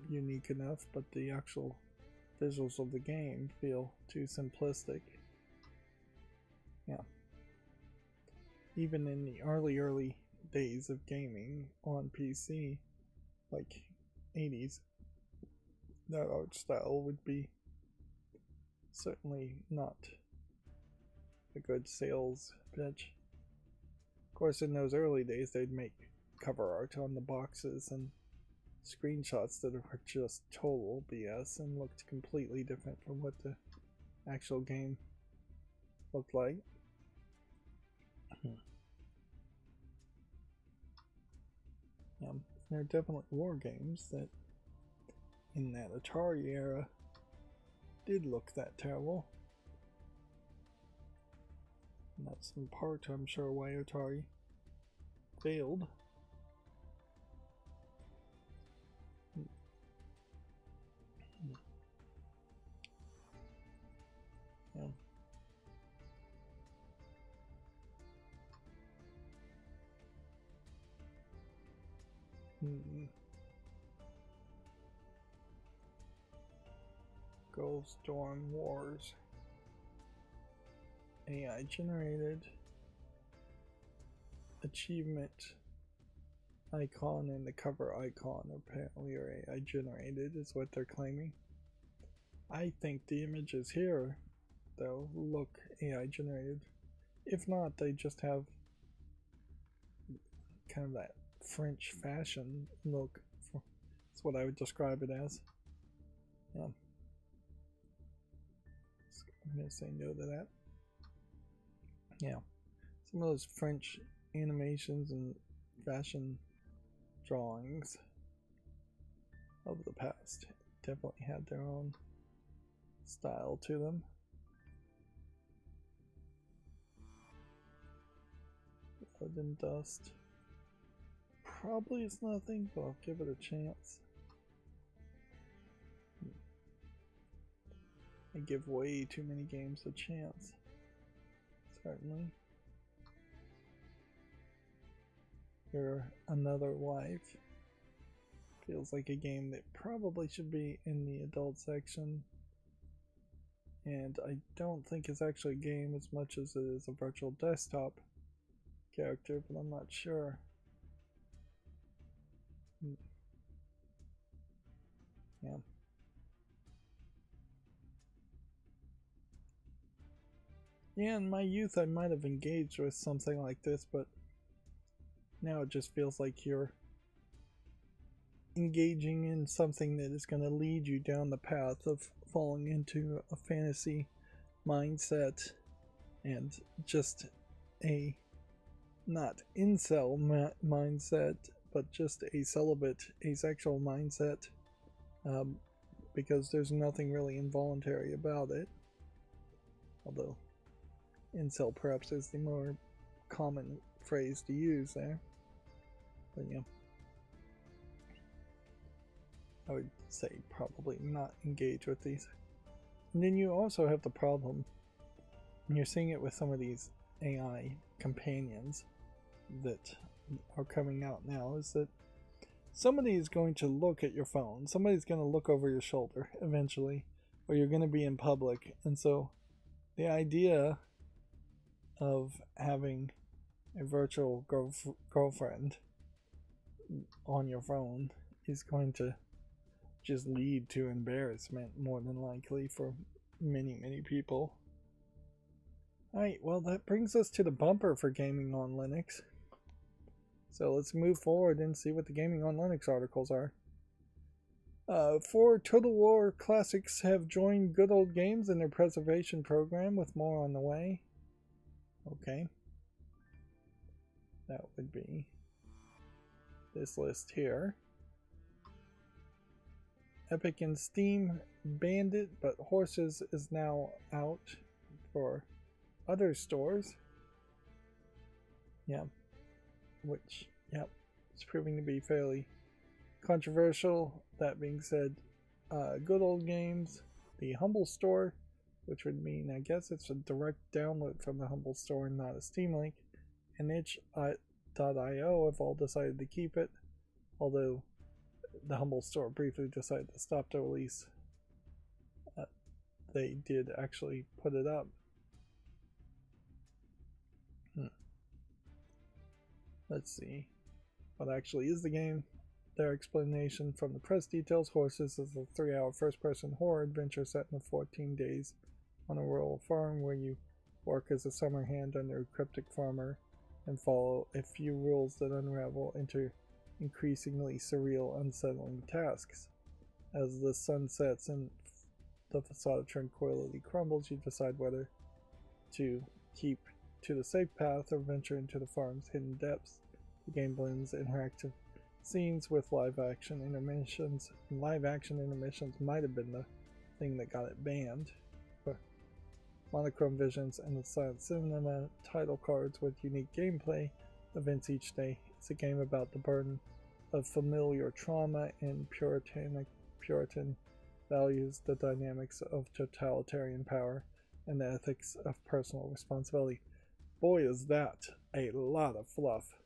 unique enough, but the actual visuals of the game feel too simplistic. Yeah. Even in the early days of gaming on PC, like 80s, that art style would be certainly not a good sales pitch. Of course, in those early days, they'd make cover art on the boxes and screenshots that were just total BS and looked completely different from what the actual game looked like. Yeah, there definitely were games that in that Atari era did look that terrible. And that's in part, I'm sure, why Atari failed. Yeah. Ghost Dawn Wars. AI generated achievement icon and the cover icon apparently are AI generated, is what they're claiming. I think the images here, though, look AI generated. If not, they just have kind of that French fashion look. That's what I would describe it as. Yeah. I'm going to say no to that. Yeah. Some of those French animations and fashion drawings of the past definitely had their own style to them. Blood and dust. Probably it's nothing, but I'll give it a chance. I give way too many games a chance. Certainly. You're Another Wife. Feels like a game that probably should be in the adult section. And I don't think it's actually a game as much as it is a virtual desktop character, but I'm not sure. Yeah. Yeah, in my youth I might have engaged with something like this, but now it just feels like you're engaging in something that is going to lead you down the path of falling into a fantasy mindset and just a not incel mindset, but just a celibate asexual mindset, because there's nothing really involuntary about it, although incel perhaps is the more common phrase to use there. But yeah, I would say probably not engage with these. And then you also have the problem, and you're seeing it with some of these AI companions that are coming out now, is that somebody is going to look at your phone, somebody's going to look over your shoulder eventually, or you're going to be in public. And so the idea of having a virtual girlfriend on your phone is going to just lead to embarrassment, more than likely, for many people. Alright, well, that brings us to the bumper for Gaming on Linux. So let's move forward and see what the Gaming on Linux articles are. 4 Total War classics have joined Good Old Games in their preservation program, with more on the way. Okay. That would be this list here. Epic and Steam banned it, but Horses is now out for other stores. Yeah. Which, yep, it's proving to be fairly controversial. That being said, Good Old Games, the Humble Store, which would mean, I guess it's a direct download from the Humble Store and not a Steam link, and itch.io have all decided to keep it, although the Humble Store briefly decided to stop the release. They did actually put it up. Let's see what actually is the game. Their explanation from the press details: Horses is a 3-hour first-person horror adventure set in 14 days on a rural farm where you work as a summer hand under a cryptic farmer and follow a few rules that unravel into increasingly surreal, unsettling tasks. As the sun sets and the facade of tranquility crumbles, you decide whether to keep to the safe path or venture into the farm's hidden depths. The game blends interactive scenes with live action intermissions. Live action intermissions might have been the thing that got it banned. Monochrome visions and the silent cinema title cards with unique gameplay events each day. It's a game about the burden of familiar trauma and Puritan values, the dynamics of totalitarian power, and the ethics of personal responsibility. Boy, is that a lot of fluff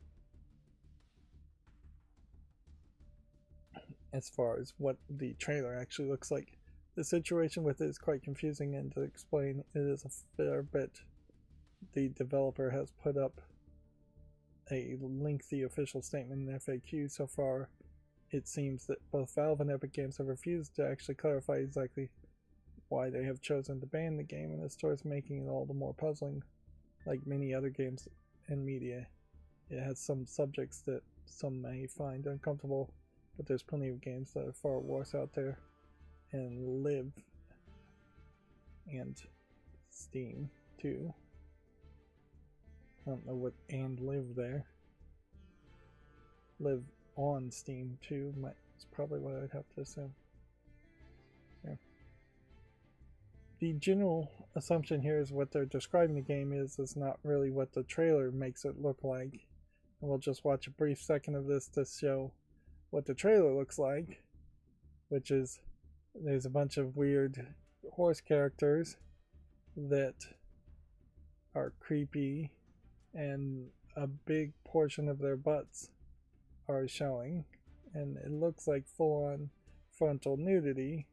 as far as what the trailer actually looks like. The situation with it is quite confusing, and to explain it is a fair bit. The developer has put up a lengthy official statement in FAQ. So far, it seems that both Valve and Epic Games have refused to actually clarify exactly why they have chosen to ban the game, and the store is making it all the more puzzling. Like many other games and media, it has some subjects that some may find uncomfortable, but there's plenty of games that are far worse out there. And Live and Steam too. I don't know what and Live there. Live on Steam too. It's probably what I'd have to assume. Yeah. The general assumption here is what they're describing the game is not really what the trailer makes it look like. And we'll just watch a brief second of this to show what the trailer looks like, which is there's a bunch of weird horse characters that are creepy, and a big portion of their butts are showing, and it looks like full-on frontal nudity.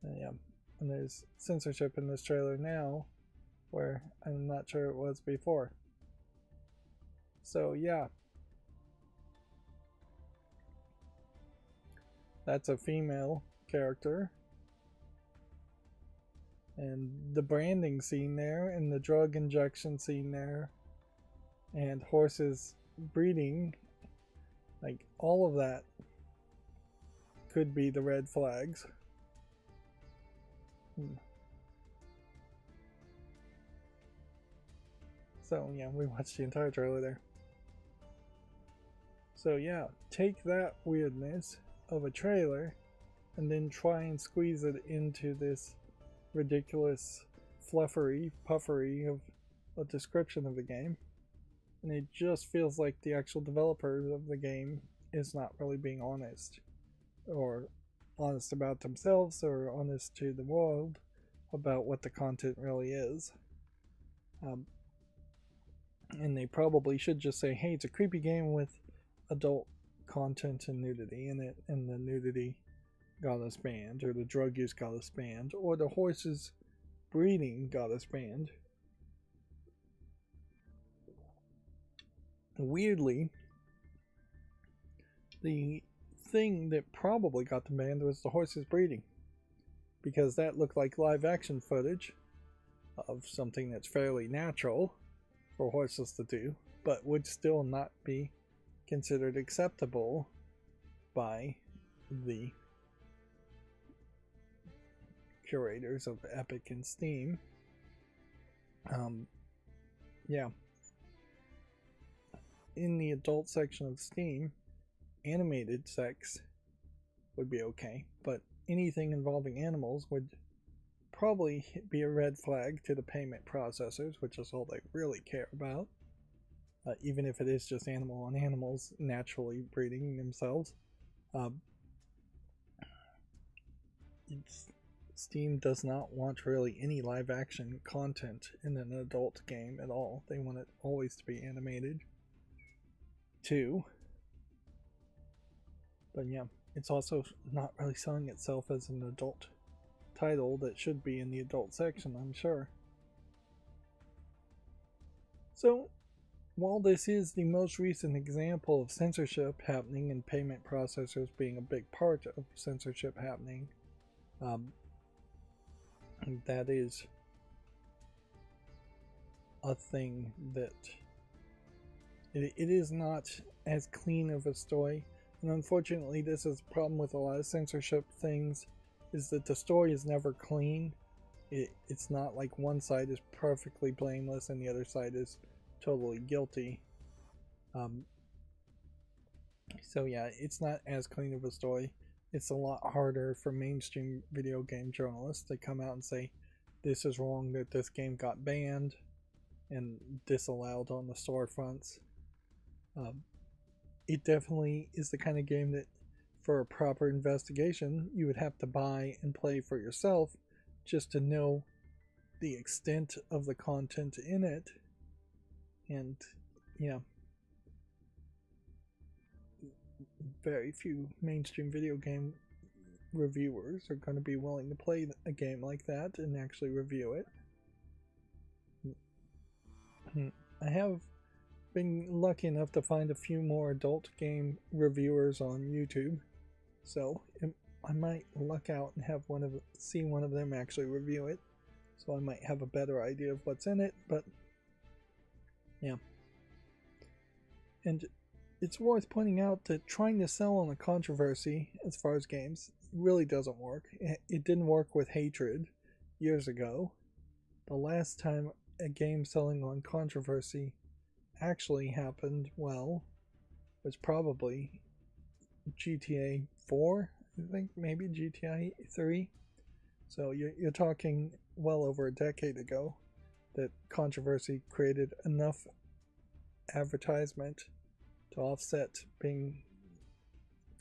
Yeah, and there's censorship in this trailer now where I'm not sure it was before. So yeah, that's a female character, and the branding scene there, and the drug injection scene there, and horses breeding, like all of that could be the red flags. So yeah, we watched the entire trailer there. So yeah, take that weirdness of a trailer and then try and squeeze it into this ridiculous fluffery puffery of a description of the game, and it just feels like the actual developers of the game is not really being honest, or honest about themselves, or honest to the world about what the content really is. And they probably should just say, hey, it's a creepy game with adult content and nudity in it, and the nudity got us banned, or the drug use got us banned, or the horses breeding got us banned. Weirdly, the thing that probably got them banned was the horses breeding, because that looked like live action footage of something that's fairly natural for horses to do, but would still not be considered acceptable by the curators of Epic and Steam. Yeah. In the adult section of Steam, animated sex would be okay, but anything involving animals would probably be a red flag to the payment processors, which is all they really care about. Even if it is just animal on animals naturally breeding themselves. Steam does not want really any live action content in an adult game at all. They want it always to be animated too. But yeah, it's also not really selling itself as an adult title that should be in the adult section, I'm sure. So, while this is the most recent example of censorship happening and payment processors being a big part of censorship happening, that is a thing that it is not as clean of a story. And unfortunately, this is a problem with a lot of censorship things, is that the story is never clean. It's not like one side is perfectly blameless and the other side is totally guilty. So yeah, it's not as clean of a story. It's a lot harder for mainstream video game journalists to come out and say, this is wrong that this game got banned and disallowed on the storefronts. It definitely is the kind of game that, for a proper investigation, you would have to buy and play for yourself just to know the extent of the content in it. And yeah, very few mainstream video game reviewers are going to be willing to play a game like that and actually review it. I have been lucky enough to find a few more adult game reviewers on YouTube, so I might luck out and have see one of them actually review it, so I might have a better idea of what's in it. But yeah, and it's worth pointing out that trying to sell on a controversy as far as games really doesn't work. It didn't work with Hatred years ago. The last time a game selling on controversy actually happened well was probably GTA 4, I think, maybe GTA 3. So you're talking well over a decade ago that controversy created enough advertisement to offset being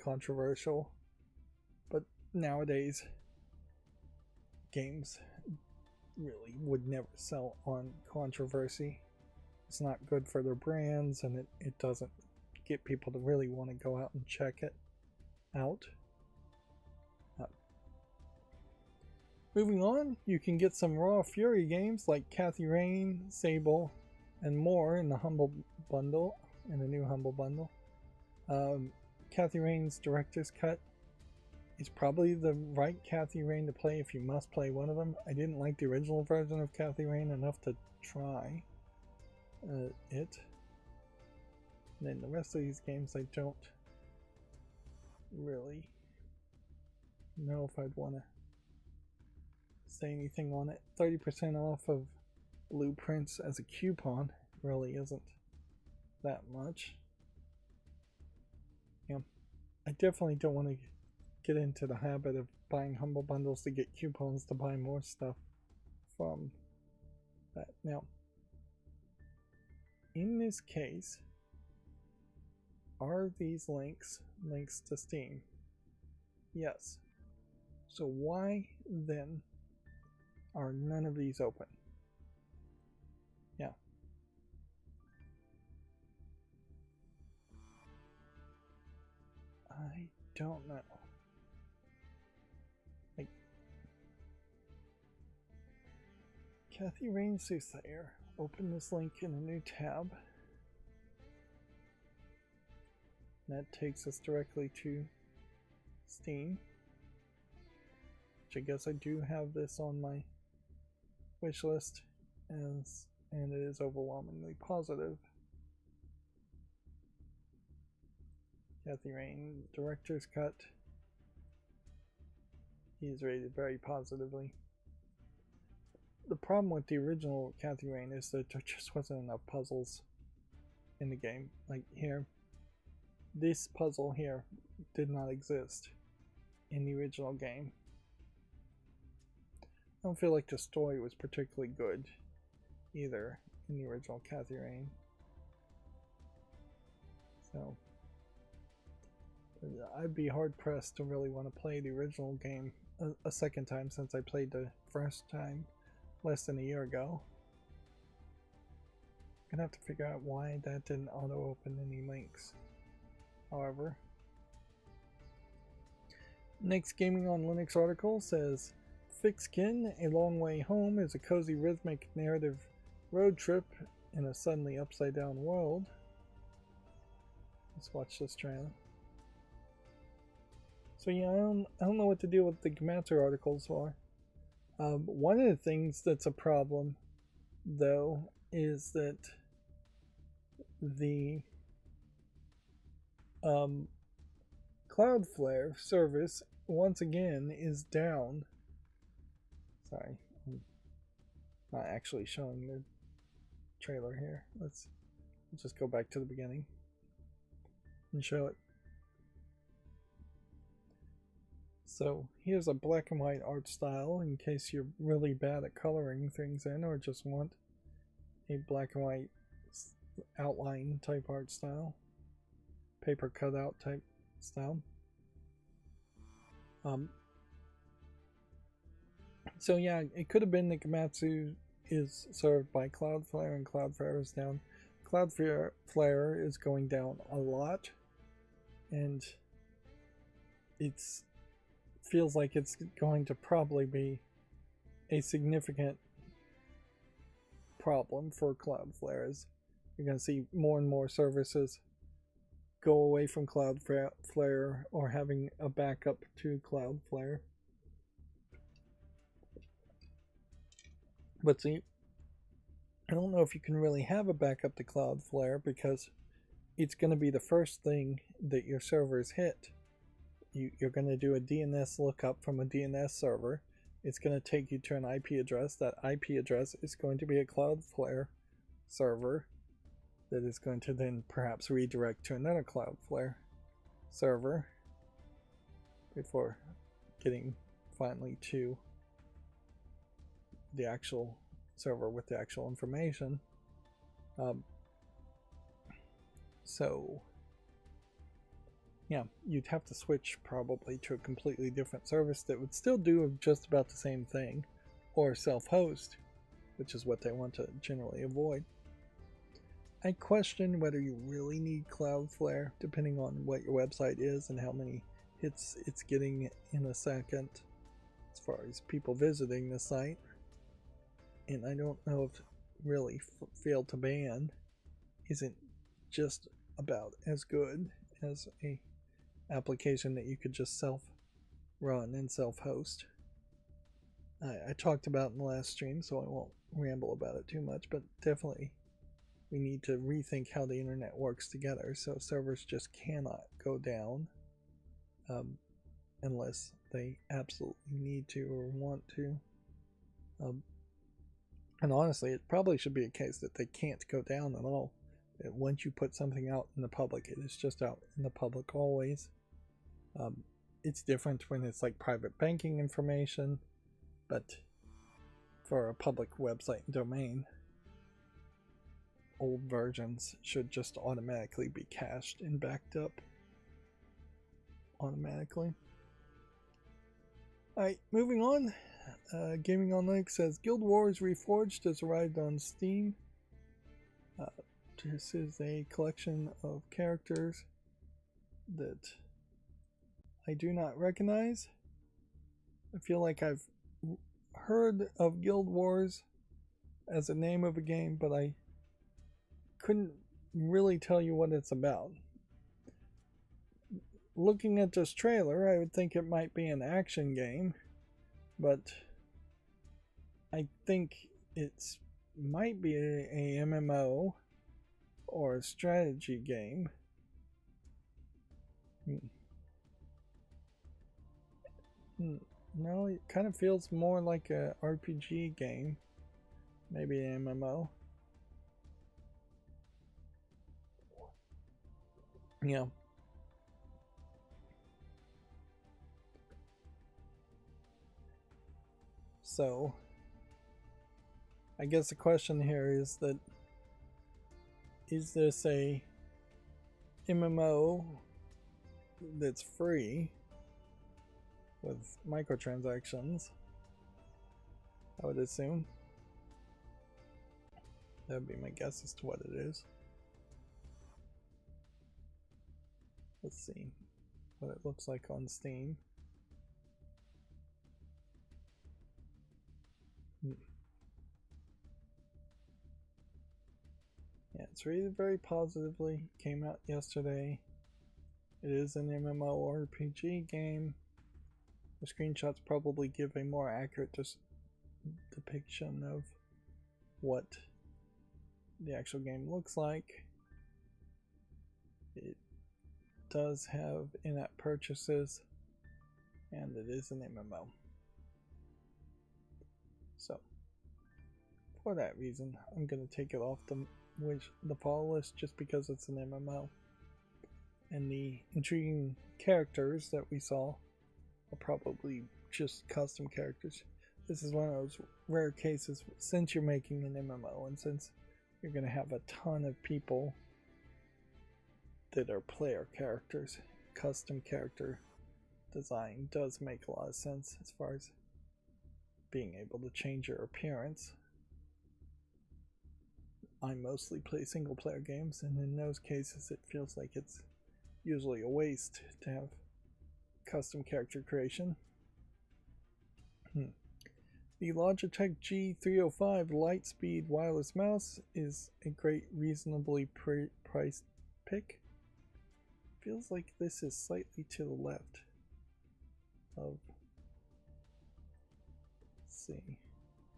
controversial. But nowadays, games really would never sell on controversy. It's not good for their brands, and it doesn't get people to really want to go out and check it out. Moving on, you can get some Raw Fury games like Kathy Rain, Sable, and more in the Humble Bundle, in the new Humble Bundle. Kathy Rain's Director's Cut is probably the right Kathy Rain to play if you must play one of them. I didn't like the original version of Kathy Rain enough to try it. And then the rest of these games I don't really know if I'd want to say anything on it. 30% off of Blueprints as a coupon really isn't that much. Yeah, I definitely don't want to get into the habit of buying Humble Bundles to get coupons to buy more stuff from that. Now, in this case, are these links to Steam? Yes. So why then are none of these open? Yeah. I don't know. Like, Kathy Rain Soothsayer. Open this link in a new tab. That takes us directly to Steam. Which I guess I do have this on my wish list, and it is overwhelmingly positive. Kathy Rain Director's Cut. He's rated very positively. The problem with the original Kathy Rain is that there just wasn't enough puzzles in the game. Like here, this puzzle here did not exist in the original game. I don't feel like the story was particularly good either in the original Kathy Rain. So I'd be hard pressed to really want to play the original game a second time since I played the first time less than a year ago. I'm gonna have to figure out why that didn't auto open any links. However, next Gaming on Linux article says Fixkin, A Long Way Home is a cozy rhythmic narrative road trip in a suddenly upside down world. Let's watch this trailer. So yeah, I don't know what to do with the Gematsu articles for. One of the things that's a problem, though, is that the Cloudflare service once again is down. Sorry, I'm not actually showing the trailer here. Let's just go back to the beginning and show it. So here's a black and white art style in case you're really bad at coloring things in or just want a black and white outline type art style, paper cutout type style. So yeah, it could have been that Gematsu is served by Cloudflare and Cloudflare is down. Cloudflare is going down a lot, and it's feels like it's going to probably be a significant problem for Cloudflare. As you're going to see more and more services go away from Cloudflare or having a backup to Cloudflare. But see, I don't know if you can really have a backup to Cloudflare because it's going to be the first thing that your servers hit. You're going to do a DNS lookup from a DNS server. It's going to take you to an IP address. That IP address is going to be a Cloudflare server that is going to then perhaps redirect to another Cloudflare server before getting finally to the actual server with the actual information. So yeah, you'd have to switch probably to a completely different service that would still do just about the same thing, or self-host, which is what they want to generally avoid. I question whether you really need Cloudflare, depending on what your website is and how many hits it's getting in a second as far as people visiting the site. And I don't know if really failed to ban isn't just about as good as a application that you could just self-run and self-host. I talked about in the last stream, so I won't ramble about it too much, but definitely we need to rethink how the internet works together, so servers just cannot go down unless they absolutely need to or want to. And honestly, it probably should be a case that they can't go down at all. That once you put something out in the public, it is just out in the public always. It's different when it's like private banking information, but for a public website and domain, old versions should just automatically be cached and backed up automatically. Alright, moving on. Gaming on Linux says Guild Wars Reforged has arrived on Steam. This is a collection of characters that I do not recognize. I feel like I've heard of Guild Wars as a name of a game, but I couldn't really tell you what it's about. Looking at this trailer, I would think it might be an action game, but I think it's might be a MMO or a strategy game. No, it kind of feels more like a RPG game, maybe an MMO. Yeah. So, I guess the question here is that, is this a MMO that's free with microtransactions? I would assume. That would be my guess as to what it is. Let's see what it looks like on Steam. Yeah, it's rated very positively. Came out yesterday. It is an MMORPG game. The screenshots probably give a more accurate depiction of what the actual game looks like. It does have in-app purchases, and it is an MMO. So, for that reason, I'm going to take it off the follow list just because it's an MMO. And the intriguing characters that we saw are probably just custom characters. This is one of those rare cases, since you're making an MMO and since you're going to have a ton of people that are player characters, custom character design does make a lot of sense as far as being able to change your appearance. I mostly play single player games, and in those cases it feels like it's usually a waste to have custom character creation. The Logitech G305 Lightspeed wireless mouse is a great, reasonably priced pick. Feels like this is slightly to the left of, let's see,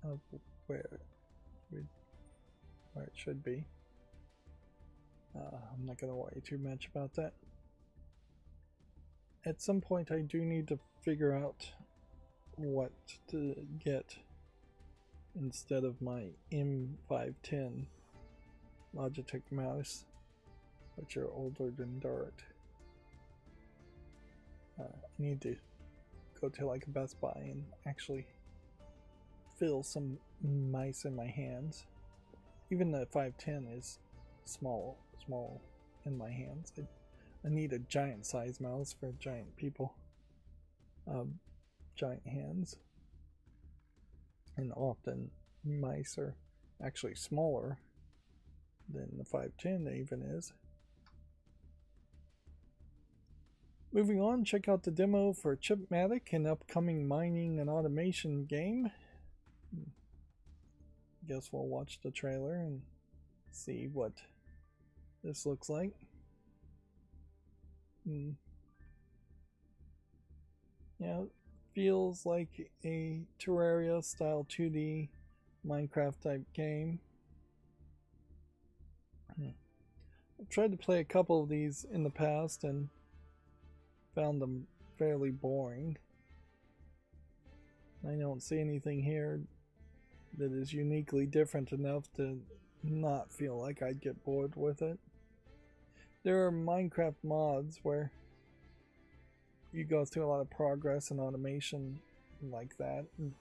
of where it should be. I'm not going to worry too much about that. At some point I do need to figure out what to get instead of my M510 Logitech mouse, which are older than dirt. I need to go to like a Best Buy and actually feel some mice in my hands. Even the 510 is small in my hands. I need a giant size mouse for giant people. Giant hands. And often mice are actually smaller than the 510 even is. Moving on, check out the demo for Chipmatic, an upcoming mining and automation game. Guess we'll watch the trailer and see what this looks like. Yeah, it feels like a Terraria style 2D Minecraft type game. I've tried to play a couple of these in the past and found them fairly boring. I don't see anything here that is uniquely different enough to not feel like I'd get bored with it. There are Minecraft mods where you go through a lot of progress and automation like that. And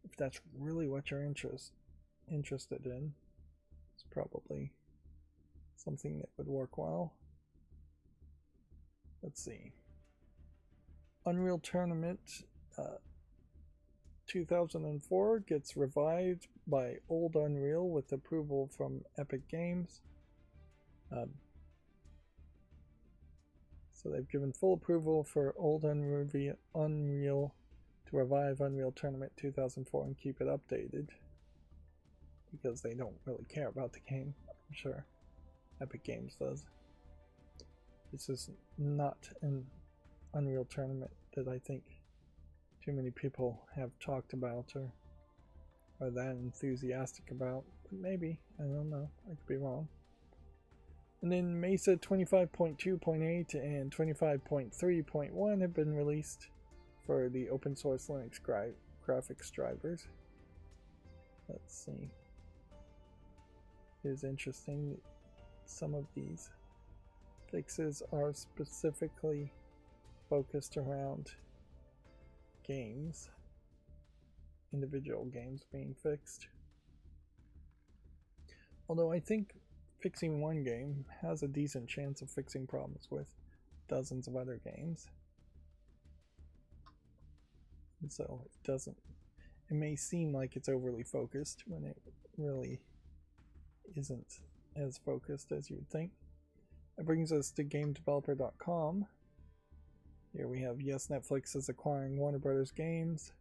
if that's really what you're interested in, it's probably something that would work well. Let's see. Unreal Tournament 2004 gets revived by Old Unreal with approval from Epic Games. So they've given full approval for Old Unreal to revive Unreal Tournament 2004 and keep it updated, because they don't really care about the game, I'm sure. Epic Games does. This is not an Unreal Tournament that I think too many people have talked about or are that enthusiastic about. But maybe, I don't know, I could be wrong. And then Mesa 25.2.8 and 25.3.1 have been released for the open source Linux graphics drivers. Let's see. It is interesting that some of these fixes are specifically focused around games, individual games being fixed. Although I think fixing one game has a decent chance of fixing problems with dozens of other games. And so it may seem like it's overly focused when it really isn't as focused as you would think. That brings us to GameDeveloper.com. Here we have, yes, Netflix is acquiring Warner Brothers Games.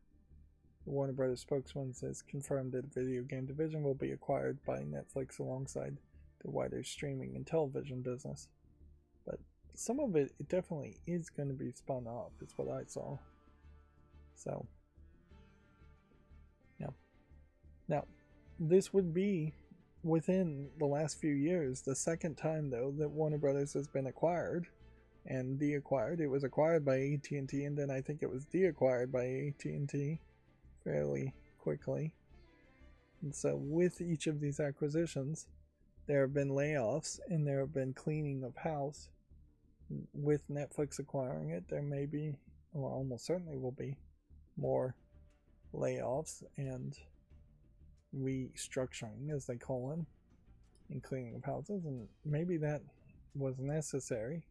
The Warner Brothers spokesman says confirmed that the video game division will be acquired by Netflix alongside the wider streaming and television business. But some of it definitely is going to be spun off, is what I saw. So, yeah. Now, this would be, within the last few years, the second time, though, that Warner Brothers has been acquired and de-acquired. It was acquired by AT&T, and then I think it was de-acquired by AT&T fairly quickly. And so with each of these acquisitions, there have been layoffs and there have been cleaning of house. With Netflix acquiring it, there may be, or almost certainly will be, more layoffs and restructuring, as they call them, and cleaning of houses, and maybe that was necessary.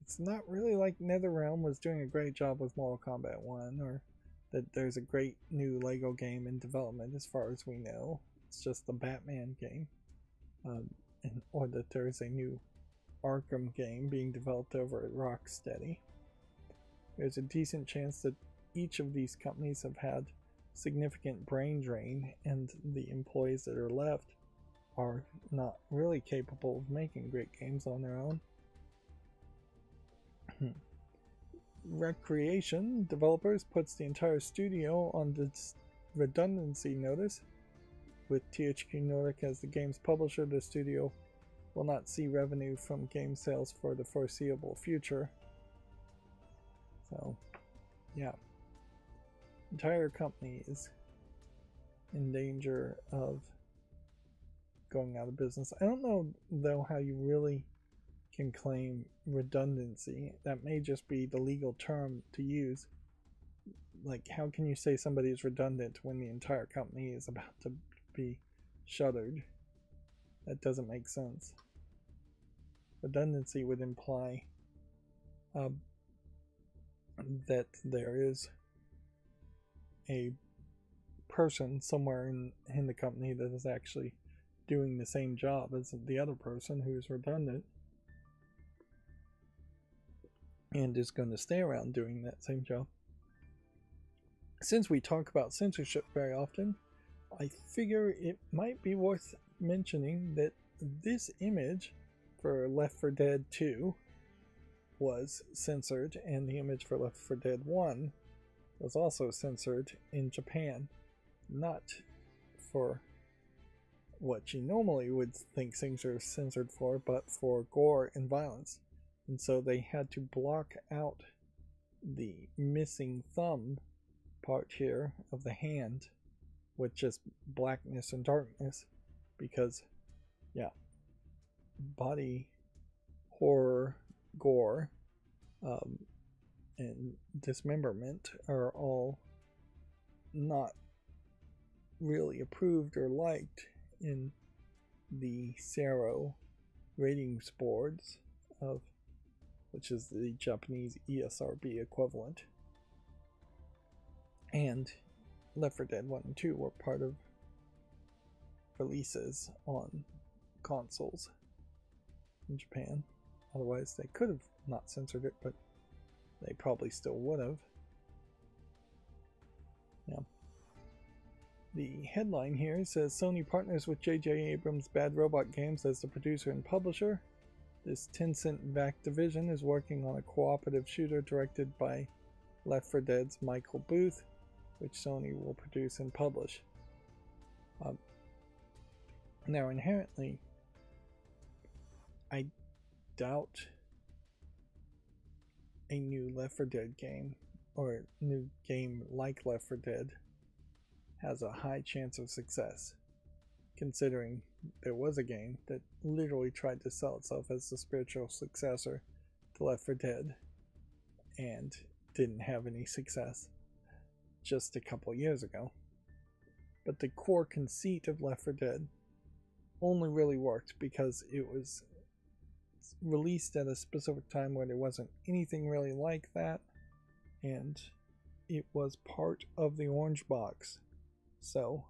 It's not really like NetherRealm was doing a great job with Mortal Kombat 1, or that there's a great new Lego game in development as far as we know. It's just the Batman game. Or that there is a new Arkham game being developed over at Rocksteady. There's a decent chance that each of these companies have had significant brain drain, and the employees that are left are not really capable of making great games on their own. Recreation Developers puts the entire studio on this redundancy notice. With THQ Nordic as the game's publisher, the studio will not see revenue from game sales for the foreseeable future. So, yeah. Entire company is in danger of going out of business. I don't know, though, how you really can claim redundancy. That may just be the legal term to use. Like, how can you say somebody is redundant when the entire company is about to be shuttered? That doesn't make sense. Redundancy would imply that there is a person somewhere in the company that is actually doing the same job as the other person who is redundant and is going to stay around doing that same job. Since we talk about censorship very often, I figure it might be worth mentioning that this image for Left 4 Dead 2 was censored, and the image for Left 4 Dead 1 was also censored in Japan. Not for what you normally would think things are censored for, but for gore and violence. And so they had to block out the missing thumb part here of the hand with just blackness and darkness, because, yeah, body horror, gore, and dismemberment are all not really approved or liked in the SARO ratings boards, of which is the Japanese ESRB equivalent. And Left 4 Dead 1 and 2 were part of releases on consoles in Japan. Otherwise they could have not censored it, but they probably still would have. Yeah. The headline here says Sony partners with J.J. Abrams' Bad Robot Games as the producer and publisher. This Tencent VAC division is working on a cooperative shooter directed by Left 4 Dead's Michael Booth, which Sony will produce and publish. Now, inherently, I doubt a new Left 4 Dead game, or a new game like Left 4 Dead, has a high chance of success, considering there was a game that literally tried to sell itself as the spiritual successor to Left 4 Dead and didn't have any success just a couple years ago. But the core conceit of Left 4 Dead only really worked because it was released at a specific time where there wasn't anything really like that, and it was part of the orange box. So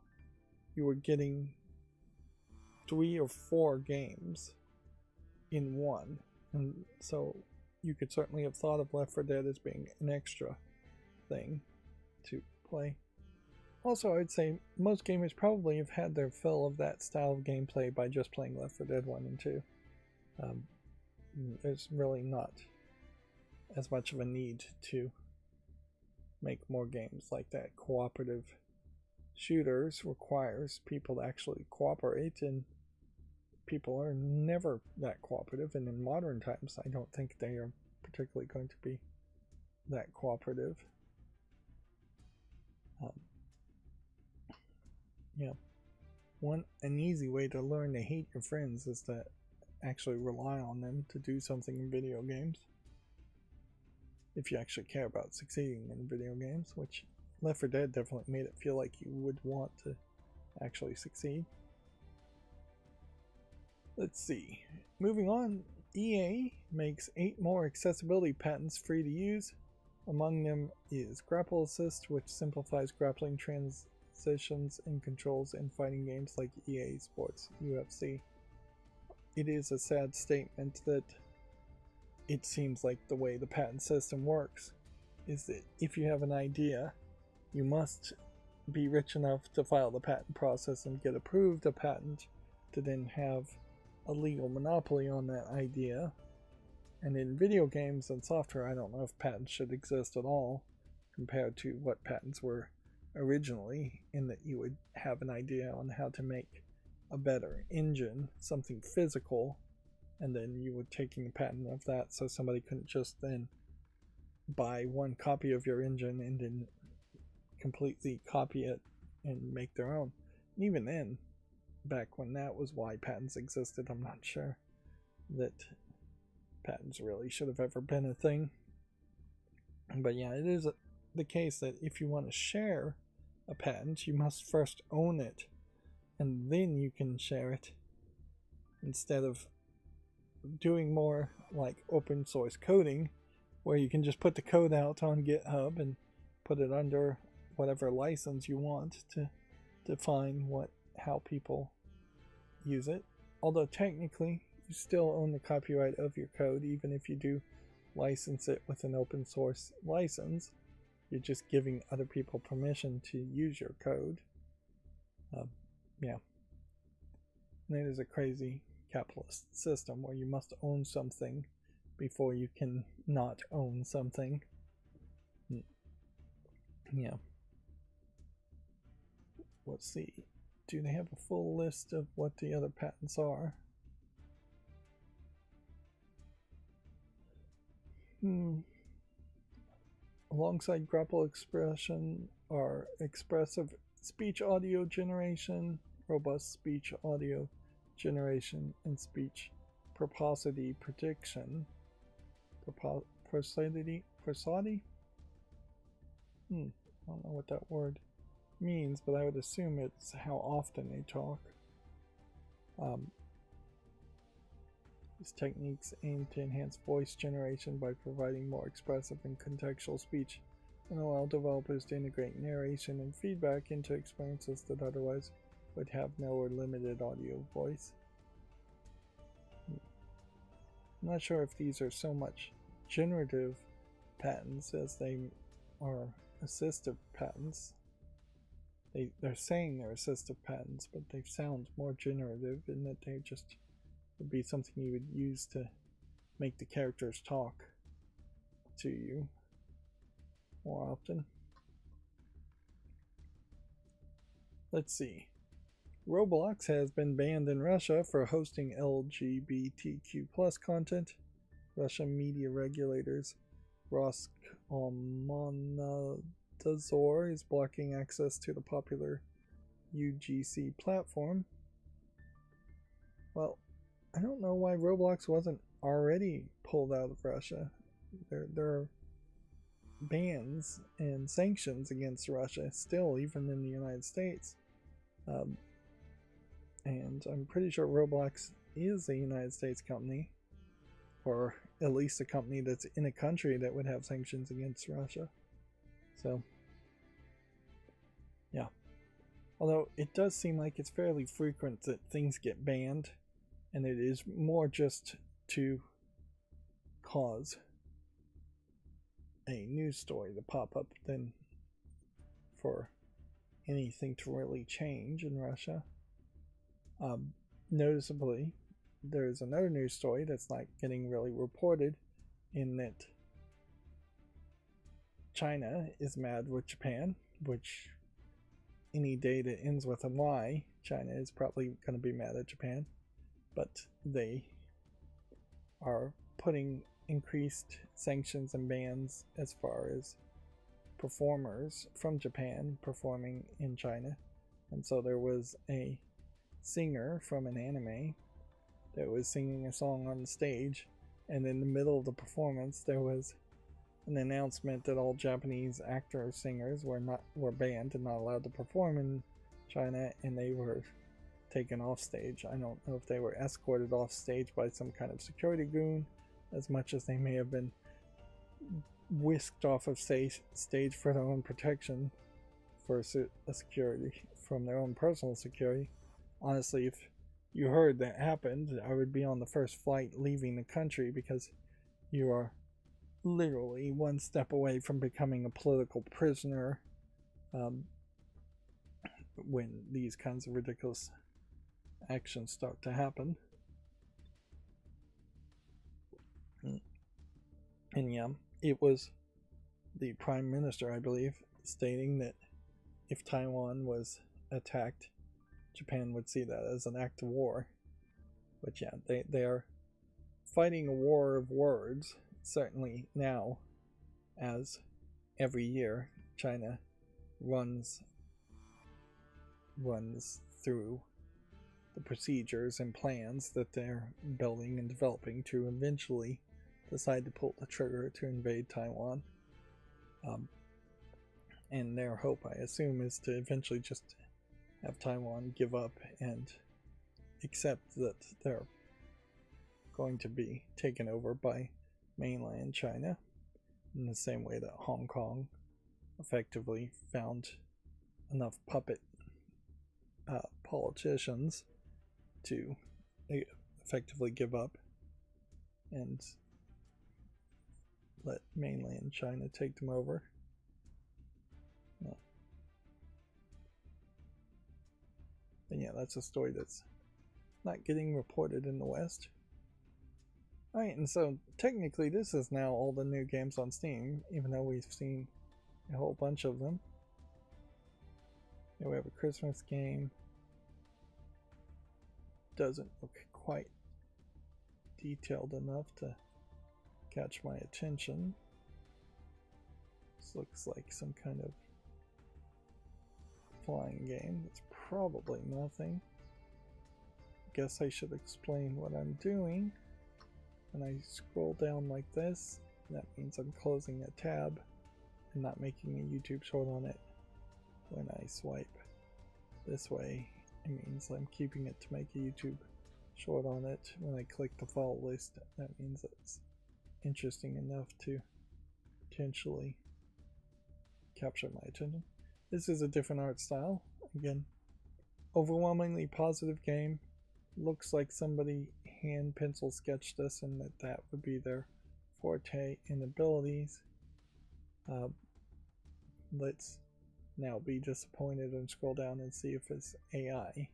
you were getting 3 or 4 games in one, and so you could certainly have thought of Left 4 Dead as being an extra thing to play. Also, I'd say most gamers probably have had their fill of that style of gameplay by just playing Left 4 Dead 1 and 2. There's really not as much of a need to make more games like that. Cooperative shooters requires people to actually cooperate, and people are never that cooperative, and in modern times I don't think they are particularly going to be that cooperative. Yeah, an easy way to learn to hate your friends is to actually rely on them to do something in video games. If you actually care about succeeding in video games, which Left 4 Dead definitely made it feel like you would want to actually succeed. Let's see. Moving on, EA makes 8 more accessibility patents free to use. Among them is Grapple Assist, which simplifies grappling transitions and controls in fighting games like EA Sports UFC. It is a sad statement that it seems like the way the patent system works is that if you have an idea, you must be rich enough to file the patent process and get approved a patent to then have a legal monopoly on that idea. And in video games and software, I don't know if patents should exist at all compared to what patents were originally, in that you would have an idea on how to make a better engine, something physical, and then you were taking a patent of that, so somebody couldn't just then buy one copy of your engine and then completely copy it and make their own. And even then, back when that was why patents existed, I'm not sure that patents really should have ever been a thing. But yeah, it is the case that if you want to share a patent, you must first own it, and then you can share it, instead of doing more like open source coding, where you can just put the code out on GitHub and put it under whatever license you want to define how people use it. Although technically you still own the copyright of your code, even if you do license it with an open source license. You're just giving other people permission to use your code. Yeah. And it is a crazy capitalist system where you must own something before you can not own something. Yeah. Let's see. Do they have a full list of what the other patents are? Alongside grapple expression are expressive speech audio generation, robust speech audio generation, and speech prosody prediction. Prosody? I don't know what that word means, but I would assume it's how often they talk. These techniques aim to enhance voice generation by providing more expressive and contextual speech, and allow developers to integrate narration and feedback into experiences that otherwise would have no or limited audio voice. I'm not sure if these are so much generative patents as they are assistive patents. They're saying they're assistive patents, but they sound more generative in that they just would be something you would use to make the characters talk to you more often. Let's see. Roblox has been banned in Russia for hosting LGBTQ+ content. Russian media regulators Roskomnadzor is blocking access to the popular UGC platform. Well, I don't know why Roblox wasn't already pulled out of Russia. There are bans and sanctions against Russia still, even in the United States. And I'm pretty sure Roblox is a United States company, or at least a company that's in a country that would have sanctions against Russia. So, yeah. Although it does seem like it's fairly frequent that things get banned, and it is more just to cause a news story to pop up than for anything to really change in Russia. Noticeably, there's another news story that's not getting really reported, in that China is mad with Japan, which any day that ends with a Y, China is probably going to be mad at Japan, but they are putting increased sanctions and bans as far as performers from Japan performing in China. And so there was a singer from an anime that was singing a song on stage, and in the middle of the performance there was an announcement that all Japanese actors, singers were banned and not allowed to perform in China, and they were taken off stage. I don't know if they were escorted off stage by some kind of security goon, as much as they may have been whisked off of stage for their own protection, for a security, from their own personal security. Honestly, if you heard that happened, I would be on the first flight leaving the country, because you are literally one step away from becoming a political prisoner when these kinds of ridiculous actions start to happen. And yeah, it was the Prime Minister, I believe, stating that if Taiwan was attacked, Japan would see that as an act of war. But yeah, they are fighting a war of words, certainly now, as every year China runs through the procedures and plans that they're building and developing to eventually decide to pull the trigger to invade Taiwan. And their hope, I assume, is to eventually just have Taiwan give up and accept that they're going to be taken over by mainland China, in the same way that Hong Kong effectively found enough puppet politicians to effectively give up and let mainland China take them over. And yeah, that's a story that's not getting reported in the West. Alright, and so technically this is now all the new games on Steam, even though we've seen a whole bunch of them. Here we have a Christmas game. Doesn't look quite detailed enough to catch my attention. This looks like some kind of flying game. It's probably nothing. Guess I should explain what I'm doing. When I scroll down like this, that means I'm closing a tab and not making a YouTube short on it. When I swipe this way, it means I'm keeping it to make a YouTube short on it. When I click the follow list, that means it's interesting enough to potentially capture my attention. This is a different art style. Again, overwhelmingly positive game. Looks like somebody hand pencil sketched this and that would be their forte and abilities. Let's now be disappointed and scroll down and see if it's AI.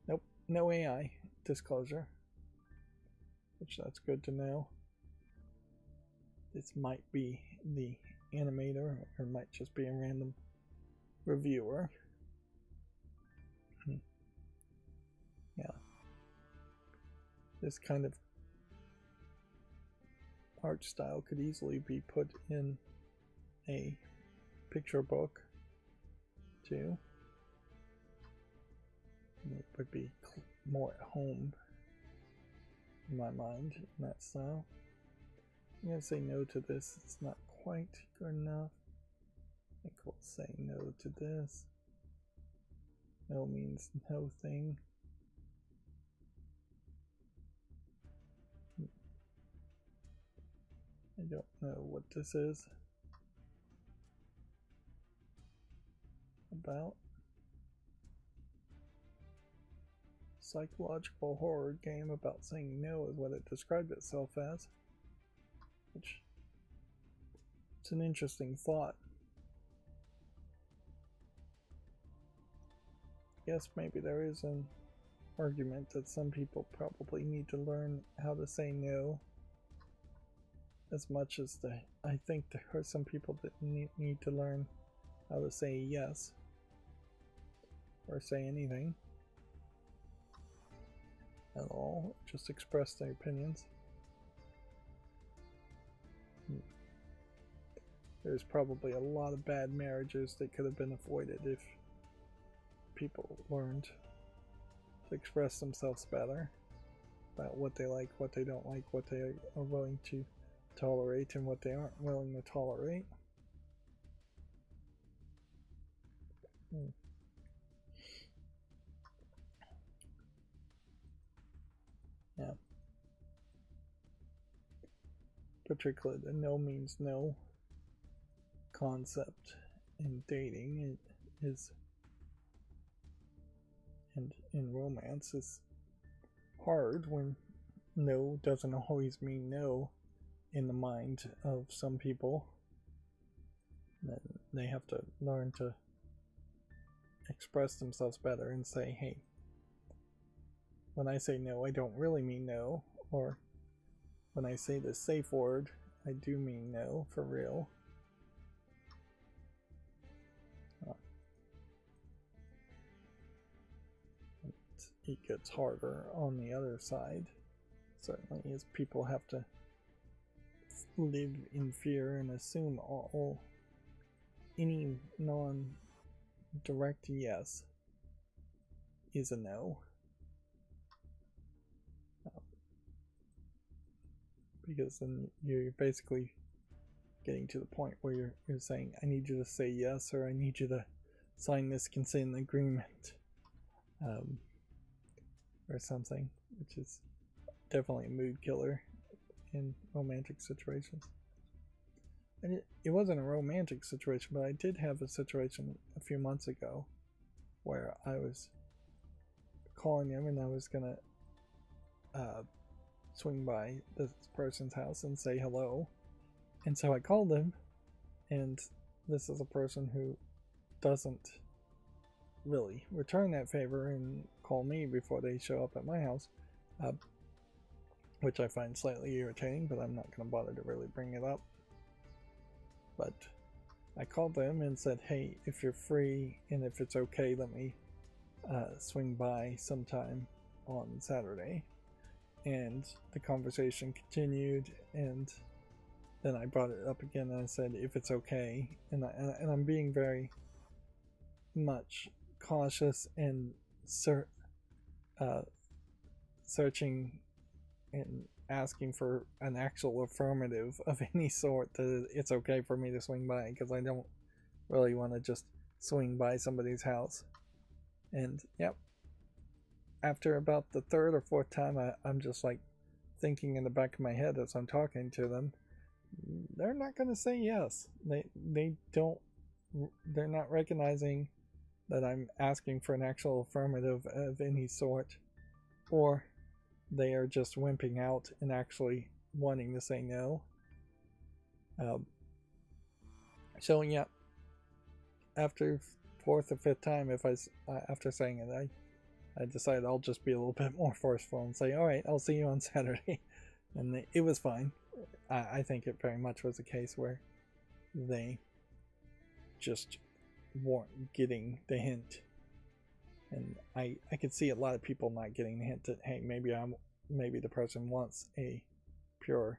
Nope, no AI disclosure, which that's good to know. This might be the animator or might just be a random reviewer. Yeah. This kind of art style could easily be put in a picture book too. It would be more at home in my mind in that style. I'm going to say no to this. It's not quite good enough. I think we'll say no to this. No means no thing. I don't know what this is about. Psychological horror game about saying no is what it described itself as, which it's an interesting thought. Yes, maybe there is an argument that some people probably need to learn how to say no as much as I think there are some people that need to learn how to say yes or say anything at all, just express their opinions. There's probably a lot of bad marriages that could have been avoided if people learned to express themselves better about what they like, what they don't like, what they are willing to tolerate, and what they aren't willing to tolerate. Yeah. Particularly the no means no concept in dating is, and in romance, is hard when no doesn't always mean no in the mind of some people. Then they have to learn to express themselves better and say, hey, when I say no, I don't really mean no, or when I say the safe word, I do mean no, for real. It gets harder on the other side, certainly, as people have to live in fear and assume any non-direct yes is a no. Because then you're basically getting to the point where you're saying, I need you to say yes, or I need you to sign this consent agreement, or something, which is definitely a mood killer in romantic situations. And it wasn't a romantic situation, but I did have a situation a few months ago where I was calling him and I was gonna swing by this person's house and say hello. And so I called him, and this is a person who doesn't really return that favor and call me before they show up at my house, which I find slightly irritating, but I'm not going to bother to really bring it up. But I called them and said, hey, if you're free and if it's okay, let me swing by sometime on Saturday. And the conversation continued, and then I brought it up again and I said, if it's okay, and I'm being very much cautious and searching and asking for an actual affirmative of any sort that it's okay for me to swing by, because I don't really want to just swing by somebody's house. And yep, after about the third or fourth time, I'm just like thinking in the back of my head as I'm talking to them, they're not going to say yes. They're not recognizing that I'm asking for an actual affirmative of any sort, or they are just wimping out and actually wanting to say no. So yeah, after fourth or fifth time, after saying it, I decided I'll just be a little bit more forceful and say, all right, I'll see you on Saturday. And it was fine. I think it very much was a case where they just weren't getting the hint. And I could see a lot of people not getting the hint that, hey, maybe the person wants a pure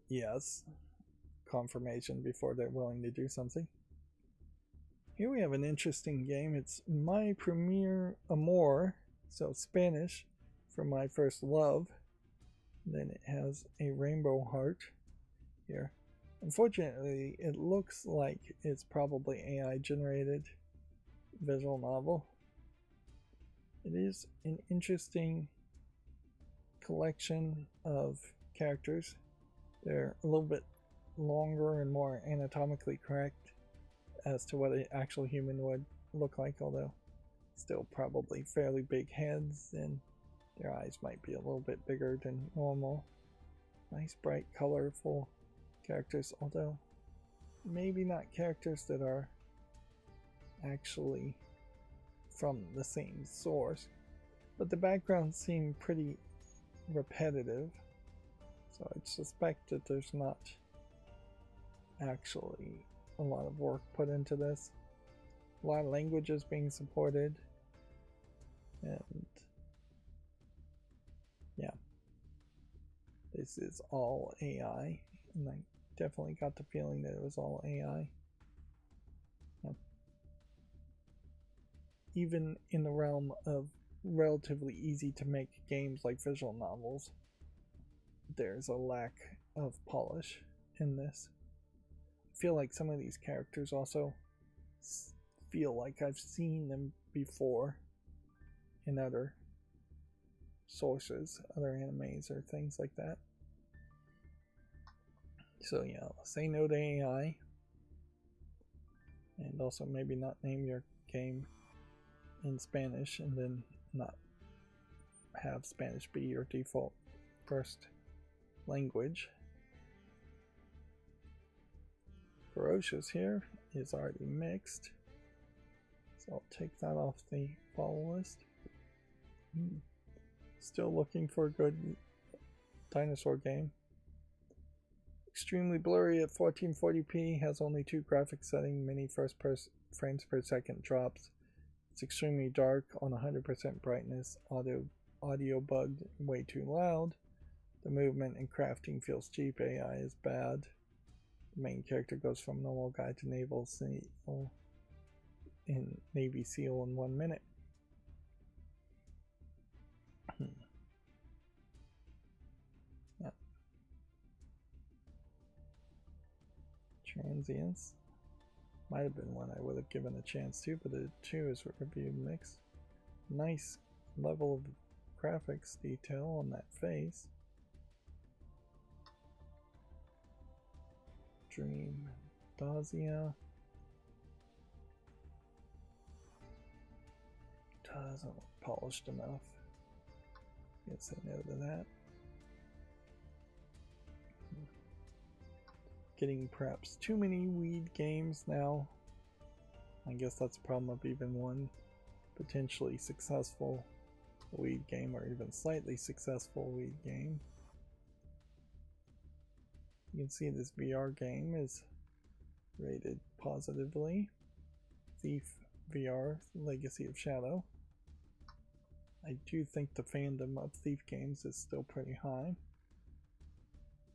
yes confirmation before they're willing to do something. Here we have an interesting game. It's My Primer Amor, so Spanish for my first love. Then it has a rainbow heart here. Unfortunately, it looks like it's probably AI generated visual novel. It is an interesting collection of characters. They're a little bit longer and more anatomically correct as to what an actual human would look like, although still probably fairly big heads, and their eyes might be a little bit bigger than normal. Nice, bright, colorful characters, although maybe not characters that are actually from the same source. But the backgrounds seem pretty repetitive, so I suspect that there's not actually a lot of work put into this. A lot of languages being supported, and yeah, this is all AI, and I definitely got the feeling that it was all AI. Yeah. Even in the realm of relatively easy to make games like visual novels, there's a lack of polish in this. I feel like some of these characters also feel like I've seen them before in other sources, other animes or things like that. So yeah, say no to AI, and also maybe not name your game in Spanish and then not have Spanish be your default first language. Ferocious here is already mixed, so I'll take that off the follow list. Still looking for a good dinosaur game. Extremely blurry at 1440p, has only 2 graphics settings, many first frames per second drops. It's extremely dark on 100% brightness, audio bugged, way too loud. The movement and crafting feels cheap. AI is bad. The main character goes from normal guy to naval SEAL in Navy SEAL in 1 minute. Yeah. Transients. Might have been one I would have given a chance to, but the two is reviewed mix. Nice level of graphics detail on that face. Dream Dazia doesn't look polished enough. Guess I know to that. Getting perhaps too many weed games now. I guess that's a problem of even one potentially successful weed game or even slightly successful weed game. You can see this VR game is rated positively. Thief VR, Legacy of Shadow. I do think the fandom of Thief games is still pretty high.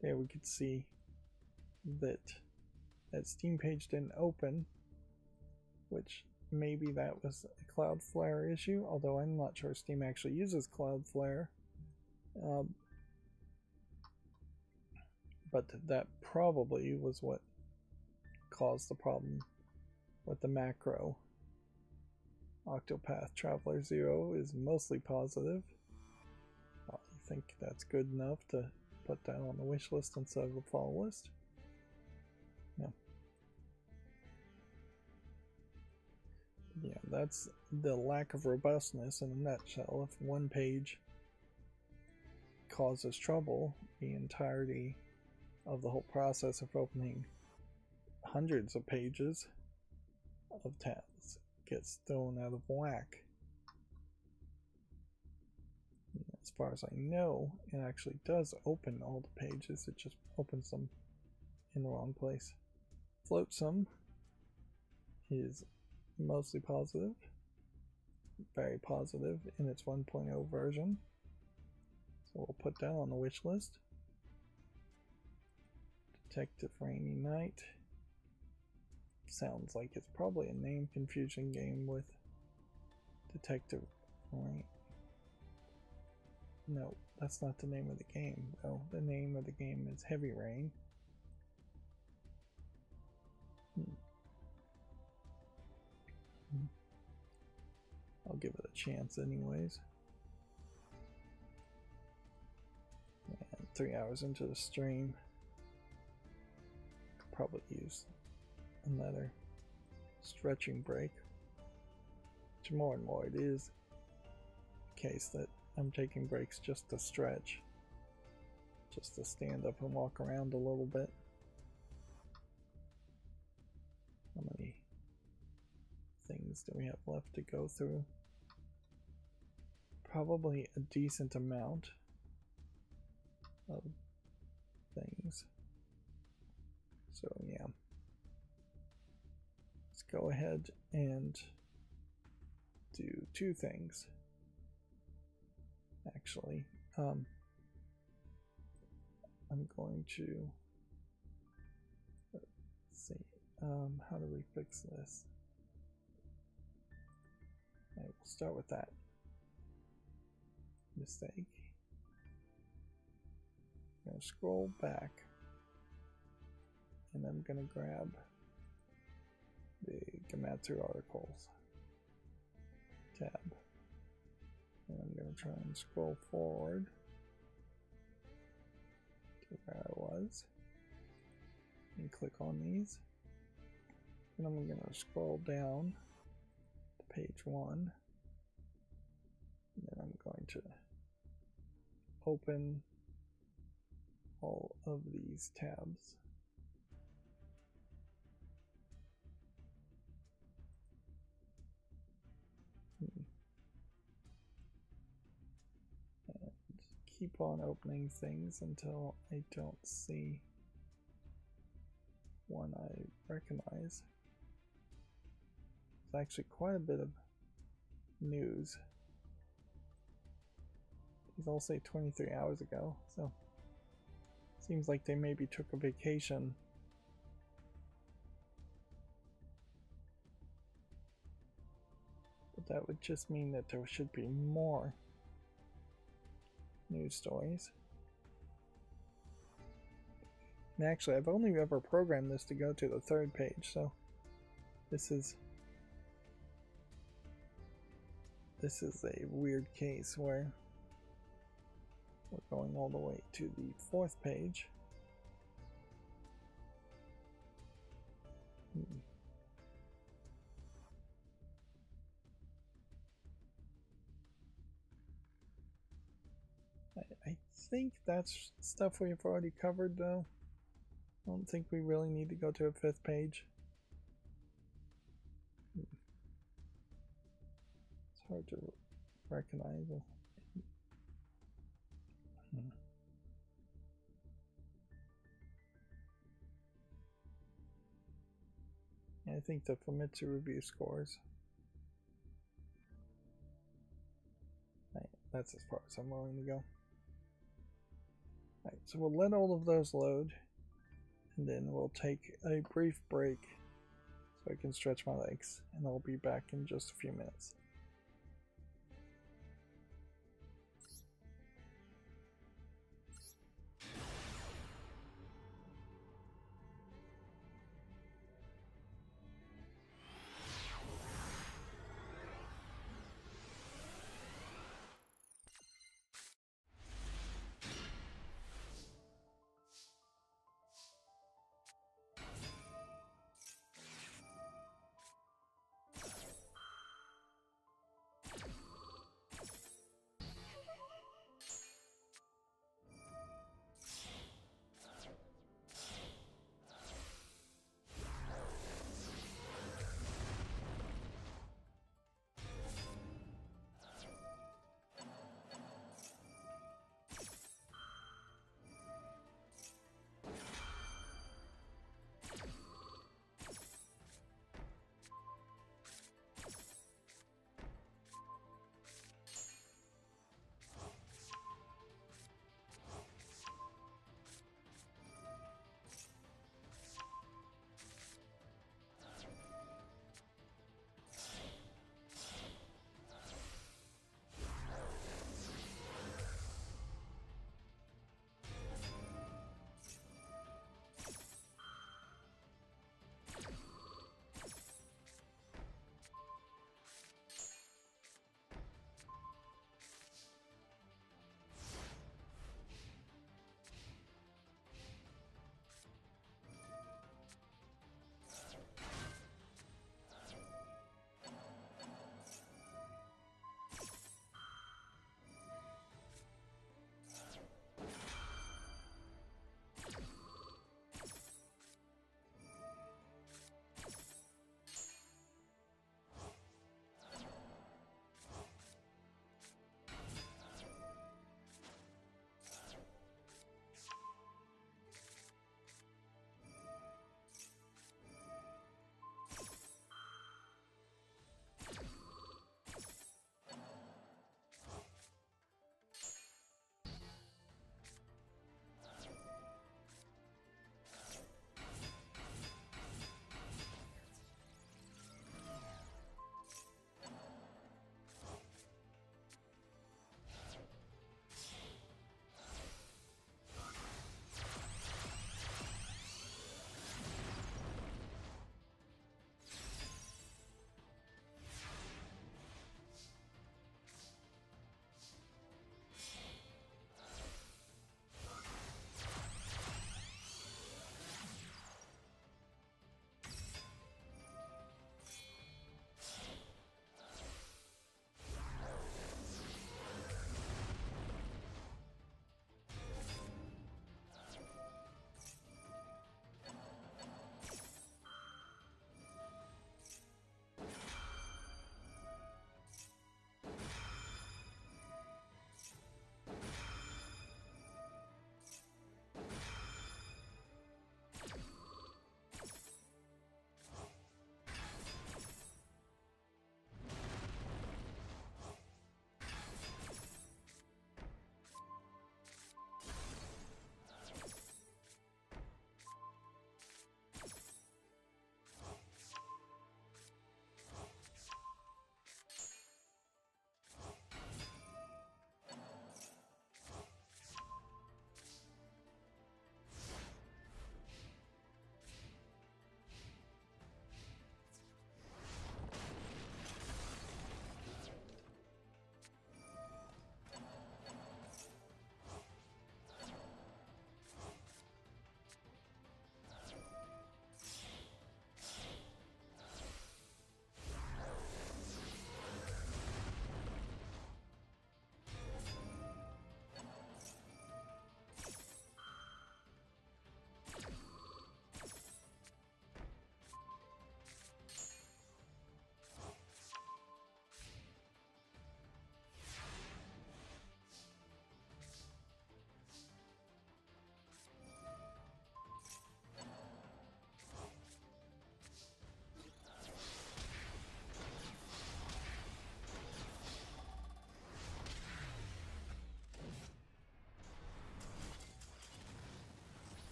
There we could see that Steam page didn't open, which maybe that was a Cloudflare issue, although I'm not sure Steam actually uses Cloudflare. But that probably was what caused the problem with the macro. Octopath Traveler 0 is mostly positive. I think that's good enough to put that on the wish list instead of the follow list. Yeah, that's the lack of robustness in a nutshell. If one page causes trouble, the entirety of the whole process of opening hundreds of pages of tabs gets thrown out of whack. As far as I know, it actually does open all the pages, it just opens them in the wrong place. Floatsome is mostly positive, very positive in its 1.0 version, so we'll put that on the wish list. Detective Rainy Night sounds like it's probably a name confusion game with Detective Rain. No, that's not the name of the game though. The name of the game is Heavy Rain. I'll give it a chance anyways. And 3 hours into the stream, could probably use another stretching break. Which more and more it is the case that I'm taking breaks just to stretch, just to stand up and walk around a little bit. How many things do we have left to go through? Probably a decent amount of things. So yeah, let's go ahead and do two things. Actually, I'm going to let's see. How do we fix this? I will start with that mistake. I'm going to scroll back and I'm going to grab the Gematsu articles tab, and I'm going to try and scroll forward to where I was and click on these, and I'm going to scroll down to page 1, and then I'm going to open all of these tabs. And keep on opening things until I don't see one I recognize. There's actually quite a bit of news. These all say 23 hours ago, so Seems like they maybe took a vacation. But that would just mean that there should be more news stories. And actually, I've only ever programmed this to go to the 3rd page, so this is a weird case where we're going all the way to the 4th page. I think that's stuff we've already covered, though. I don't think we really need to go to a 5th page. It's hard to recognize. I think the Famitsu review scores. That's as far as I'm willing to go. Alright, so we'll let all of those load, and then we'll take a brief break so I can stretch my legs, and I'll be back in just a few minutes.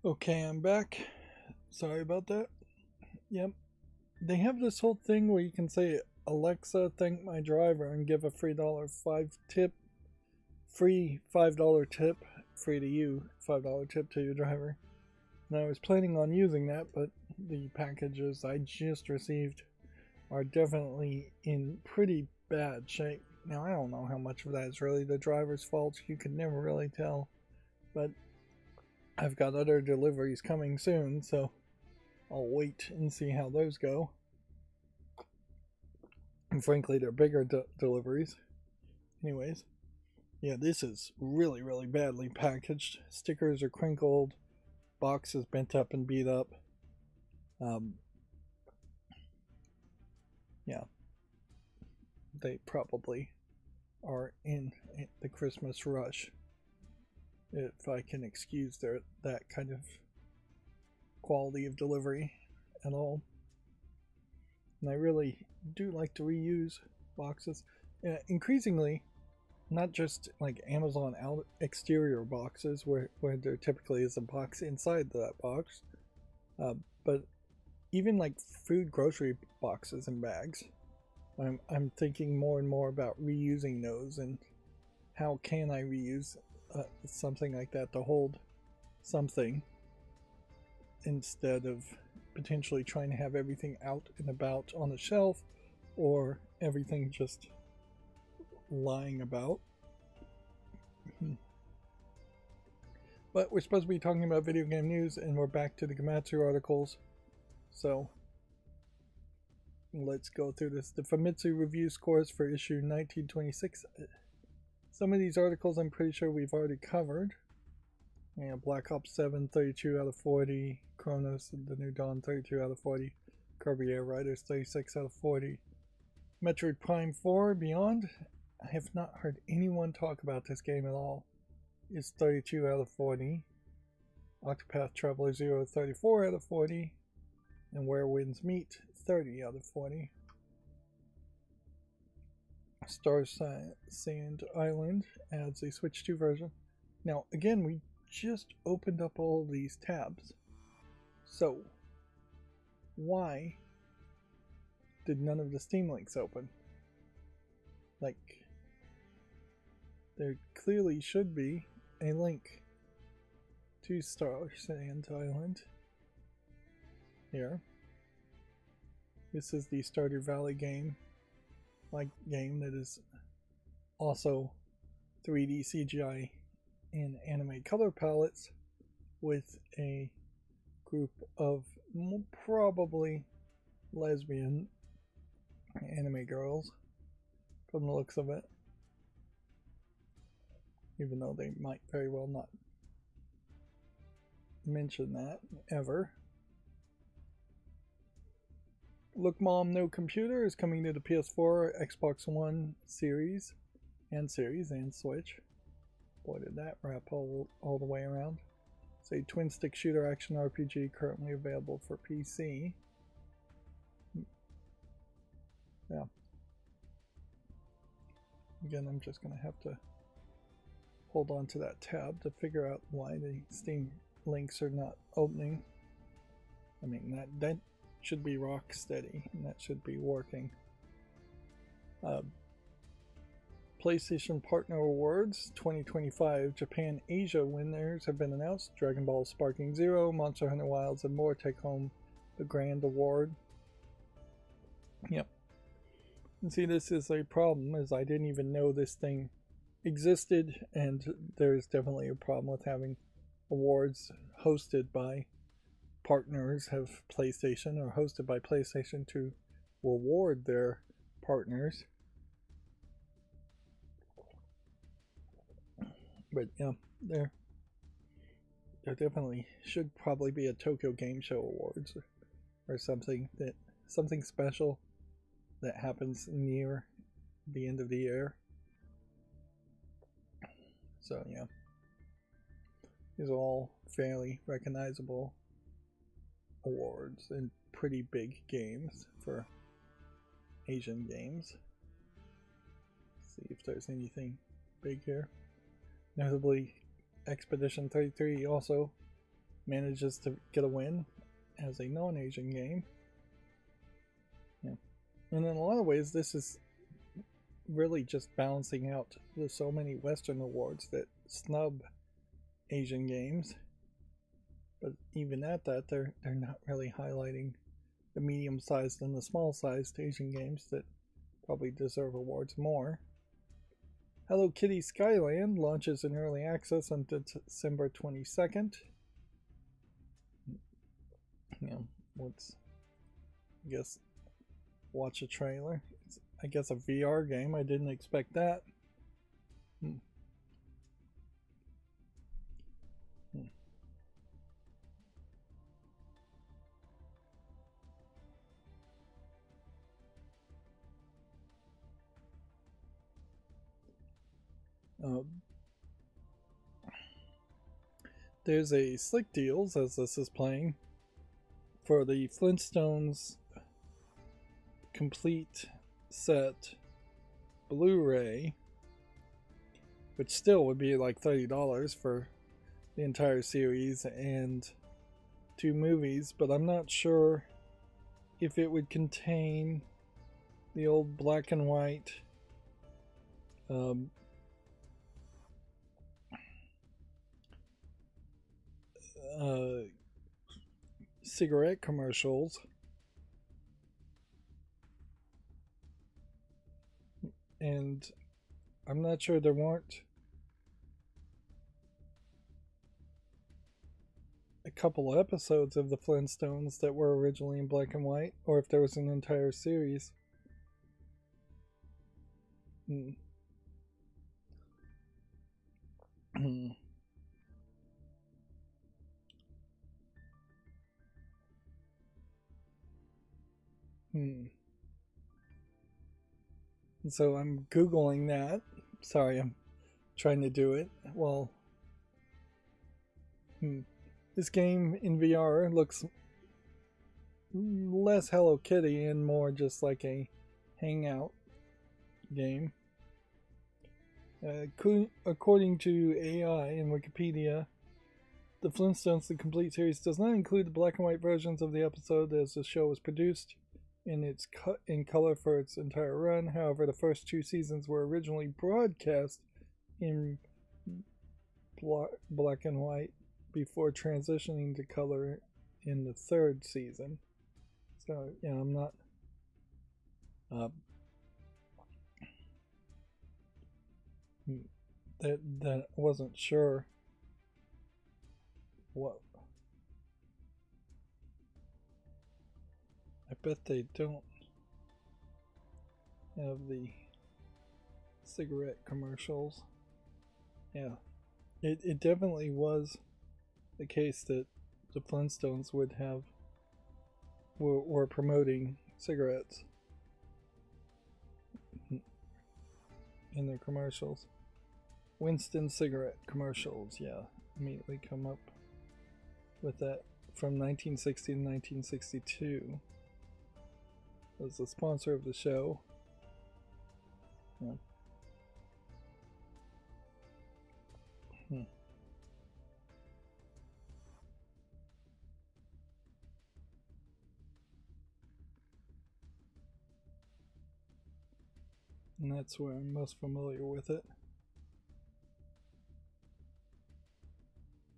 Okay, I'm back. Sorry about that. Yep. They have this whole thing where you can say, Alexa, thank my driver, and give a free $5 tip, free to you, $5 tip to your driver. And I was planning on using that, but the packages I just received are definitely in pretty bad shape. Now, I don't know how much of that is really the driver's fault. You can never really tell. But I've got other deliveries coming soon, so I'll wait and see how those go. And frankly, they're bigger deliveries. Anyways, yeah, this is really, really badly packaged. Stickers are crinkled, box is bent up and beat up. Yeah, they probably are in the Christmas rush, if I can excuse that kind of quality of delivery at all. And I really do like to reuse boxes. Increasingly, not just like Amazon exterior boxes where there typically is a box inside that box, but even like food grocery boxes and bags. I'm thinking more and more about reusing those, and how can I reuse something like that to hold something instead of potentially trying to have everything out and about on the shelf, or everything just lying about. But we're supposed to be talking about video game news, and we're back to the Gematsu articles, so let's go through this. The Famitsu review scores for issue 1926. Some of these articles I'm pretty sure we've already covered. Yeah, Black Ops 7, 32 out of 40. Chronos, The New Dawn, 32 out of 40. Kirby Air Riders, 36 out of 40. Metroid Prime 4 Beyond. I have not heard anyone talk about this game at all. It's 32 out of 40. Octopath Traveler 0, 34 out of 40. And Where Winds Meet, 30 out of 40. Star Sand Island adds a Switch 2 version. Now, again, we just opened up all of these tabs. So, why did none of the Steam links open? Like, there clearly should be a link to Star Sand Island here. This is the Stardew Valley game that is also 3D CGI and anime color palettes with a group of probably lesbian anime girls from the looks of it, even though they might very well not mention that ever. Look Mom No Computer is coming to the PS4, Xbox One Series and Switch. Boy, did that wrap all the way around. It's a twin-stick shooter action RPG currently available for PC. Yeah. Again, I'm just going to have to hold on to that tab to figure out why the Steam links are not opening. I mean, that should be rock steady, and that should be working. PlayStation Partner Awards 2025 Japan Asia winners have been announced. Dragon Ball Sparking Zero, Monster Hunter Wilds, and more take home the grand award. Yep. And see, this is a problem, as I didn't even know this thing existed, and there's definitely a problem with having awards hosted by partners of PlayStation, or hosted by PlayStation to reward their partners. But yeah, there definitely should probably be a Tokyo Game Show Awards or something special that happens near the end of the year. So yeah, these are all fairly recognizable awards and pretty big games for Asian games. Let's see if there's anything big here. Notably, Expedition 33 also manages to get a win as a non-Asian game. Yeah. And in a lot of ways, this is really just balancing out the so many Western awards that snub Asian games. But even at that, they're not really highlighting the medium-sized and the small-sized Asian games that probably deserve awards more. Hello Kitty Skyland launches in early access on December 22nd. Yeah, let's, I guess, watch a trailer. It's, I guess, a VR game. I didn't expect that. There's a Slick Deals, as this is playing, for the Flintstones complete set Blu-ray, which still would be like $30 for the entire series and 2 movies, but I'm not sure if it would contain the old black and white cigarette commercials, and I'm not sure there weren't a couple episodes of the Flintstones that were originally in black and white, or if there was an entire series. So I'm Googling that. Sorry, I'm trying to do it. Well, this game in VR looks less Hello Kitty and more just like a hangout game. According to AI and Wikipedia, the Flintstones The Complete Series does not include the black and white versions of the episode, as the show was produced in color for its entire run. However, the first 2 seasons were originally broadcast in black and white before transitioning to color in the 3rd season. So, yeah, I'm not that wasn't sure what. I bet they don't have the cigarette commercials. Yeah, it definitely was the case that the Flintstones would have were promoting cigarettes in their commercials. Winston cigarette commercials, yeah, immediately come up with that from 1960 to 1962. Was the sponsor of the show. Yeah. And that's where I'm most familiar with it.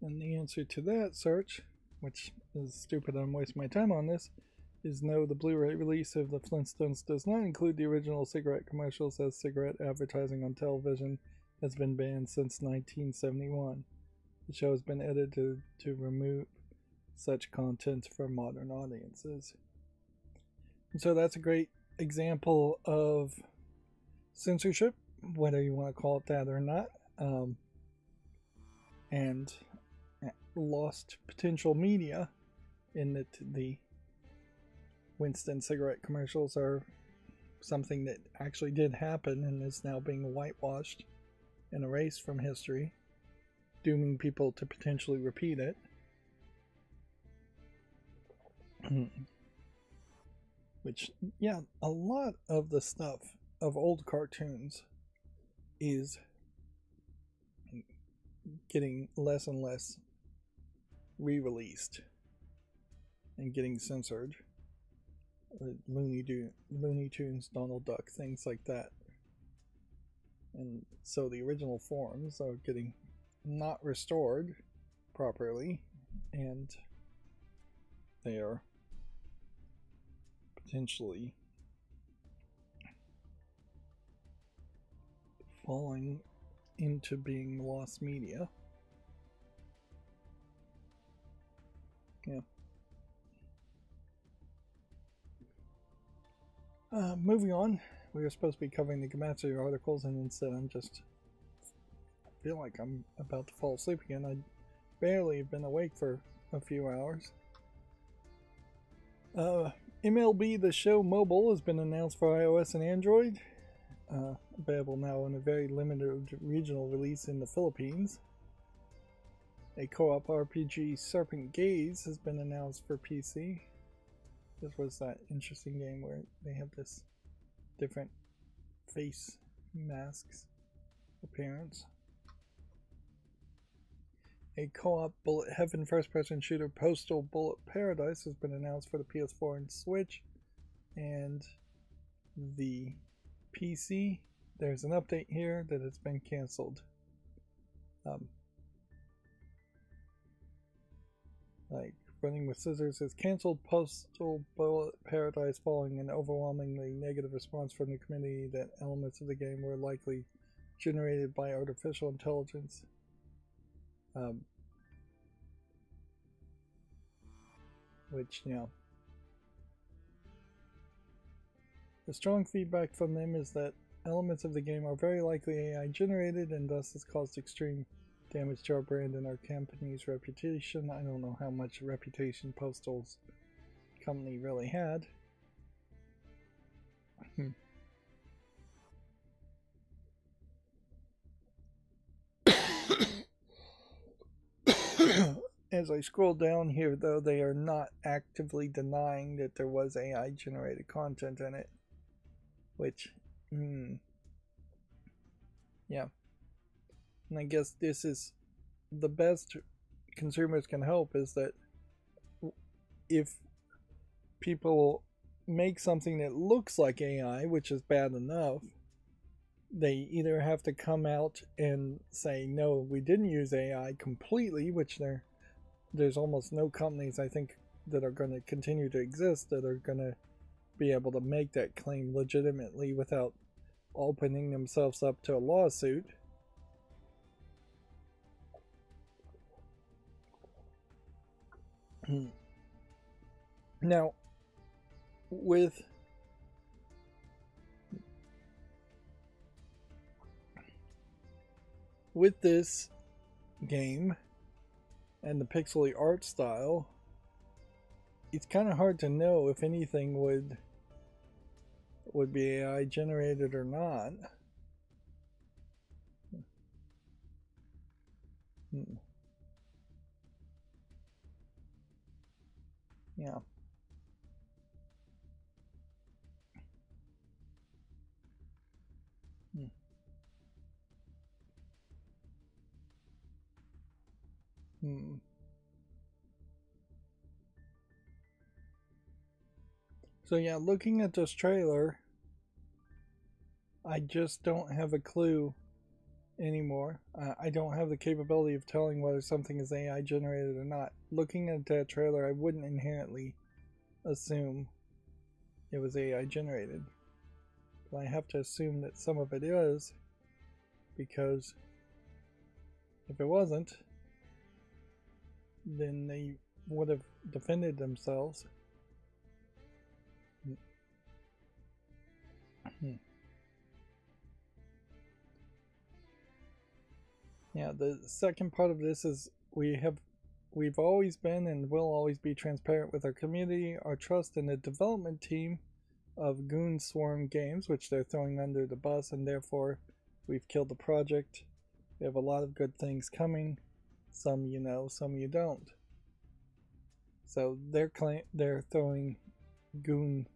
And the answer to that search, which is stupid, I'm wasting my time on this, is no, the Blu-ray release of the Flintstones does not include the original cigarette commercials, as cigarette advertising on television has been banned since 1971. The show has been edited to remove such content for modern audiences. And so that's a great example of censorship, whether you want to call it that or not, and lost potential media, in that the Winston cigarette commercials are something that actually did happen and is now being whitewashed and erased from history, dooming people to potentially repeat it. Which, yeah, a lot of the stuff of old cartoons is getting less and less re-released and getting censored. Looney Tunes, Donald Duck, things like that. And so the original forms are getting not restored properly, and they are potentially falling into being lost media. Yeah. Moving on, we were supposed to be covering the Gematsu articles, and instead I feel like I'm about to fall asleep again. I barely have been awake for a few hours. MLB The Show Mobile has been announced for iOS and Android. Available now in a very limited regional release in the Philippines. A co-op RPG, Serpent Gaze, has been announced for PC. This was that interesting game where they have this different face masks appearance. A co-op Bullet Heaven first-person shooter, Postal Bullet Paradise, has been announced for the PS4 and Switch. And the PC, there's an update here that it's been cancelled. Like Running with Scissors has cancelled Postal Bullet Paradise following an overwhelmingly negative response from the community that elements of the game were likely generated by artificial intelligence. Which, you know, the strong feedback from them is that elements of the game are very likely AI generated and thus has caused extreme damage to our brand and our company's reputation. I don't know how much reputation Postal's company really had. As I scroll down here, though, they are not actively denying that there was AI generated content in it. Which, yeah. And I guess this is the best consumers can hope, is that if people make something that looks like AI, which is bad enough, they either have to come out and say, no, we didn't use AI completely, which there's almost no companies, I think, that are going to continue to exist that are going to be able to make that claim legitimately without opening themselves up to a lawsuit. Now, with this game and the pixely art style, it's kind of hard to know if anything would be AI generated or not. Yeah. So yeah, looking at this trailer, I just don't have a clue anymore. I don't have the capability of telling whether something is AI generated or not. Looking at that trailer, I wouldn't inherently assume it was AI generated. But I have to assume that some of it is, because if it wasn't, then they would have defended themselves. Yeah, the second part of this is we've always been and will always be transparent with our community, our trust in the development team of Goon Swarm Games, which they're throwing under the bus, and therefore we've killed the project. We have a lot of good things coming. Some you know, some you don't. So they're throwing Goon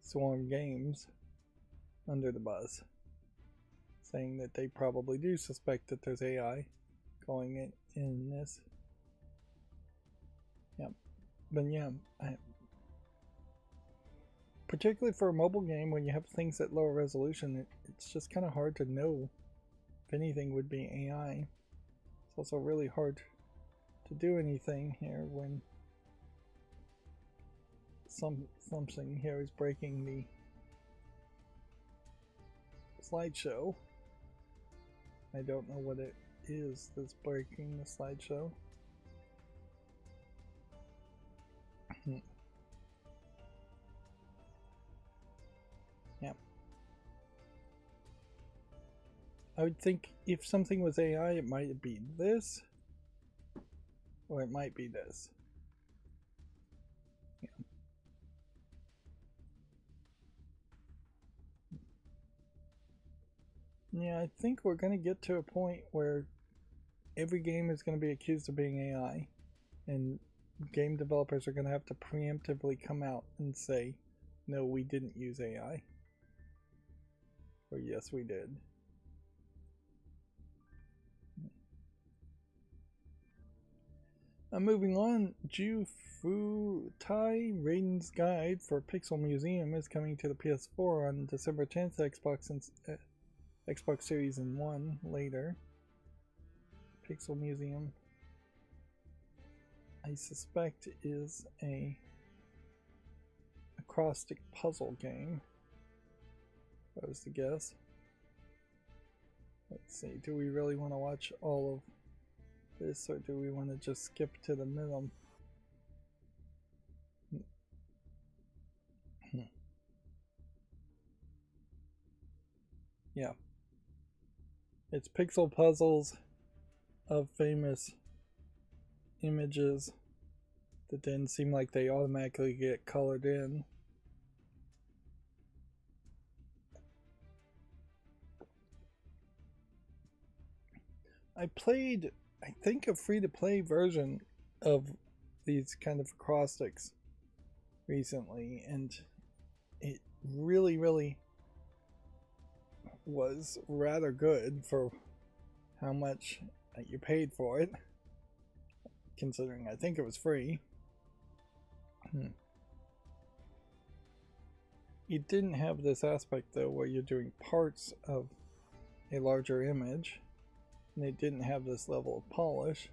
Swarm Games under the bus, saying that they probably do suspect that there's AI going in this. Yeah, but yeah, particularly for a mobile game when you have things at lower resolution, it's just kind of hard to know if anything would be AI. It's also really hard to do anything here when something here is breaking the slideshow. I don't know what it is that's breaking the slideshow. Yeah. I would think if something was AI, it might be this, or it might be this. Yeah. Yeah, I think we're going to get to a point where every game is going to be accused of being AI, and game developers are going to have to preemptively come out and say, no, we didn't use AI. Or yes, we did. Moving on, Ju Fu Tai Raiden's Guide for Pixel Museum is coming to the PS4 on December 10th, Xbox and Xbox Series and One later. Pixel Museum, I suspect, is a acrostic puzzle game. If I was to guess. Let's see, do we really want to watch all of this, or do we want to just skip to the middle? Yeah. It's pixel puzzles of famous images that didn't seem like they automatically get colored in. I played, I think, a free-to-play version of these kind of acrostics recently, and it really was rather good for how much you paid for it, considering I think it was free. It didn't have this aspect though where you're doing parts of a larger image, and it didn't have this level of polish.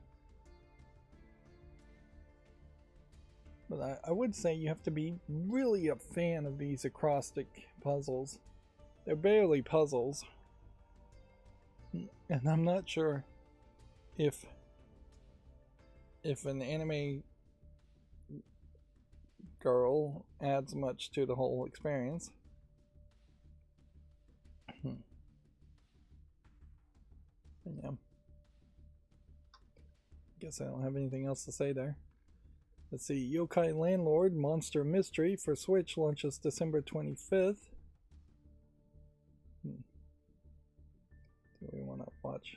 But I would say you have to be really a fan of these acrostic puzzles. They're barely puzzles, and I'm not sure if an anime girl adds much to the whole experience. Yeah. Guess I don't have anything else to say there. Let's see, Yokai Landlord Monster Mystery for Switch launches December 25th. Do we want to watch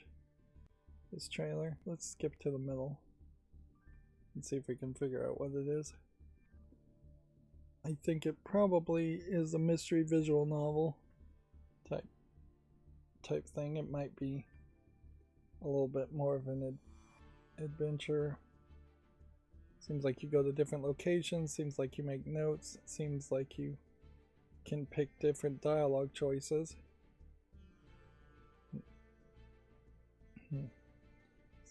this trailer? Let's skip to the middle and see if we can figure out what it is. I think it probably is a mystery visual novel type thing. It might be a little bit more of an adventure. Seems like you go to different locations, seems like you make notes, seems like you can pick different dialogue choices.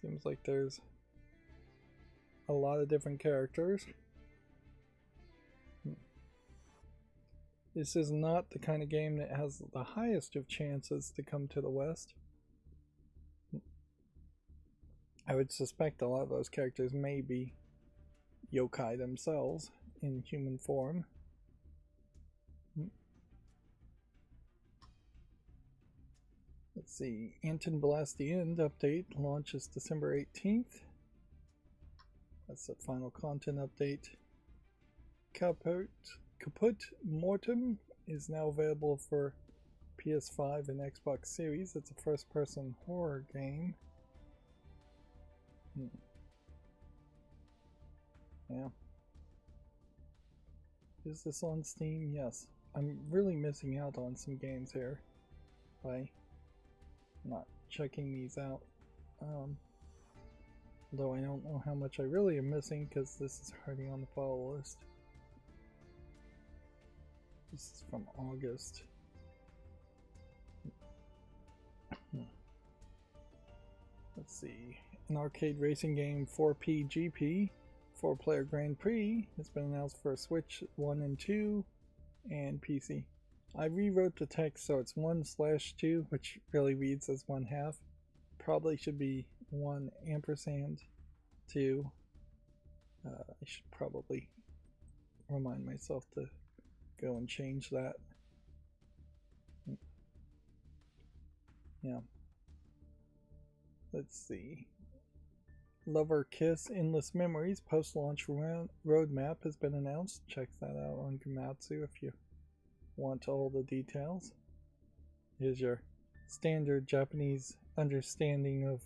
Seems like there's a lot of different characters. This is not the kind of game that has the highest of chances to come to the West. I would suspect a lot of those characters may be yokai themselves in human form. Let's see, Anton Blast the End update launches December 18th. That's the final content update. Kaput Mortem is now available for PS5 and Xbox Series. It's a first-person horror game. Yeah. Is this on Steam? Yes. I'm really missing out on some games here by not checking these out. Although I don't know how much I really am missing because this is already on the follow list. This is from August. Let's see. An arcade racing game 4P GP 4-player Grand Prix has been announced for Switch 1 and 2 and PC. I rewrote the text so it's 1/2, which really reads as 1/2. Probably should be 1&2. I should probably remind myself to go and change that. Yeah. Let's see. Lover Kiss Endless Memories post-launch roadmap has been announced. Check that out on Gamatsu if you want all the details. Here's your standard Japanese understanding of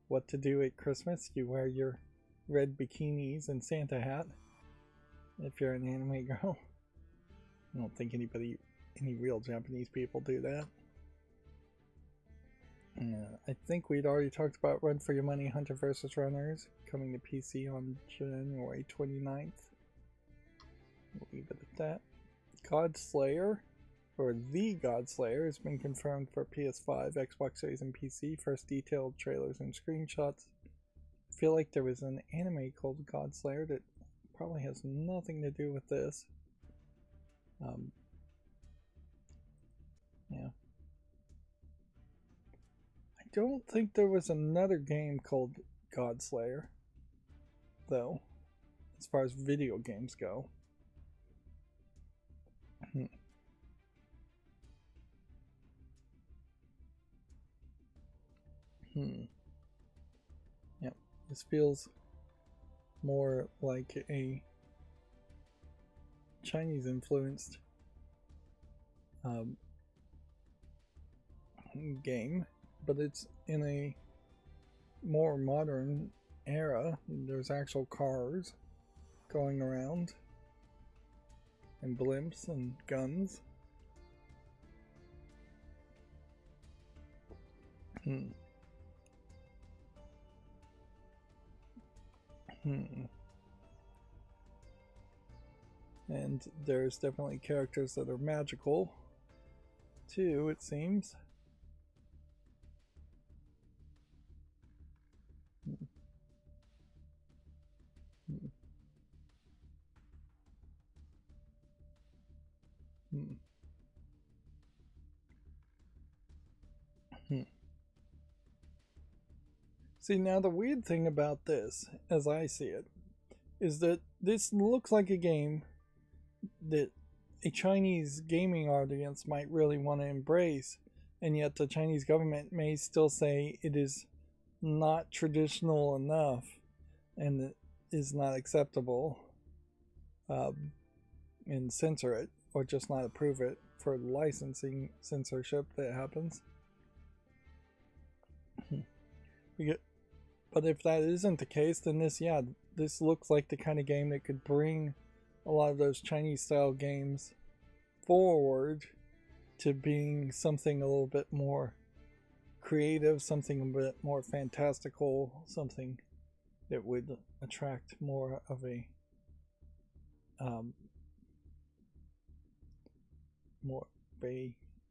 what to do at Christmas. You wear your red bikinis and Santa hat if you're an anime girl. I don't think any real Japanese people do that. I think we'd already talked about Run for Your Money Hunter vs. Runners coming to PC on January 29th. We'll leave it at that. Godslayer, or The Godslayer, has been confirmed for PS5, Xbox Series, and PC. First detailed trailers and screenshots. I feel like there was an anime called Godslayer that probably has nothing to do with this. Yeah. I don't think there was another game called Godslayer, though, as far as video games go. Yep, this feels more like a Chinese influenced game, but it's in a more modern era. There's actual cars going around and blimps and guns. And there's definitely characters that are magical too, it seems. See, now the weird thing about this, as I see it, is that this looks like a game that a Chinese gaming audience might really want to embrace, and yet the Chinese government may still say it is not traditional enough and is not acceptable, and censor it, or just not approve it for licensing censorship that happens. But if that isn't the case, then this looks like the kind of game that could bring a lot of those Chinese style games forward to being something a little bit more creative, something a bit more fantastical, something that would attract more of a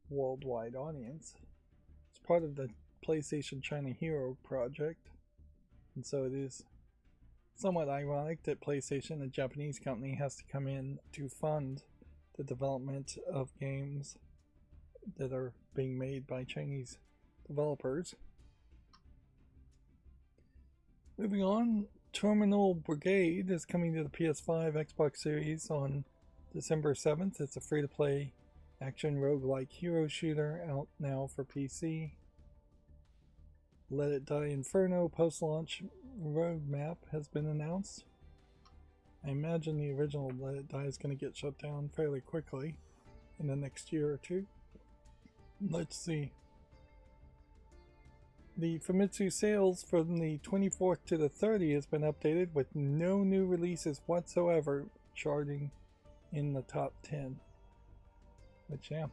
worldwide audience. It's part of the PlayStation China Hero project, and so it is somewhat ironic that PlayStation, a Japanese company, has to come in to fund the development of games that are being made by Chinese developers. Moving on, Terminal Brigade is coming to the PS5, Xbox Series on December 7th. It's a free-to-play action roguelike hero shooter out now for PC. Let It Die Inferno post-launch roadmap has been announced. I imagine the original Let It Die is going to get shut down fairly quickly in the next year or two. Let's see. The Famitsu sales from the 24th to the 30th has been updated with no new releases whatsoever, charting in the top 10. Which, yeah,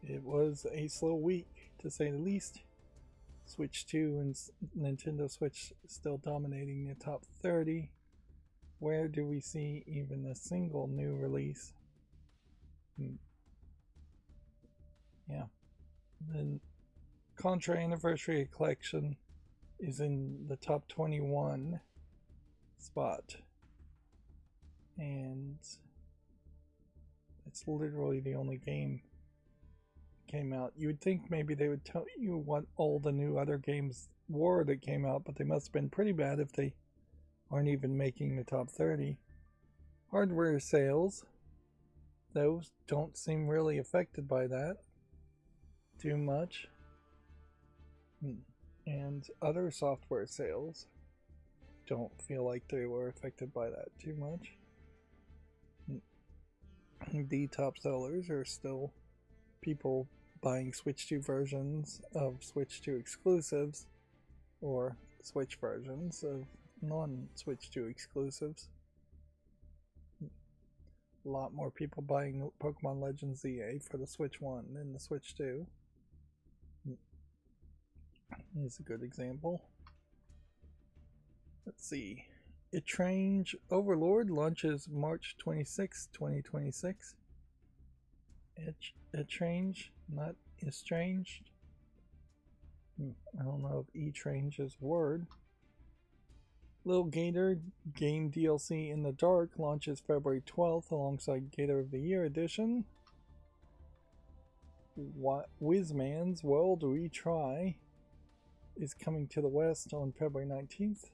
it was a slow week to say the least. Switch 2 and Nintendo Switch still dominating the top 30. Where do we see even a single new release? Yeah. Then Contra Anniversary Collection is in the top 21 spot. And it's literally the only game came out. You would think maybe they would tell you what all the new other games were that came out, but they must have been pretty bad if they aren't even making the top 30. Hardware sales, those don't seem really affected by that too much. And other software sales don't feel like they were affected by that too much. The top sellers are still people buying Switch 2 versions of Switch 2 exclusives or Switch versions of non-Switch 2 exclusives. A lot more people buying Pokemon Legends ZA for the Switch 1 than the Switch 2. Here's a good example. Let's see. Etrange Overlord launches March 26, 2026. Etrange, not estranged. I don't know if Etrange is a word. Little Gator game DLC in the Dark launches February 12th alongside Gator of the Year edition. Wizman's World Retry is coming to the West on February 19th.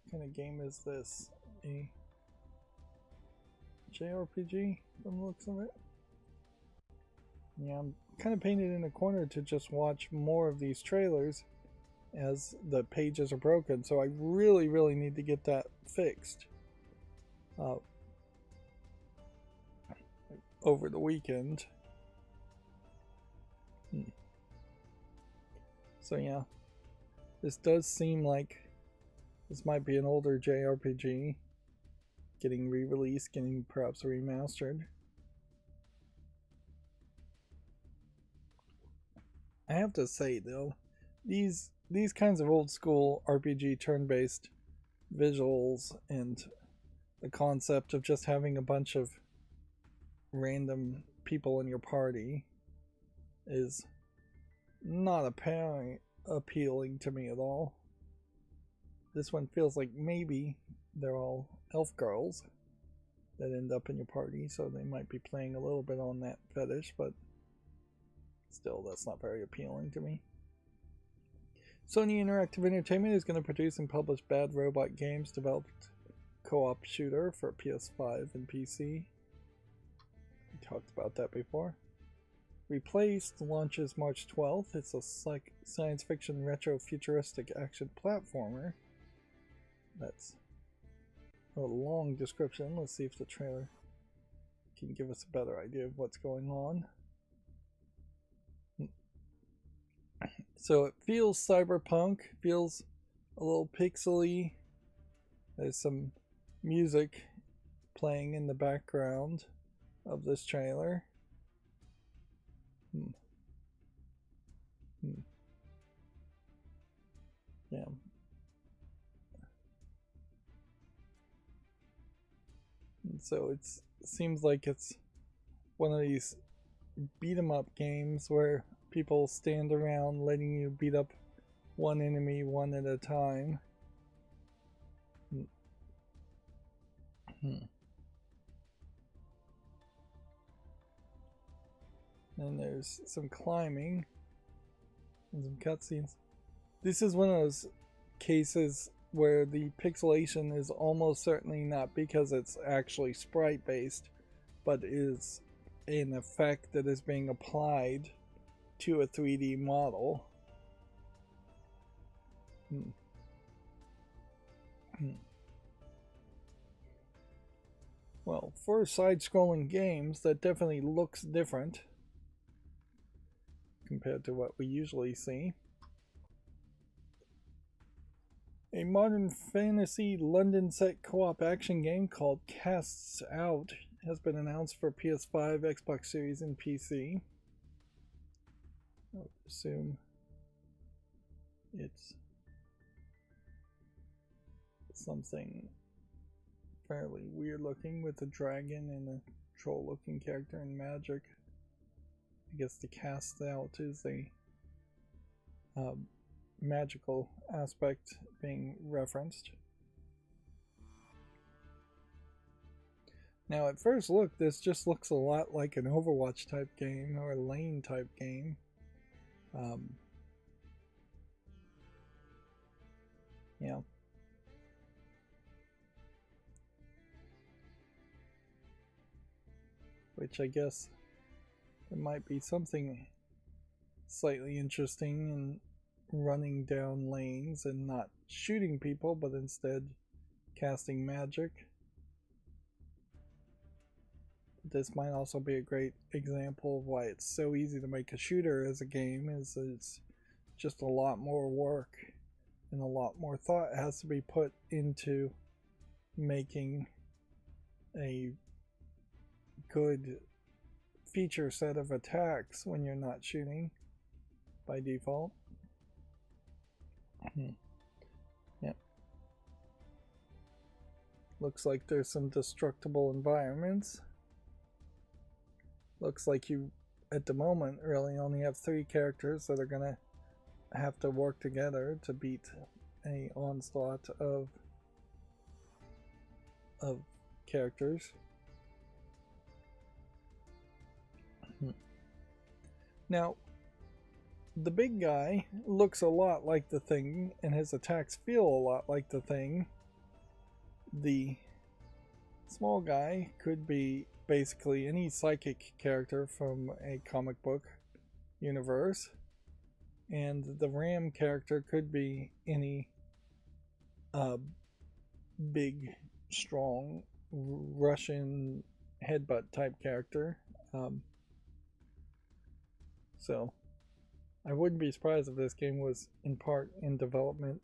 What kind of game is this? A JRPG from the looks of it? Yeah, I'm kind of painted in a corner to just watch more of these trailers as the pages are broken, so I really need to get that fixed over the weekend. So yeah, this does seem like this might be an older JRPG getting re-released, getting perhaps remastered. I have to say though, these kinds of old school RPG turn-based visuals and the concept of just having a bunch of random people in your party is not appealing to me at all. This one feels like maybe they're all elf girls that end up in your party, so they might be playing a little bit on that fetish, but still, that's not very appealing to me. Sony Interactive Entertainment is going to produce and publish Bad Robot Games developed co-op shooter for PS5 and PC. We talked about that before. Replaced launches March 12th. It's a science fiction retro futuristic action platformer. That's a long description. Let's see if the trailer can give us a better idea of what's going on. So it feels cyberpunk, feels a little pixely. There's some music playing in the background of this trailer. Yeah. And so it seems like it's one of these beat 'em up games where people stand around letting you beat up one enemy one at a time. And there's some climbing and some cutscenes. This is one of those cases where the pixelation is almost certainly not because it's actually sprite based, but is an effect that is being applied to a 3D model. Well, for side-scrolling games, that definitely looks different compared to what we usually see. A modern fantasy London set co-op action game called Casts Out has been announced for PS5, Xbox Series, and PC. I would assume It's something fairly weird looking with a dragon and a troll looking character in magic. I guess the cast out is a magical aspect being referenced. Now at first look, this just looks a lot like an Overwatch type game or a lane type game. Yeah. Which I guess there might be something slightly interesting in running down lanes and not shooting people, but instead casting magic. This might also be a great example of why it's so easy to make a shooter as a game, is it's just a lot more work and a lot more thought has to be put into making a good feature set of attacks when you're not shooting by default. Yep. Looks like there's some destructible environments. Looks like you, at the moment, really only have 3 characters that are gonna have to work together to beat a onslaught of characters. Now, the big guy looks a lot like the Thing, and his attacks feel a lot like the Thing. The small guy could be basically any psychic character from a comic book universe, and the Ram character could be any big, strong Russian headbutt type character. So I wouldn't be surprised if this game was in part in development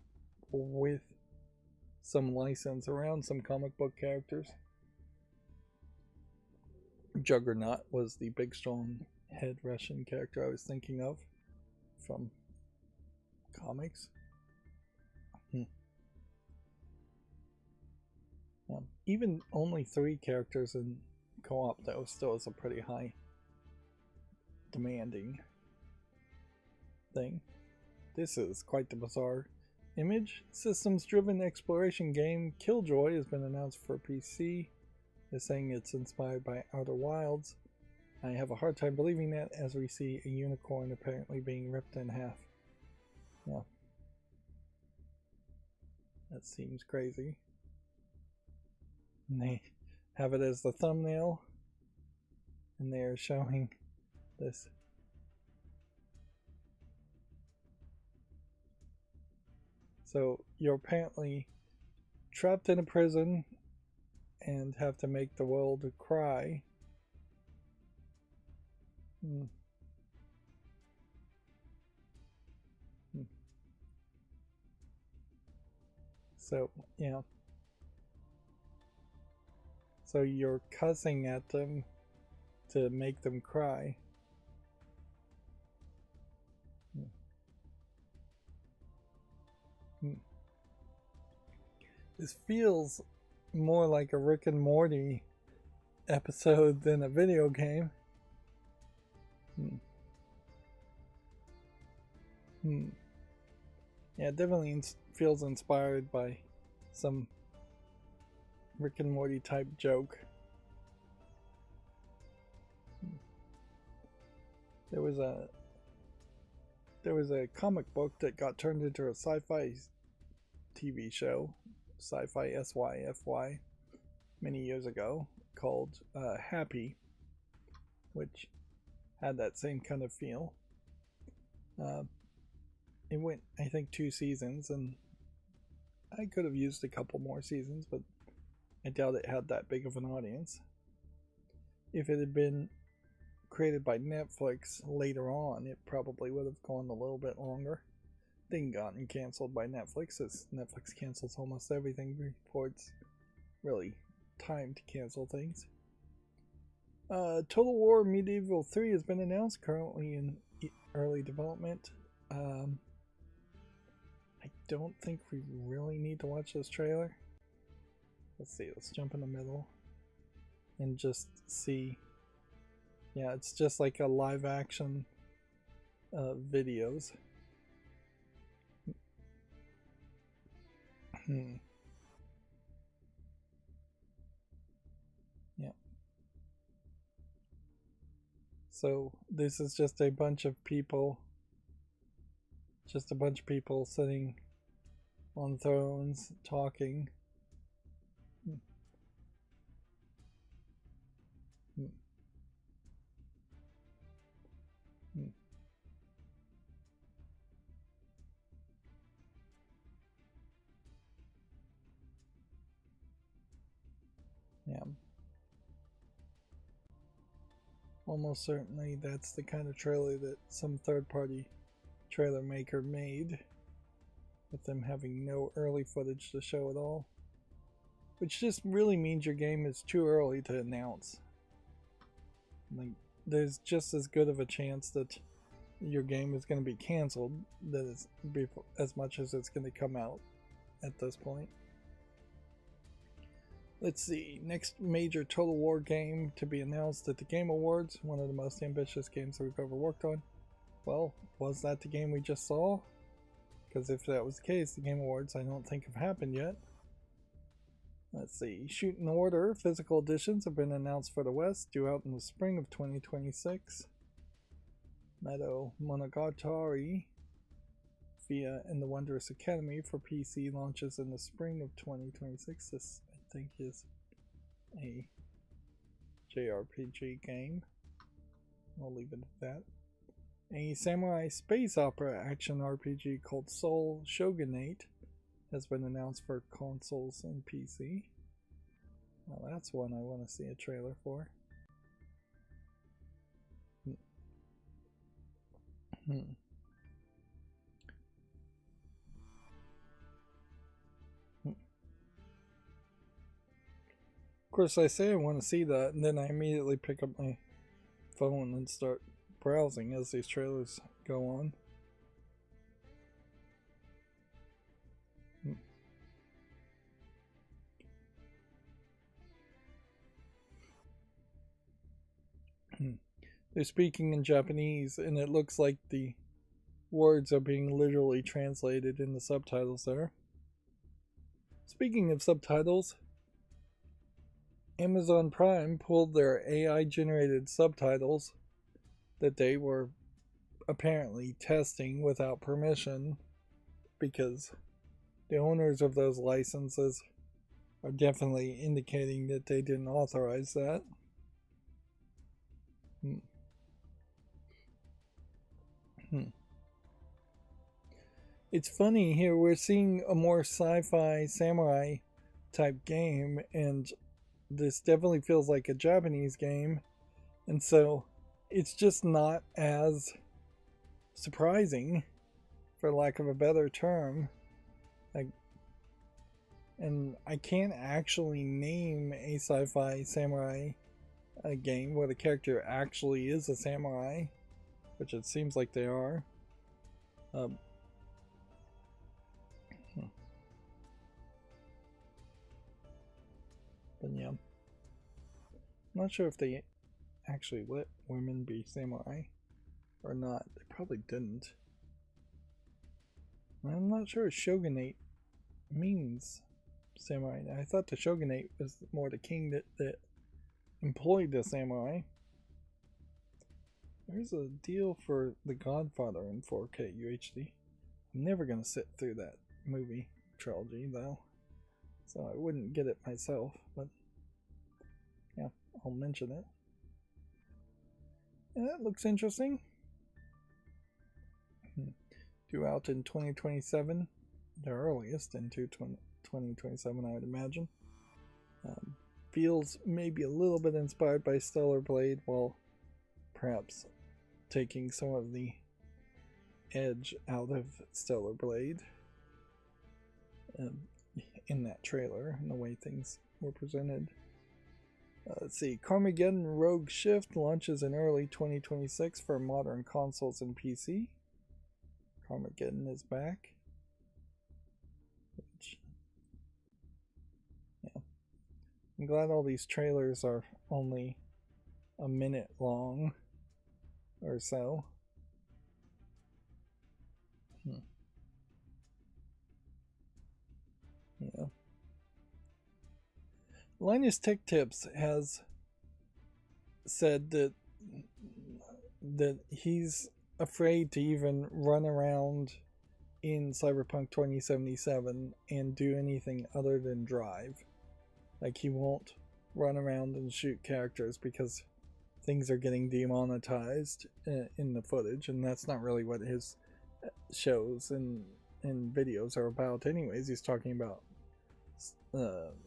with some license around some comic book characters. Juggernaut was the big strong head Russian character I was thinking of from comics. Even only 3 characters in co-op though still is a pretty high demanding thing. This is quite the bizarre image. Systems driven exploration game Killjoy has been announced for PC. They're saying it's inspired by Outer Wilds. I have a hard time believing that, as we see a unicorn apparently being ripped in half. Yeah. That seems crazy. And they have it as the thumbnail, and they are showing this. So you're apparently trapped in a prison and have to make the world cry. So, yeah. So you're cussing at them to make them cry. This feels more like a Rick and Morty episode than a video game. Yeah, it definitely feels inspired by some Rick and Morty type joke. There was a comic book that got turned into a sci-fi TV show, sci-fi SYFY, many years ago, called Happy, which had that same kind of feel. It went, I think, 2 seasons, and I could have used a couple more seasons, but I doubt it had that big of an audience. If it had been created by Netflix later on, it probably would have gone a little bit longer. Then gotten canceled by Netflix, as Netflix cancels almost everything before it's really time to cancel things. Total War Medieval 3 has been announced, currently in early development. don't think we really need to watch this trailer. Let's see, let's jump in the middle and just see. Yeah, it's just like a live action videos. Yeah. So this is just a bunch of people. Just a bunch of people sitting on thrones talking. Yeah. Almost certainly that's the kind of trailer that some third-party trailer maker made, with them having no early footage to show at all. Which just really means your game is too early to announce. Like, there's just as good of a chance that your game is going to be canceled as much as it's going to come out at this point. Let's see, next major Total War game to be announced at the Game Awards, one of the most ambitious games that we've ever worked on. Well, was that the game we just saw? Because if that was the case, the Game Awards I don't think have happened yet. Let's see, Shoot in Order physical editions have been announced for the West, due out in the spring of 2026. Meadow Monogatari via and the Wondrous Academy for PC launches in the spring of 2026. This, I think, is a JRPG game. I'll leave it at that. A samurai space opera action RPG called Soul Shogunate has been announced for consoles and PC. Well, that's one I want to see a trailer for. Of course, I say I want to see that, and then I immediately pick up my phone and start browsing as these trailers go on. They're speaking in Japanese, and it looks like the words are being literally translated in the subtitles there. Speaking of subtitles, Amazon Prime pulled their AI-generated subtitles that they were apparently testing without permission, because the owners of those licenses are definitely indicating that they didn't authorize that. It's funny here, we're seeing a more sci-fi samurai type game, and this definitely feels like a Japanese game, and so it's just not as surprising, for lack of a better term. And I can't actually name a sci-fi samurai game where the character actually is a samurai, which it seems like they are. But yeah, I'm not sure if they actually let women be samurai or not. They probably didn't. I'm not sure what shogunate means samurai. I thought the shogunate was more the king that employed the samurai. There's a deal for The Godfather in 4K UHD. I'm never gonna sit through that movie trilogy though, so I wouldn't get it myself, but yeah, I'll mention it. Yeah, that looks interesting. Due out in 2027, the earliest in 2027, I would imagine. Feels maybe a little bit inspired by Stellar Blade, while perhaps taking some of the edge out of Stellar Blade in that trailer and the way things were presented. Let's see, Carmageddon Rogue Shift launches in early 2026 for modern consoles and PC. Carmageddon is back. I'm glad all these trailers are only a minute long or so. Yeah. Linus Tech Tips has said that he's afraid to even run around in Cyberpunk 2077 and do anything other than drive. Like, he won't run around and shoot characters because things are getting demonetized in the footage, and that's not really what his shows and videos are about anyways. He's talking about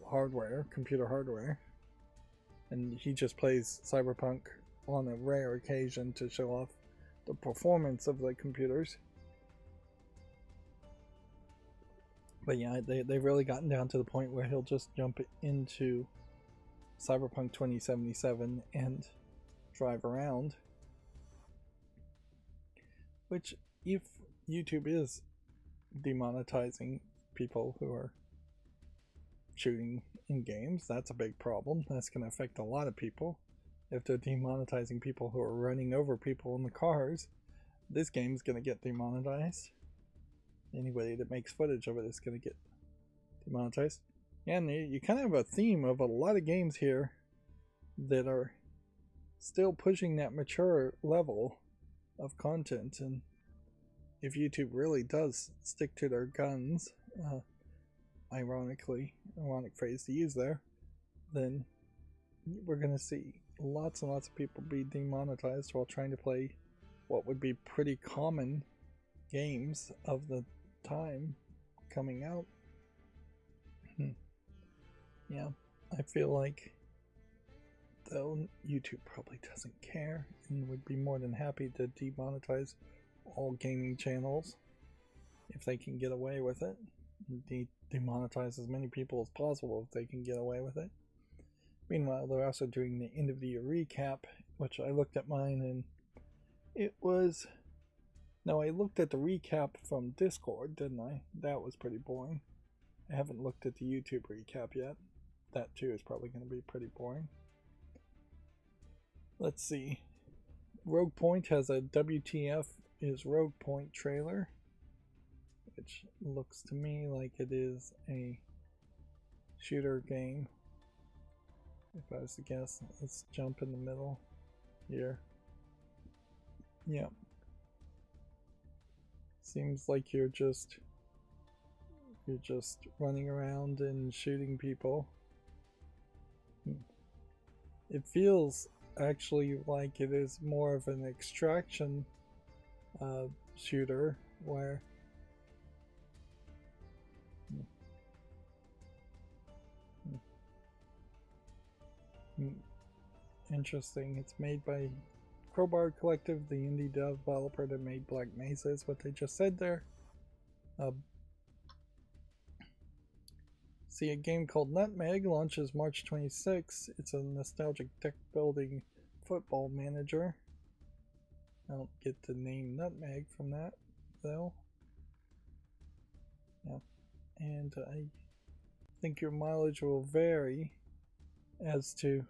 hardware, computer hardware, and he just plays Cyberpunk on a rare occasion to show off the performance of the computers. But yeah, they've really gotten down to the point where he'll just jump into Cyberpunk 2077 and drive around. Which, if YouTube is demonetizing people who are shooting in games, that's a big problem. That's going to affect a lot of people. If they're demonetizing people who are running over people in the cars, this game's going to get demonetized. Anybody that makes footage of it is going to get demonetized. And you kind of have a theme of a lot of games here that are still pushing that mature level of content. And if YouTube really does stick to their guns, ironic phrase to use there, then we're going to see lots and lots of people be demonetized while trying to play what would be pretty common games of the time coming out. Yeah, I feel like, though, YouTube probably doesn't care and would be more than happy to demonetize all gaming channels if they can get away with it. Demonetize as many people as possible if they can get away with it. Meanwhile, they're also doing the NVIDIA recap, which I looked at mine, and it was... Now, I looked at the recap from Discord, didn't I? That was pretty boring. I haven't looked at the YouTube recap yet. That too is probably going to be pretty boring. Let's see. Rogue Point has a WTF is Rogue Point trailer, which looks to me like it is a shooter game. If I was to guess, let's jump in the middle here. Yeah. Seems like you're just running around and shooting people. It feels actually like it is more of an extraction shooter where interesting. It's made by Crowbar Collective, the indie developer that made Black Mesa, is what they just said there. See, a game called Nutmeg launches March 26. It's a nostalgic deck-building football manager. I don't get the name Nutmeg from that, though. Yeah, and I think your mileage will vary as to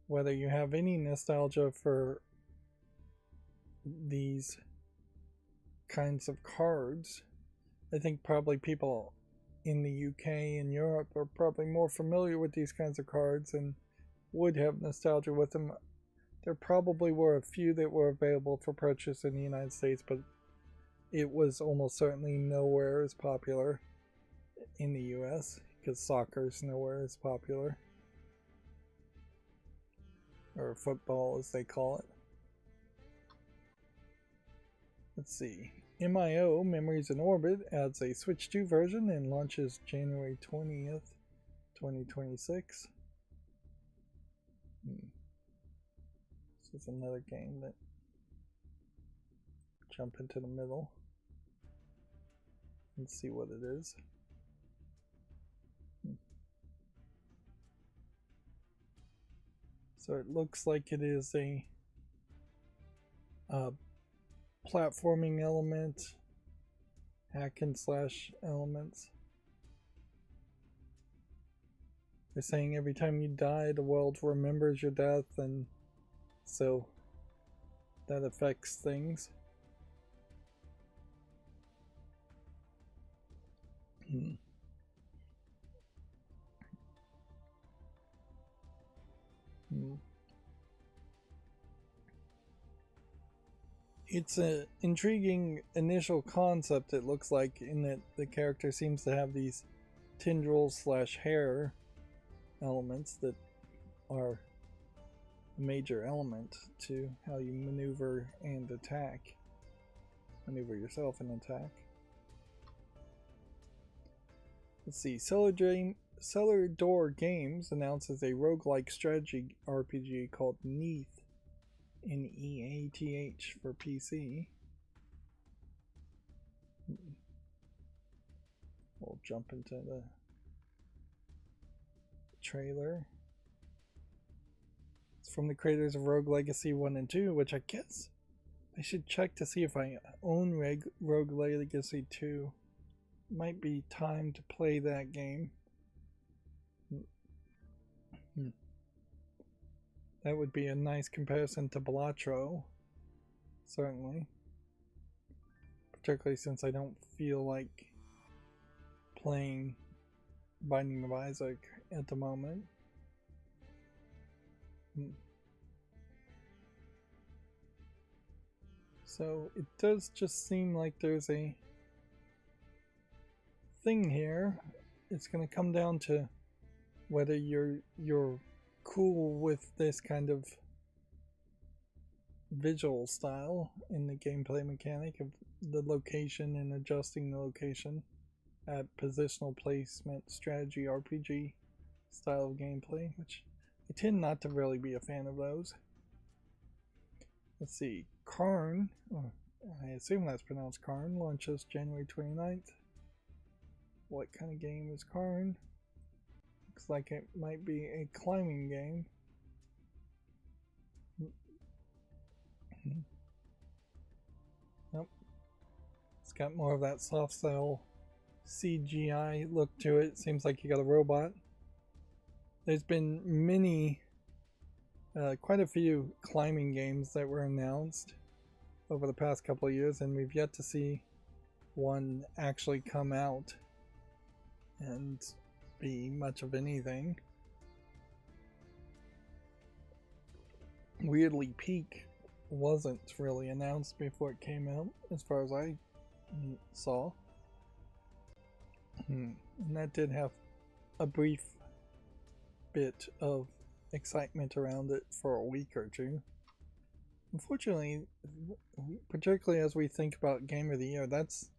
whether you have any nostalgia for these kinds of cards. I think probably people in the UK and Europe are probably more familiar with these kinds of cards and would have nostalgia with them. There probably were a few that were available for purchase in the United States, but it was almost certainly nowhere as popular in the US, because soccer's nowhere as popular. Or football, as they call it. Let's see. MIO, Memories in Orbit, adds a Switch 2 version and launches January 20th, 2026. This is another game that jump into the middle and see what it is. So it looks like it is a platforming element, hack and slash elements. they're saying every time you die, the world remembers your death, and so that affects things. It's an intriguing initial concept, it looks like, in that the character seems to have these tendrils slash hair elements that are a major element to how you maneuver and attack. Maneuver yourself and attack. Let's see, Cellar Door Games announces a roguelike strategy RPG called Neath, Neath, for PC. We'll jump into the trailer. It's from the creators of Rogue Legacy 1 and 2, which I guess I should check to see if I own Rogue Legacy 2. Might be time to play that game. That would be a nice comparison to Balatro, certainly. Particularly since I don't feel like playing Binding of Isaac at the moment. So it does just seem like there's a thing here. It's going to come down to whether you're cool with this kind of visual style in the gameplay mechanic of the location and adjusting the location at positional placement strategy RPG style of gameplay, which I tend not to really be a fan of those. Let's see, Karn, I assume that's pronounced Karn, launches January 29th. What kind of game is Karn? Looks like it might be a climbing game. Nope. It's got more of that soft cell CGI look to it. Seems like you got a robot. There's been quite a few climbing games that were announced over the past couple of years, and we've yet to see one actually come out and be much of anything. Weirdly, Peak wasn't really announced before it came out, as far as I saw. And that did have a brief bit of excitement around it for a week or two. Unfortunately, particularly as we think about Game of the Year, that's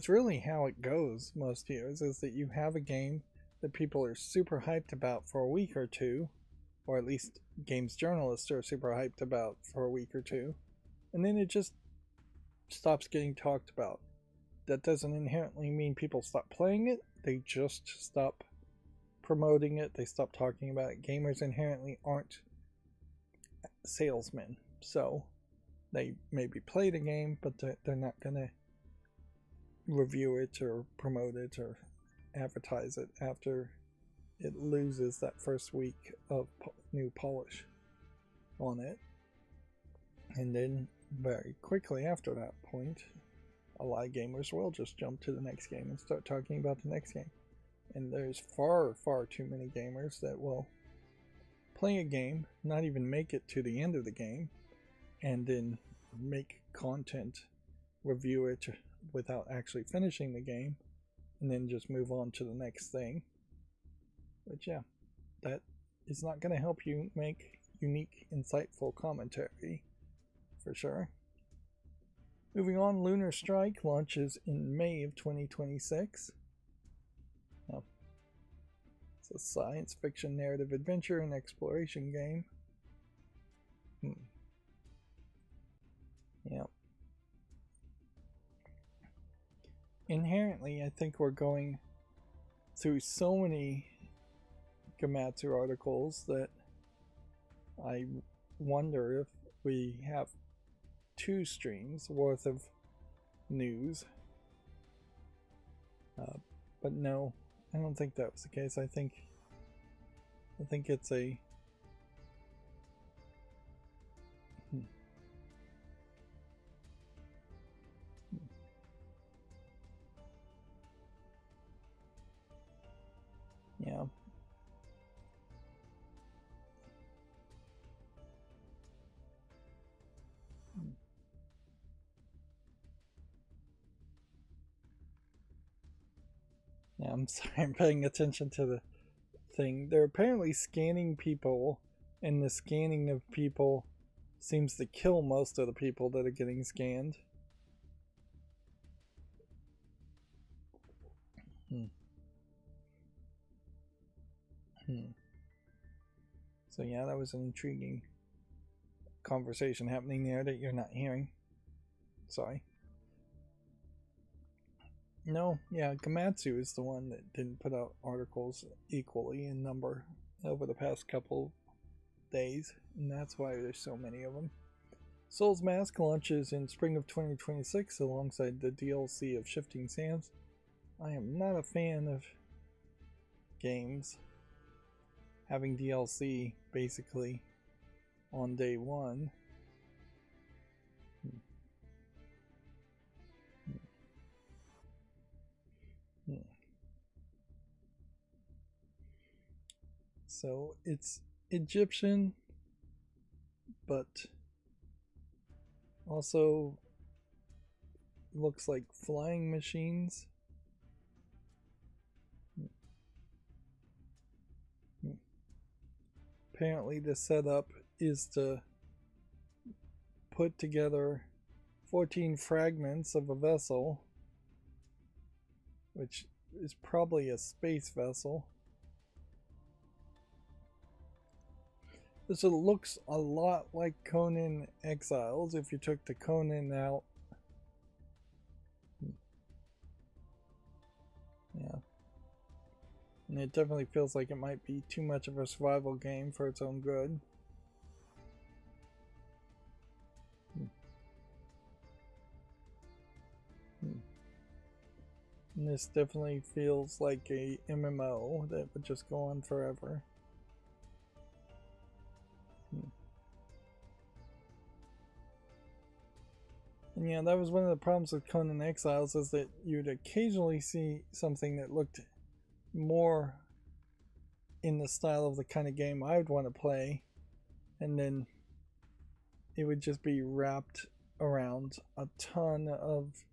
really how it goes most years, is that you have a game that people are super hyped about for a week or two, or at least games journalists are super hyped about for a week or two, and then it just stops getting talked about. That doesn't inherently mean people stop playing it, they just stop promoting it, they stop talking about it. Gamers inherently aren't salesmen, so they maybe play the game, but they're not gonna review it or promote it or advertise it after it loses that first week of new polish on it. And then very quickly after that point, a lot of gamers will just jump to the next game and start talking about the next game. And there's far too many gamers that will play a game, not even make it to the end of the game, and then make content, review it without actually finishing the game, and then just move on to the next thing. But yeah, that is not going to help you make unique, insightful commentary, for sure. Moving on, Lunar Strike launches in May of 2026. Oh. It's a science fiction narrative adventure and exploration game. Yeah. Inherently, I think we're going through so many Gamatsu articles that I wonder if we have 2 streams worth of news. But no, I don't think that was the case. I think I think it's a... Yeah. Yeah, I'm sorry, I'm paying attention to the thing. They're apparently scanning people, and the scanning of people seems to kill most of the people that are getting scanned. So yeah, that was an intriguing conversation happening there that you're not hearing. Sorry. No, yeah, Gamatsu is the one that didn't put out articles equally in number over the past couple days, and that's why there's so many of them. Soul's Mask launches in spring of 2026 alongside the DLC of Shifting Sands. I am not a fan of games having DLC basically on day one. So it's Egyptian, but also looks like flying machines. Apparently the setup is to put together 14 fragments of a vessel, which is probably a space vessel. This looks a lot like Conan Exiles if you took the Conan out. Yeah. And it definitely feels like it might be too much of a survival game for its own good. And this definitely feels like a MMO that would just go on forever. And yeah, that was one of the problems with Conan Exiles, is that you'd occasionally see something that looked more in the style of the kind of game I would want to play, and then it would just be wrapped around a ton of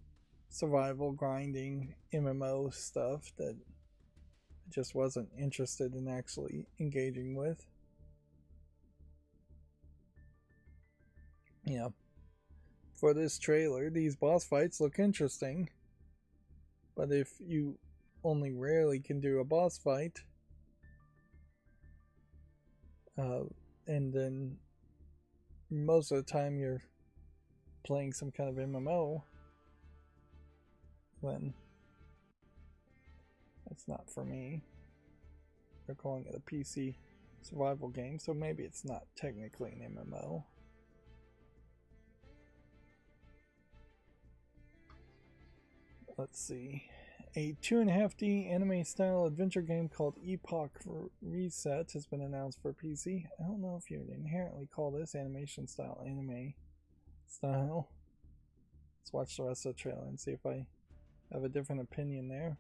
survival grinding MMO stuff that I just wasn't interested in actually engaging with. Yeah. For this trailer, these boss fights look interesting, but if you only rarely can do a boss fight, and then most of the time you're playing some kind of MMO, then that's not for me. They're calling it a PC survival game, so maybe it's not technically an MMO. Let's see. A 2.5D anime style adventure game called Epoch Reset has been announced for PC. I don't know if you'd inherently call this animation style anime style. Let's watch the rest of the trailer and see if I have a different opinion there.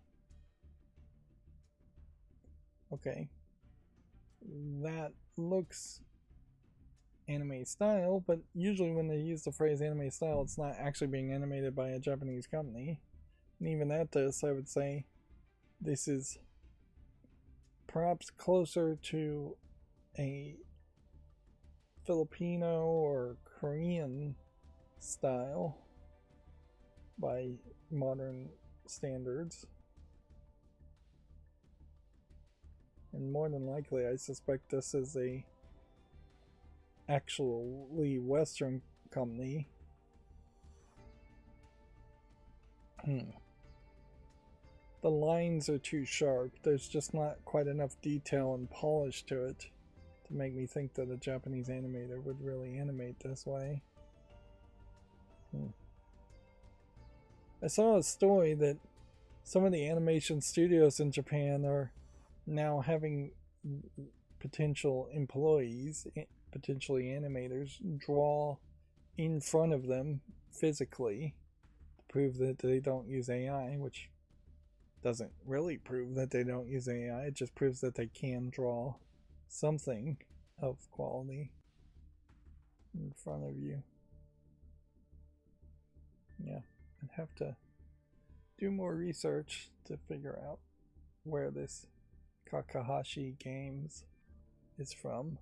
Okay. That looks anime style, but usually when they use the phrase anime style, it's not actually being animated by a Japanese company. And even at this, I would say this is perhaps closer to a Filipino or Korean style by modern standards. And more than likely, I suspect this is a actually Western company. The lines are too sharp. There's just not quite enough detail and polish to it to make me think that a Japanese animator would really animate this way. I saw a story that some of the animation studios in Japan are now having potential employees, potentially animators, draw in front of them physically to prove that they don't use AI, which doesn't really prove that they don't use AI, it just proves that they can draw something of quality in front of you. Yeah, I'd have to do more research to figure out where this Kakahashi Games is from.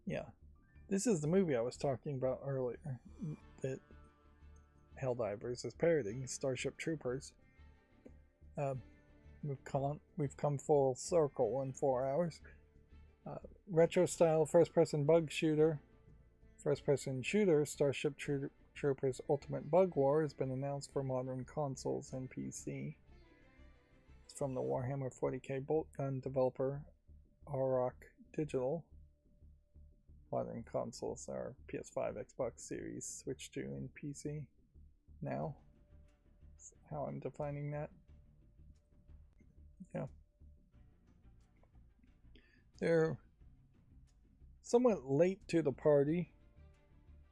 Yeah, this is the movie I was talking about earlier that Helldivers is parodying, Starship Troopers. We've come full circle in 4 hours. Retro style first-person bug shooter. First-person shooter Starship Troopers Ultimate Bug War has been announced for modern consoles and PC. It's from the Warhammer 40k bolt gun developer Auroch Digital. Modern consoles are PS5, Xbox Series, Switch 2, and PC now. That's how I'm defining that. Yeah. They're somewhat late to the party,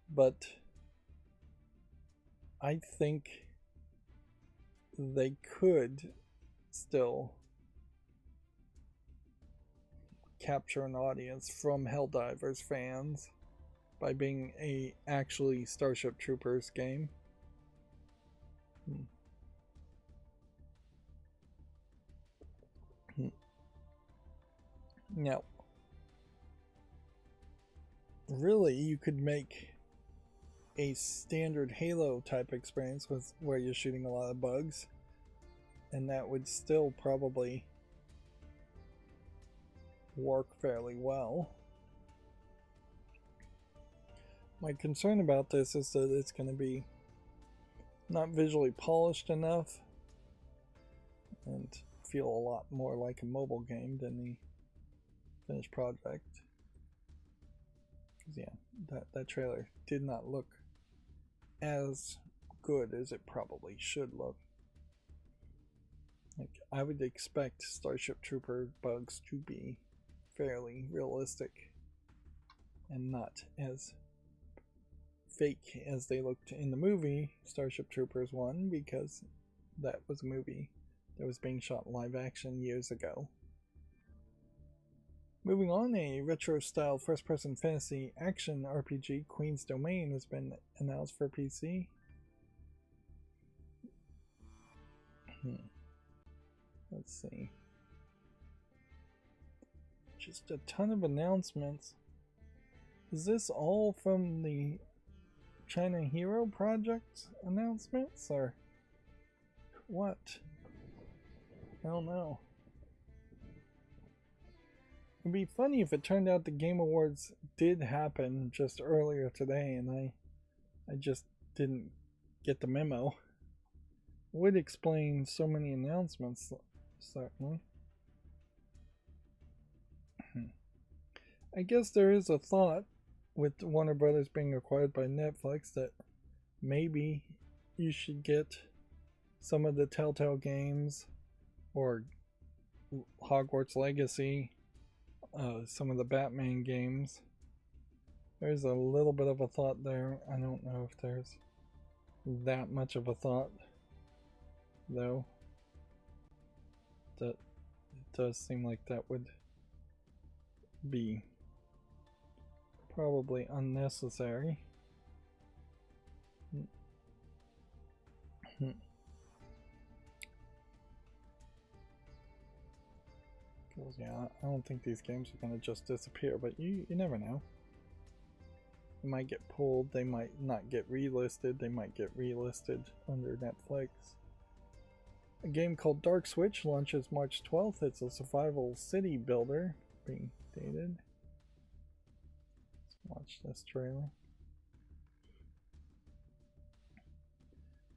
but I think they could still capture an audience from Helldivers fans by being a actually Starship Troopers game. Now, really, you could make a standard Halo type experience with where you're shooting a lot of bugs, and that would still probably work fairly well. My concern about this is that it's going to be not visually polished enough and feel a lot more like a mobile game than the finished project. Yeah, that trailer did not look as good as it probably should look. Like, I would expect Starship Trooper bugs to be fairly realistic and not as fake as they looked in the movie Starship Troopers 1, because that was a movie that was being shot live action years ago. Moving on, a retro-style first-person fantasy action RPG, Queen's Domain, has been announced for PC. Let's see. Just a ton of announcements. Is this all from the China Hero Project announcements, or what? I don't know. It'd be funny if it turned out the Game Awards did happen just earlier today and I just didn't get the memo. Would explain so many announcements, certainly. I guess there is a thought with Warner Brothers being acquired by Netflix that maybe you should get some of the Telltale games or Hogwarts Legacy, some of the Batman games. There's a little bit of a thought there. I don't know if there's that much of a thought, though. That it does seem like that would be probably unnecessary. Yeah, I don't think these games are going to just disappear, but you never know. They might get pulled, they might not get relisted, they might get relisted under Netflix. A game called Dark Switch launches March 12th. It's a survival city builder being dated. Let's watch this trailer.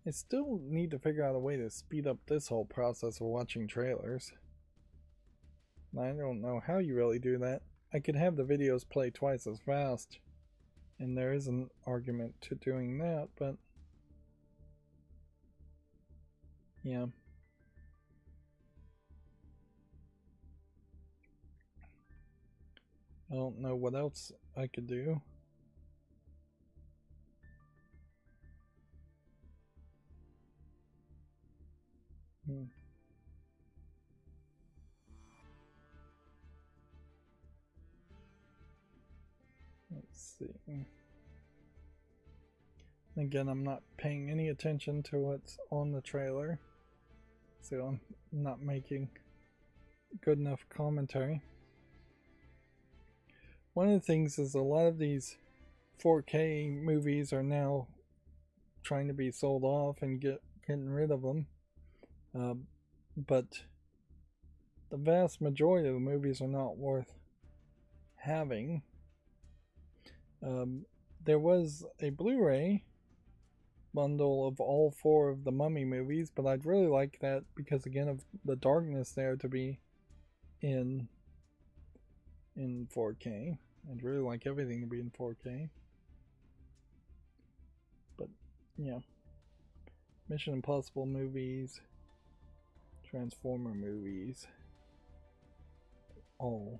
I still need to figure out a way to speed up this whole process of watching trailers. I don't know how you really do that. I could have the videos play twice as fast, and there is an argument to doing that, but yeah. I don't know what else I could do. Let's see. Again, I'm not paying any attention to what's on the trailer, so I'm not making good enough commentary. One of the things is a lot of these 4K movies are now trying to be sold off and getting rid of them, but the vast majority of the movies are not worth having. There was a Blu-ray bundle of all 4 of the Mummy movies, but I'd really like that because, again, of the darkness there, to be in 4K. I'd really like everything to be in 4K. But yeah, Mission Impossible movies, Transformer movies, all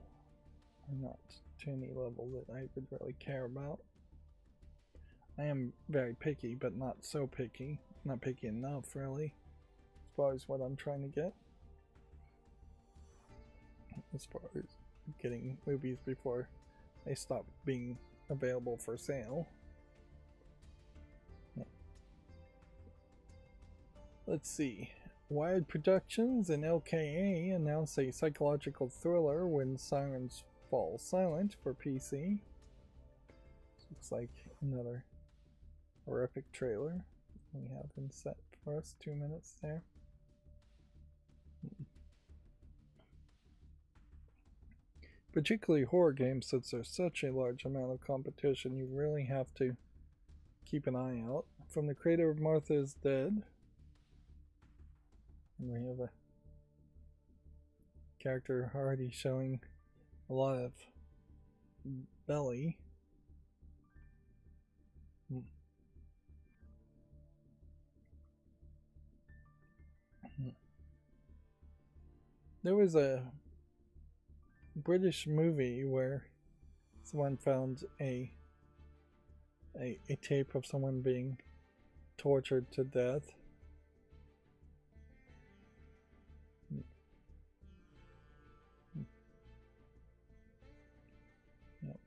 are not to any level that I would really care about. I am very picky, but not so picky. Not picky enough, really, as far as what I'm trying to get. As far as getting movies before they stop being available for sale. Let's see. Wired Productions and LKA announced a psychological thriller When Sirens Fall Silent for PC. This looks like another horrific trailer. We have him set for us, 2 minutes there. Particularly horror games, since there's such a large amount of competition, you really have to keep an eye out. From the creator of Martha is Dead. And we have a character already showing a lot of belly. There was a British movie where someone found a tape of someone being tortured to death. Yep.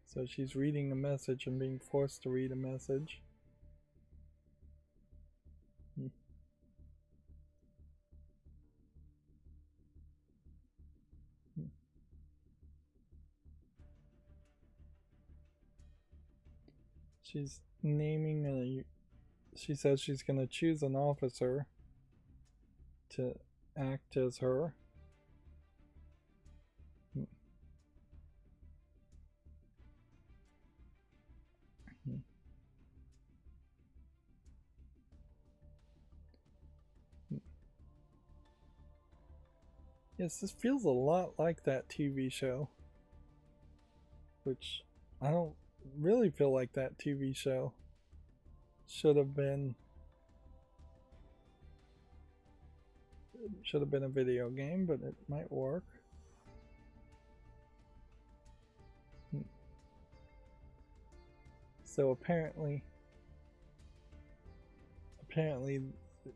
So she's reading a message and being forced to read a message. She's naming she says she's going to choose an officer to act as her. Yes, this feels a lot like that TV show, which I don't really feel like that TV show should have been a video game, but it might work. So apparently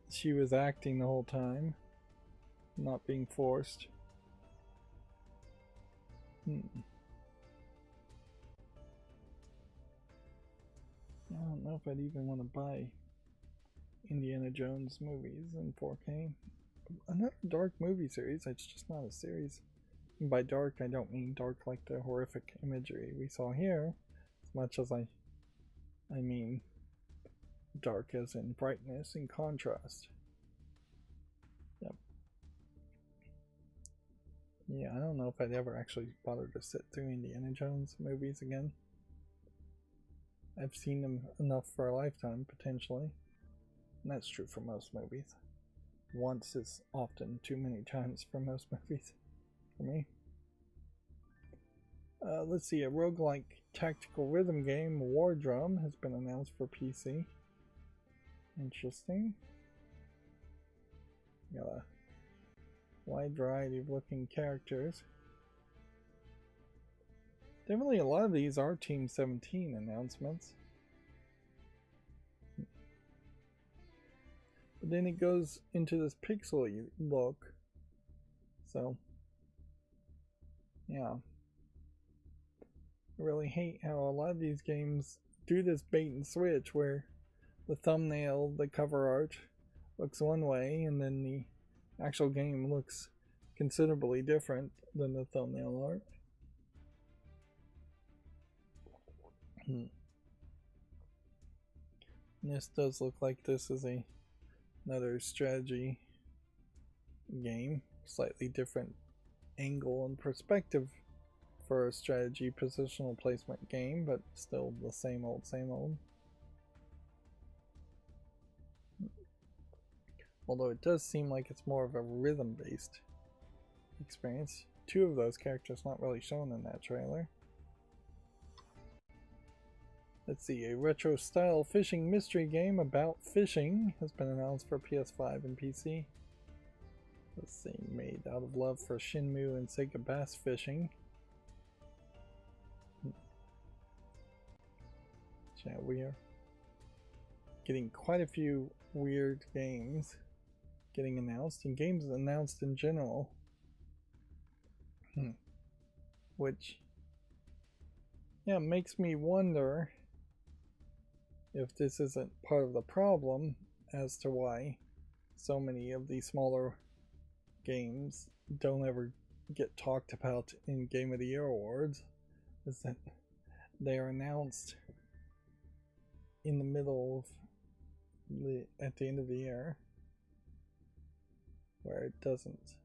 she was acting the whole time, not being forced. I don't know if I'd even want to buy Indiana Jones movies in 4K. Another dark movie series, it's just not a series. And by dark, I don't mean dark like the horrific imagery we saw here, as much as I mean dark as in brightness and contrast. Yep. Yeah, I don't know if I'd ever actually bother to sit through Indiana Jones movies again. I've seen them enough for a lifetime, potentially. And that's true for most movies. Once is often too many times for most movies, for me. Let's see, a roguelike tactical rhythm game, War Drum, has been announced for PC. Interesting. Got a wide variety of looking characters. Definitely a lot of these are Team 17 announcements. But then it goes into this pixely look. So, yeah. I really hate how a lot of these games do this bait and switch where the thumbnail, the cover art looks one way and then the actual game looks considerably different than the thumbnail art. This does look like this is another strategy game, slightly different angle and perspective for a strategy positional placement game, but still the same old, same old. Although it does seem like it's more of a rhythm-based experience. Two of those characters not really shown in that trailer. Let's see, a retro-style fishing mystery game about fishing has been announced for PS5 and PC. Let's see, made out of love for Shenmue and Sega bass fishing. Yeah, we are getting quite a few weird games getting announced, and games announced in general. Which, yeah, makes me wonder if this isn't part of the problem as to why so many of these smaller games don't ever get talked about in Game of the Year awards, is that they are announced in the middle of at the end of the year, where it doesn't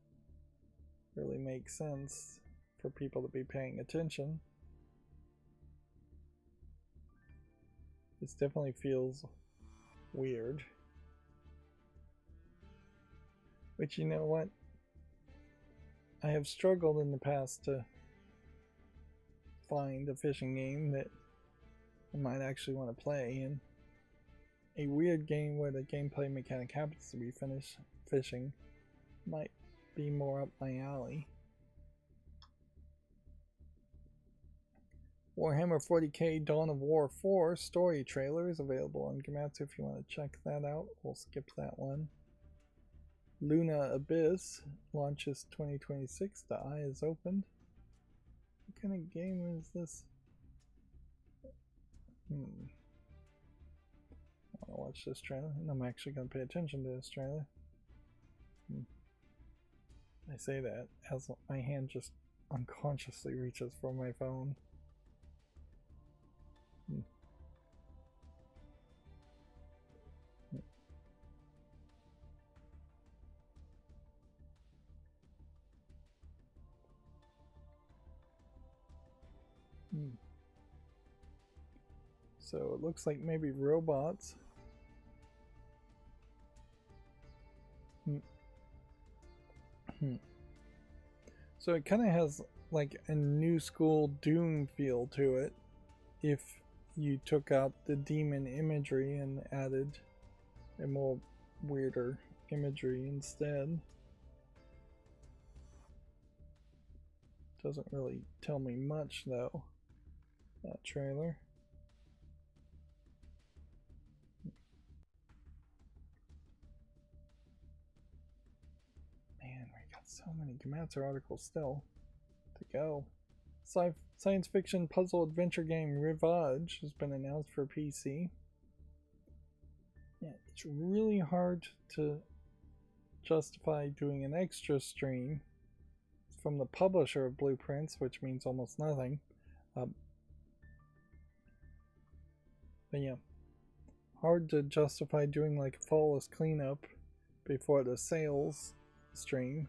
really make sense for people to be paying attention. This definitely feels weird. But you know what? I have struggled in the past to find a fishing game that I might actually want to play, and a weird game where the gameplay mechanic happens to be fishing might be more up my alley. Warhammer 40k Dawn of War 4 story trailer is available on Gematsu if you want to check that out. We'll skip that one. Luna Abyss launches 2026. The Eye is opened. What kind of game is this? I want to watch this trailer, and I'm actually going to pay attention to this trailer. I say that as my hand just unconsciously reaches for my phone. So it looks like maybe robots. So it kind of has like a new school Doom feel to it if you took out the demon imagery and added a more weirder imagery instead. Doesn't really tell me much though, that trailer. Man, we got so many Gematsu articles still to go. Science fiction puzzle adventure game Rivage has been announced for PC. Yeah, it's really hard to justify doing an extra stream from the publisher of Blueprints, which means almost nothing. But yeah, hard to justify doing like a flawless cleanup before the sales stream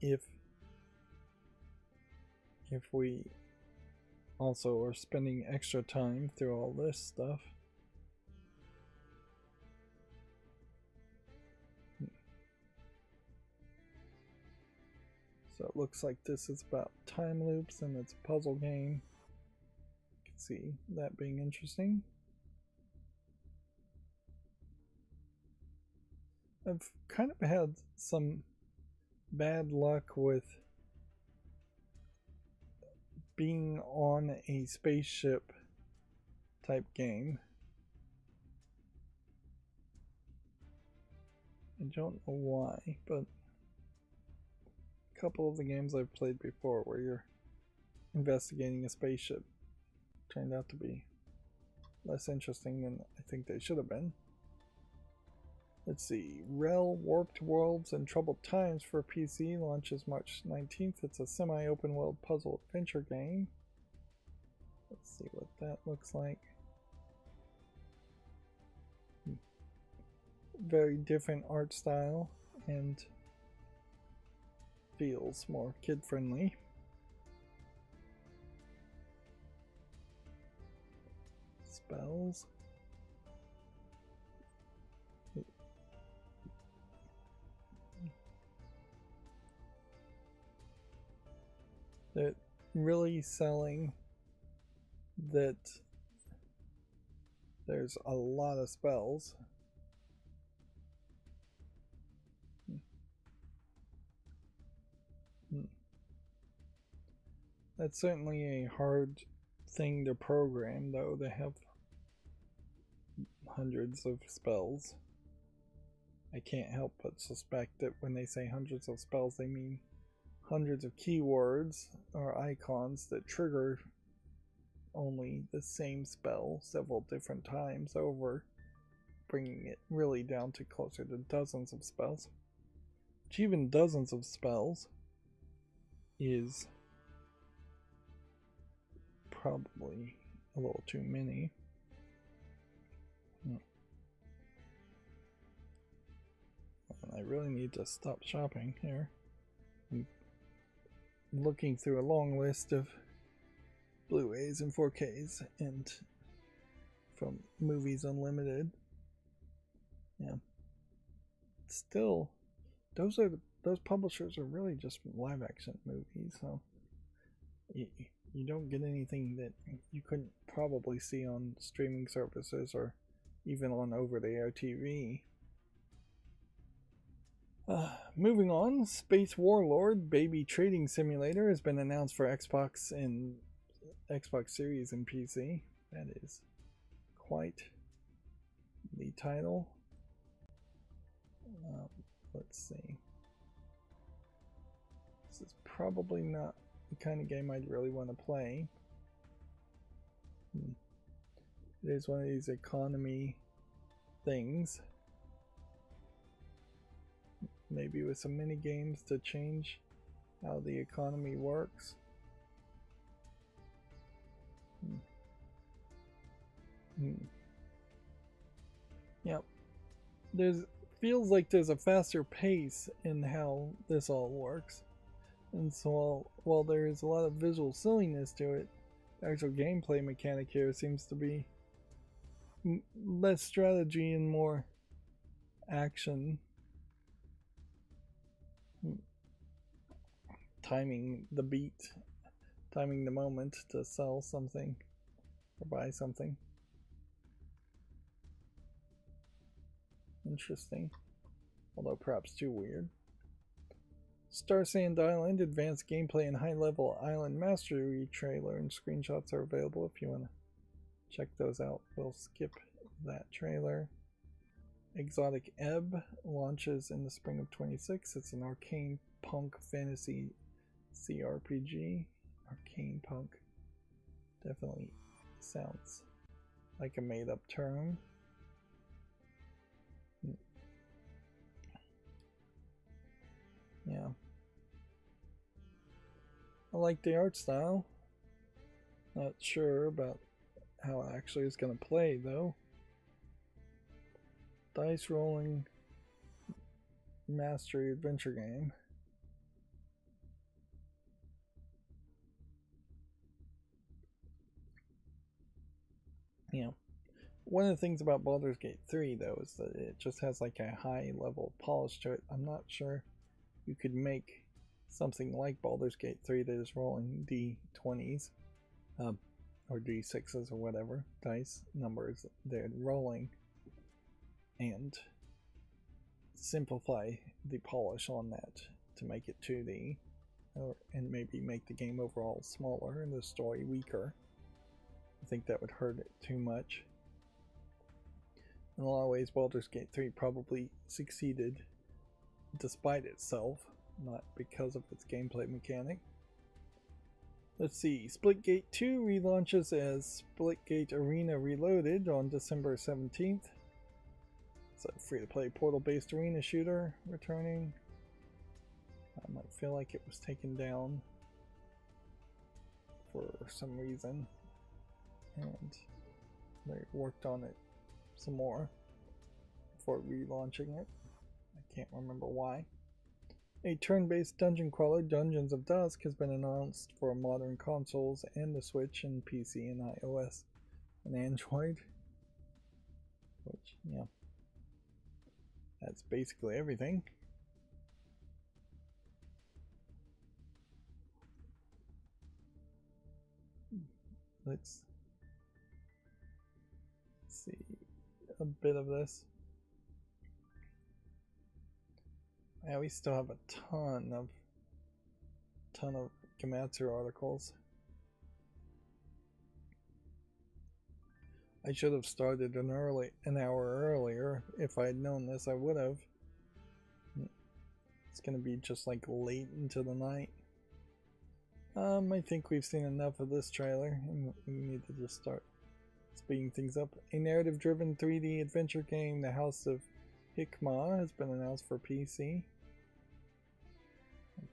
if we also are spending extra time through all this stuff. So it looks like this is about time loops and it's a puzzle game. You can see that being interesting. I've kind of had some bad luck with being on a spaceship type game. I don't know why, but a couple of the games I've played before where you're investigating a spaceship turned out to be less interesting than I think they should have been. Let's see, Rel Warped Worlds and Troubled Times for PC launches March 19th. It's a semi-open world puzzle adventure game. Let's see what that looks like. Very different art style and feels more kid-friendly. Spells. They're really selling that there's a lot of spells. That's certainly a hard thing to program, though. They have hundreds of spells. I can't help but suspect that when they say hundreds of spells, they mean hundreds of keywords or icons that trigger only the same spell several different times over, bringing it really down to closer to dozens of spells. Which even dozens of spells is probably a little too many. I really need to stop shopping here. I'm looking through a long list of Blu-rays and 4Ks and from Movies Unlimited. Yeah. Still, those publishers are really just live action movies, so you don't get anything that you couldn't probably see on streaming services or even on over-the-air TV. Moving on, Space Warlord Baby Trading Simulator has been announced for Xbox and Xbox Series and PC. That is quite the title. Let's see. This is probably not the kind of game I'd really want to play. It is one of these economy things. Maybe with some mini games to change how the economy works. Yep. Feels like there's a faster pace in how this all works. And so while there is a lot of visual silliness to it, the actual gameplay mechanic here seems to be less strategy and more action. Timing the beat, timing the moment to sell something or buy something. Interesting, although perhaps too weird. Star Sand Island advanced gameplay and high-level island mastery trailer and screenshots are available if you want to check those out. We'll skip that trailer. Exotic Ebb launches in the spring of 26. It's an arcane punk fantasy CRPG. Arcane punk definitely sounds like a made-up term. Yeah. I like the art style. Not sure about how it actually is going to play, though. Dice rolling mastery adventure game. Yeah. One of the things about Baldur's Gate 3, though, is that it just has like a high level polish to it. I'm not sure you could make something like Baldur's Gate 3 that is rolling D20s or D6s or whatever dice numbers they're rolling and simplify the polish on that to make it 2D, and maybe make the game overall smaller and the story weaker. I think that would hurt it too much. In a lot of ways, Baldur's Gate 3 probably succeeded despite itself, not because of its gameplay mechanic. Let's see, Splitgate 2 relaunches as Splitgate Arena Reloaded on December 17th. It's a free-to-play portal-based arena shooter returning. I might feel like it was taken down for some reason, and they worked on it some more before relaunching it. I can't remember why. A turn-based dungeon crawler, Dungeons of Dusk, has been announced for modern consoles and the Switch and PC and iOS and Android. Which, yeah, that's basically everything. Let's see a bit of this. Yeah, we still have a ton of Gematsu articles. I should have started an hour earlier. If I had known this, I would have. It's gonna be just like late into the night. I think we've seen enough of this trailer, and we need to just start speeding things up. A narrative-driven 3D adventure game, The House of Hikmah, has been announced for PC.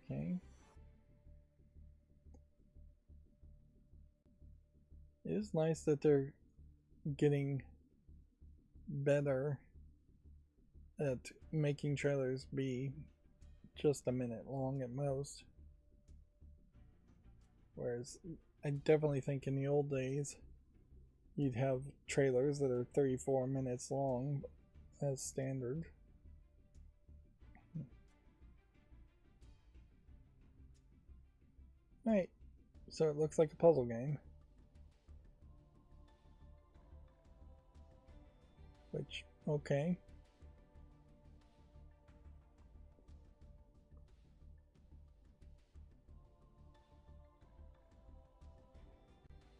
Okay. It is nice that they're getting better at making trailers be just a minute long at most. Whereas I definitely think in the old days you'd have trailers that are 34 minutes long as standard. Right, so it looks like a puzzle game. Which, okay.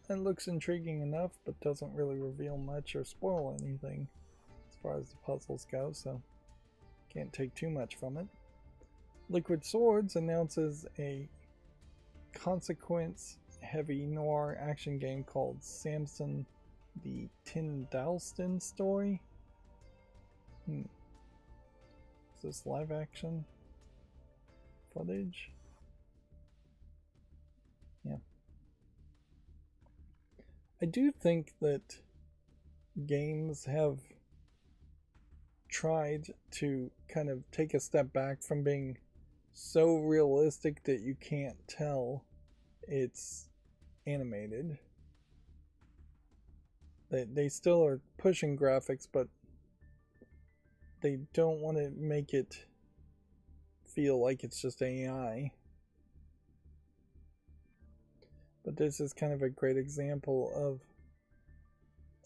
It looks intriguing enough, but doesn't really reveal much or spoil anything as far as the puzzles go, so can't take too much from it. Liquid Swords announces a consequence-heavy noir action game called Samson the Tyndalston Story. Is this live action footage? Yeah. I do think that games have tried to kind of take a step back from being so realistic that you can't tell it's animated. They still are pushing graphics, but they don't want to make it feel like it's just AI. But this is kind of a great example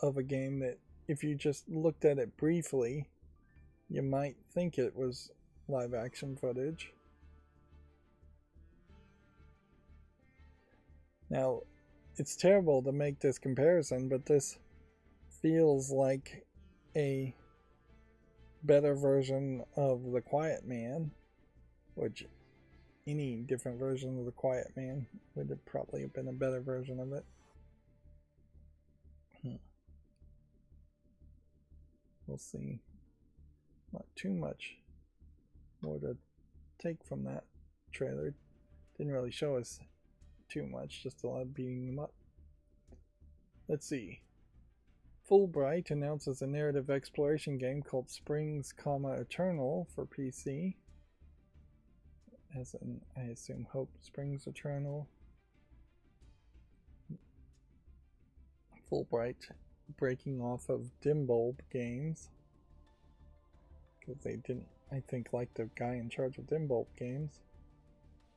of a game that if you just looked at it briefly, you might think it was live action footage. Now, it's terrible to make this comparison, but this feels like a better version of The Quiet Man, which any different version of The Quiet Man would have probably been a better version of it. We'll see. Not too much more to take from that trailer. Didn't really show us too much, just a lot of beating them up. Let's see. Fulbright announces a narrative exploration game called Springs, Eternal for PC. As in, I assume, Hope Springs Eternal. Fulbright breaking off of Dimbulb Games, because they didn't, I think, like the guy in charge of Dimbulb Games,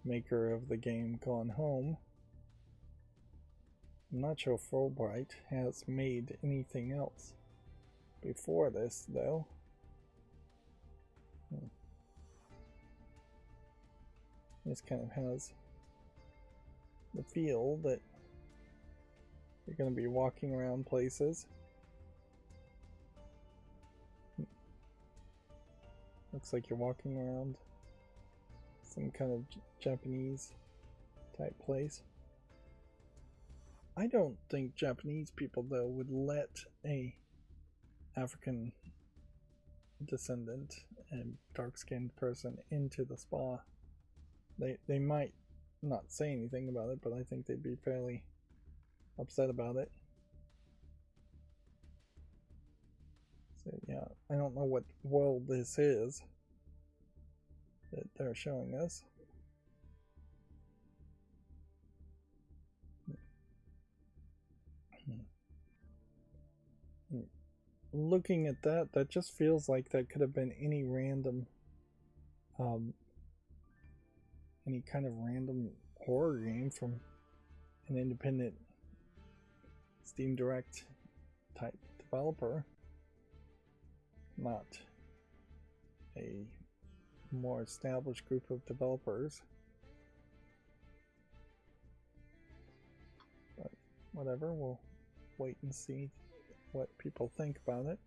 maker of the game Gone Home. I'm not sure Fulbright has made anything else before this, though. This kind of has the feel that you're going to be walking around places. Looks like you're walking around some kind of Japanese type place. I don't think Japanese people though would let a African descendant and dark-skinned person into the spa. They might not say anything about it, but I think they'd be fairly upset about it. So yeah, I don't know what world this is that they're showing us. Looking at that, that just feels like that could have been any random, any kind of random horror game from an independent Steam Direct type developer, not a more established group of developers. But whatever, we'll wait and see what people think about it.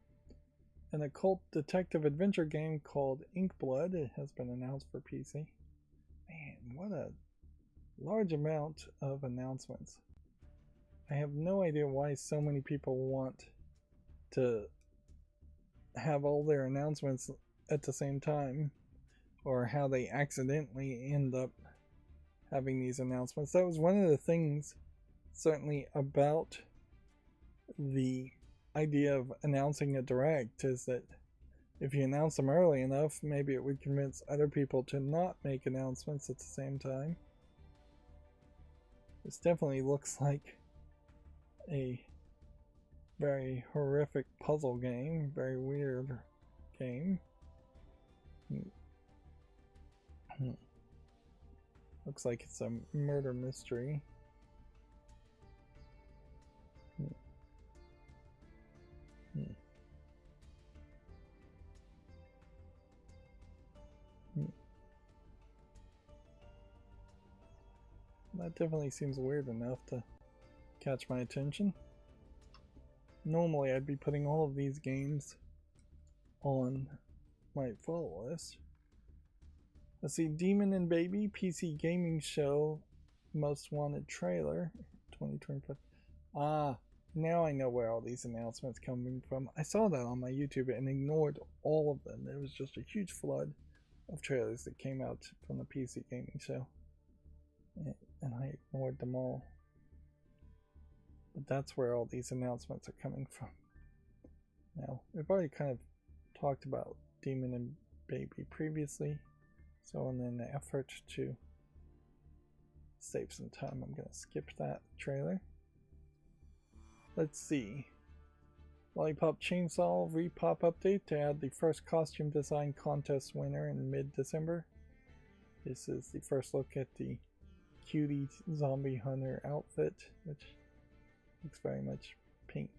An occult detective adventure game called Inkblood, it has been announced for PC. Man, what a large amount of announcements. I have no idea why so many people want to have all their announcements at the same time, or how they accidentally end up having these announcements. That was one of the things, certainly, about the idea of announcing a direct, is that if you announce them early enough, maybe it would convince other people to not make announcements at the same time. This definitely looks like a very horrific puzzle game, very weird game. Looks like it's a murder mystery. That definitely seems weird enough to catch my attention. Normally I'd be putting all of these games on my follow list. Let's see, Demon and Baby PC Gaming Show Most Wanted Trailer 2025. Ah, now I know where all these announcements coming from. I saw that on my YouTube and ignored all of them. There was just a huge flood of trailers that came out from the PC Gaming Show, and I ignored them all. But that's where all these announcements are coming from. Now, we've already kind of talked about Demon and Baby previously, so in an effort to save some time, I'm going to skip that trailer. Let's see. Lollipop Chainsaw Repop update to add the first costume design contest winner in mid-December. This is the first look at the cutie zombie hunter outfit, which looks very much pink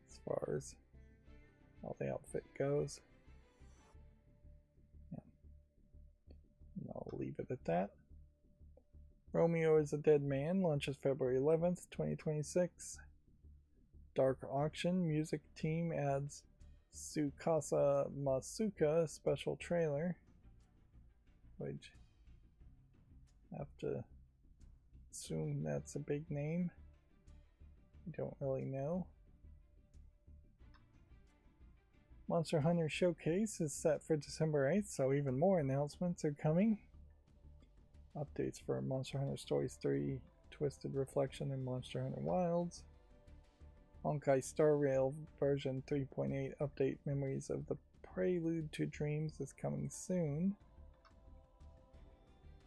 as far as how the outfit goes. Yeah. And I'll leave it at that. Romeo is a Dead Man launches February 11th, 2026. Dark Auction music team adds Tsukasa Masuka special trailer, which I have to assume that's a big name. I don't really know. Monster Hunter Showcase is set for December 8th, so even more announcements are coming. Updates for Monster Hunter Stories 3, Twisted Reflection, and Monster Hunter Wilds. Honkai Star Rail version 3.8 update Memories of the Prelude to Dreams is coming soon.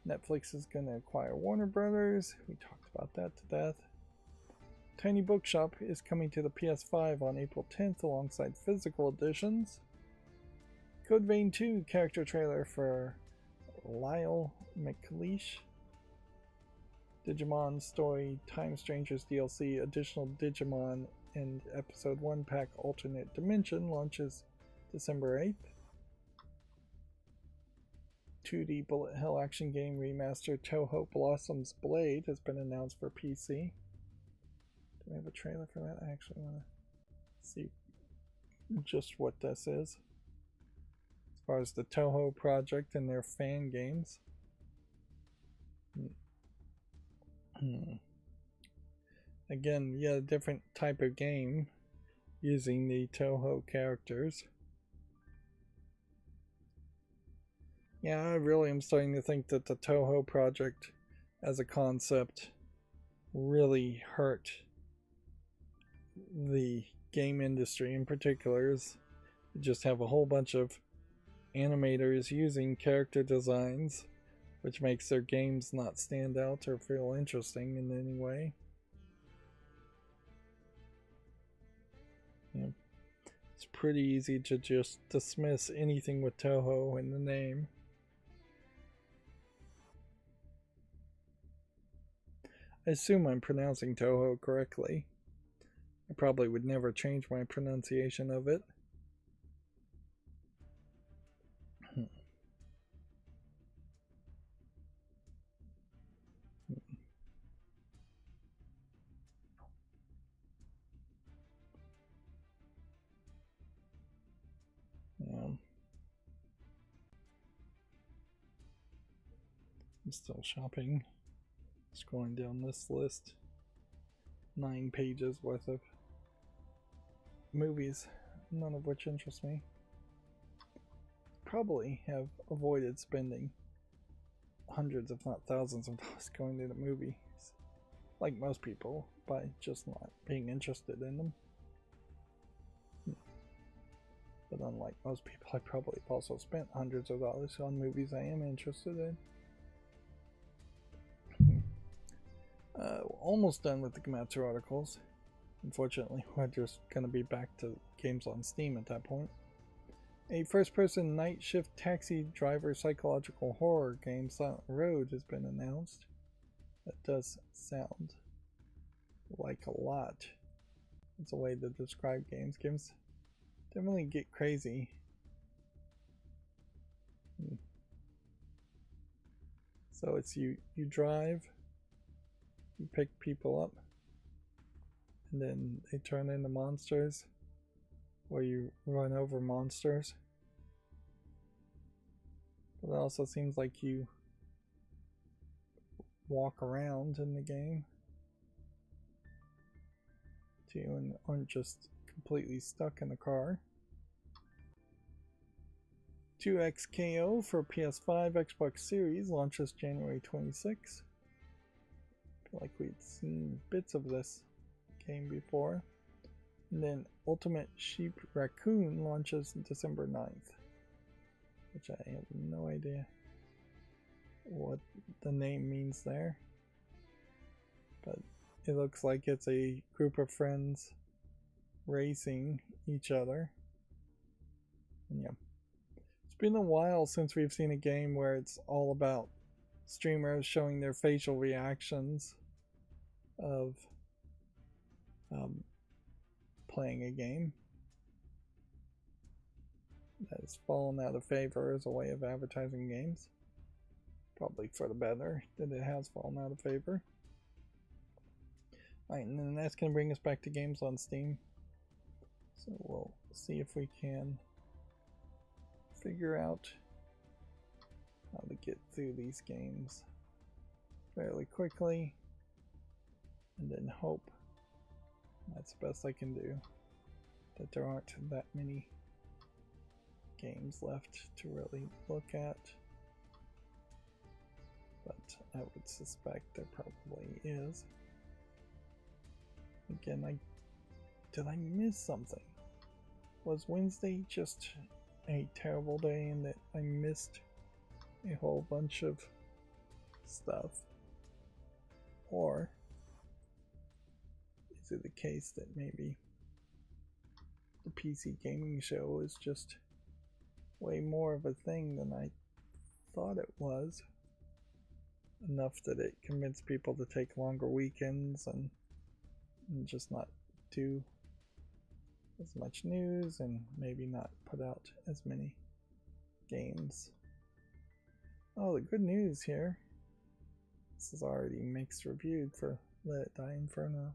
Netflix is going to acquire Warner Brothers. We talked about that to death. Tiny Bookshop is coming to the PS5 on April 10th alongside physical editions. Code Vein 2 character trailer for Lyle McLeish. Digimon Story Time Strangers DLC additional Digimon and Episode 1 Pack Alternate Dimension launches December 8th. 2D bullet hell action game remaster Toho Blossom's Blade has been announced for PC. Do we have a trailer for that? I actually want to see just what this is. As far as the Toho project and their fan games. Again, yeah, a different type of game using the Toho characters. Yeah, I really am starting to think that the Toho project as a concept really hurt the game industry in particular. You just have a whole bunch of animators using character designs, which makes their games not stand out or feel interesting in any way. Yeah. It's pretty easy to just dismiss anything with Toho in the name. I assume I'm pronouncing Toho correctly. I probably would never change my pronunciation of it. Yeah. I'm still shopping. Scrolling down this list. 9 pages worth of movies, none of which interest me. Probably have avoided spending hundreds if not thousands of dollars going to the movies, like most people, by just not being interested in them. But unlike most people, I probably have also spent hundreds of dollars on movies I am interested in. Almost done with the Komatsu articles. Unfortunately, we're just going to be back to games on Steam at that point. A first-person night shift taxi driver psychological horror game, Silent Road, has been announced. That does sound like a lot. It's a way to describe games. Games definitely get crazy. So it's you drive, you pick people up, and then they turn into monsters, or you run over monsters. But it also seems like you walk around in the game too, and aren't just completely stuck in the car. 2XKO for PS5, Xbox Series launches January 26. I feel like we'd seen bits of this game before. And then Ultimate Sheep Raccoon launches December 9th, which I have no idea what the name means there. But it looks like it's a group of friends racing each other. And yeah. It's been a while since we've seen a game where it's all about streamers showing their facial reactions of playing a game. That has fallen out of favor as a way of advertising games. Probably for the better that it has fallen out of favor. Alright, and then that's going to bring us back to games on Steam. So we'll see if we can figure out how to get through these games fairly quickly, and then hope that's the best I can do, that there aren't that many games left to really look at, but I would suspect there probably is. Again, did I miss something? Was Wednesday just a terrible day in that I missed a whole bunch of stuff? Or is it the case that maybe the PC gaming show is just way more of a thing than I thought it was? Enough that it convinced people to take longer weekends and just not do as much news and maybe not put out as many games. Oh, the good news here. This is already mixed reviewed for Let It Die Inferno.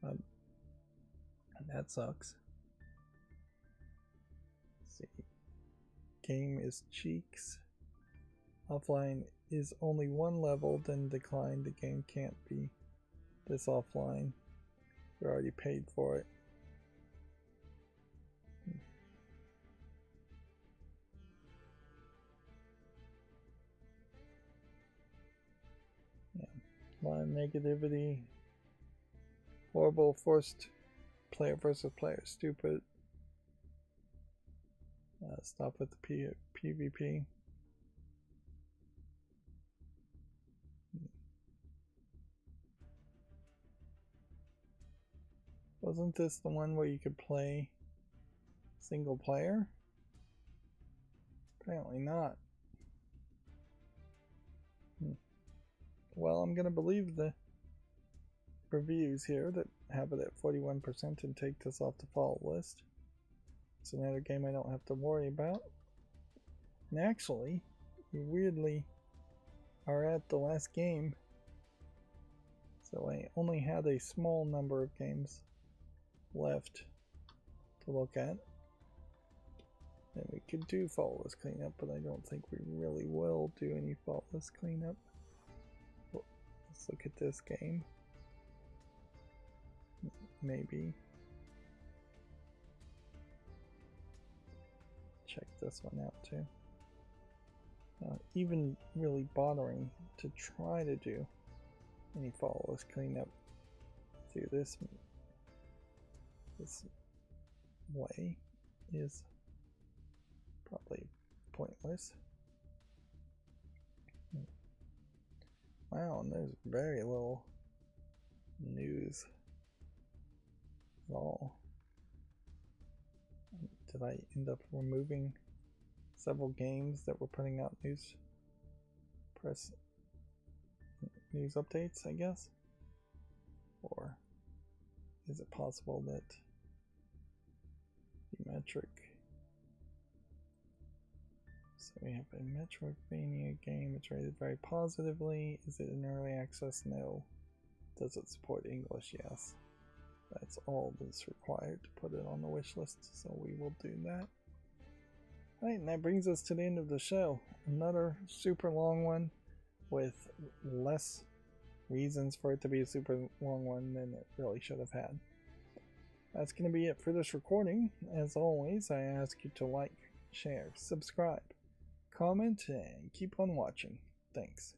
And that sucks. Let's see. Game is cheeks. Offline is only one level, then decline. The game can't be this offline. We already paid for it. Yeah. A lot of negativity. Horrible forced player versus player. Stupid. Stop with the PvP. Wasn't this the one where you could play single player? Apparently not. Well, I'm gonna believe the reviews here that have it at 41% and take this off the follow list. It's another game I don't have to worry about. And actually, we weirdly are at the last game, so I only had a small number of games left to look at. And we could do faultless cleanup, but I don't think we really will do any faultless cleanup. Let's look at this game. Maybe. Check this one out too. Even really bothering to try to do any faultless cleanup through this way is probably pointless. Wow, and there's very little news at all. Did I end up removing several games that were putting out news updates, I guess? Or is it possible that the metric, so we have a Metroidvania game, it's rated very positively. Is it in early access? No. Does it support English? Yes. That's all that's required to put it on the wish list, so we will do that. Alright, and that brings us to the end of the show. Another super long one with less reasons for it to be a super long one than it really should have had. That's going to be it for this recording. As always, I ask you to like, share, subscribe, comment, and keep on watching. Thanks.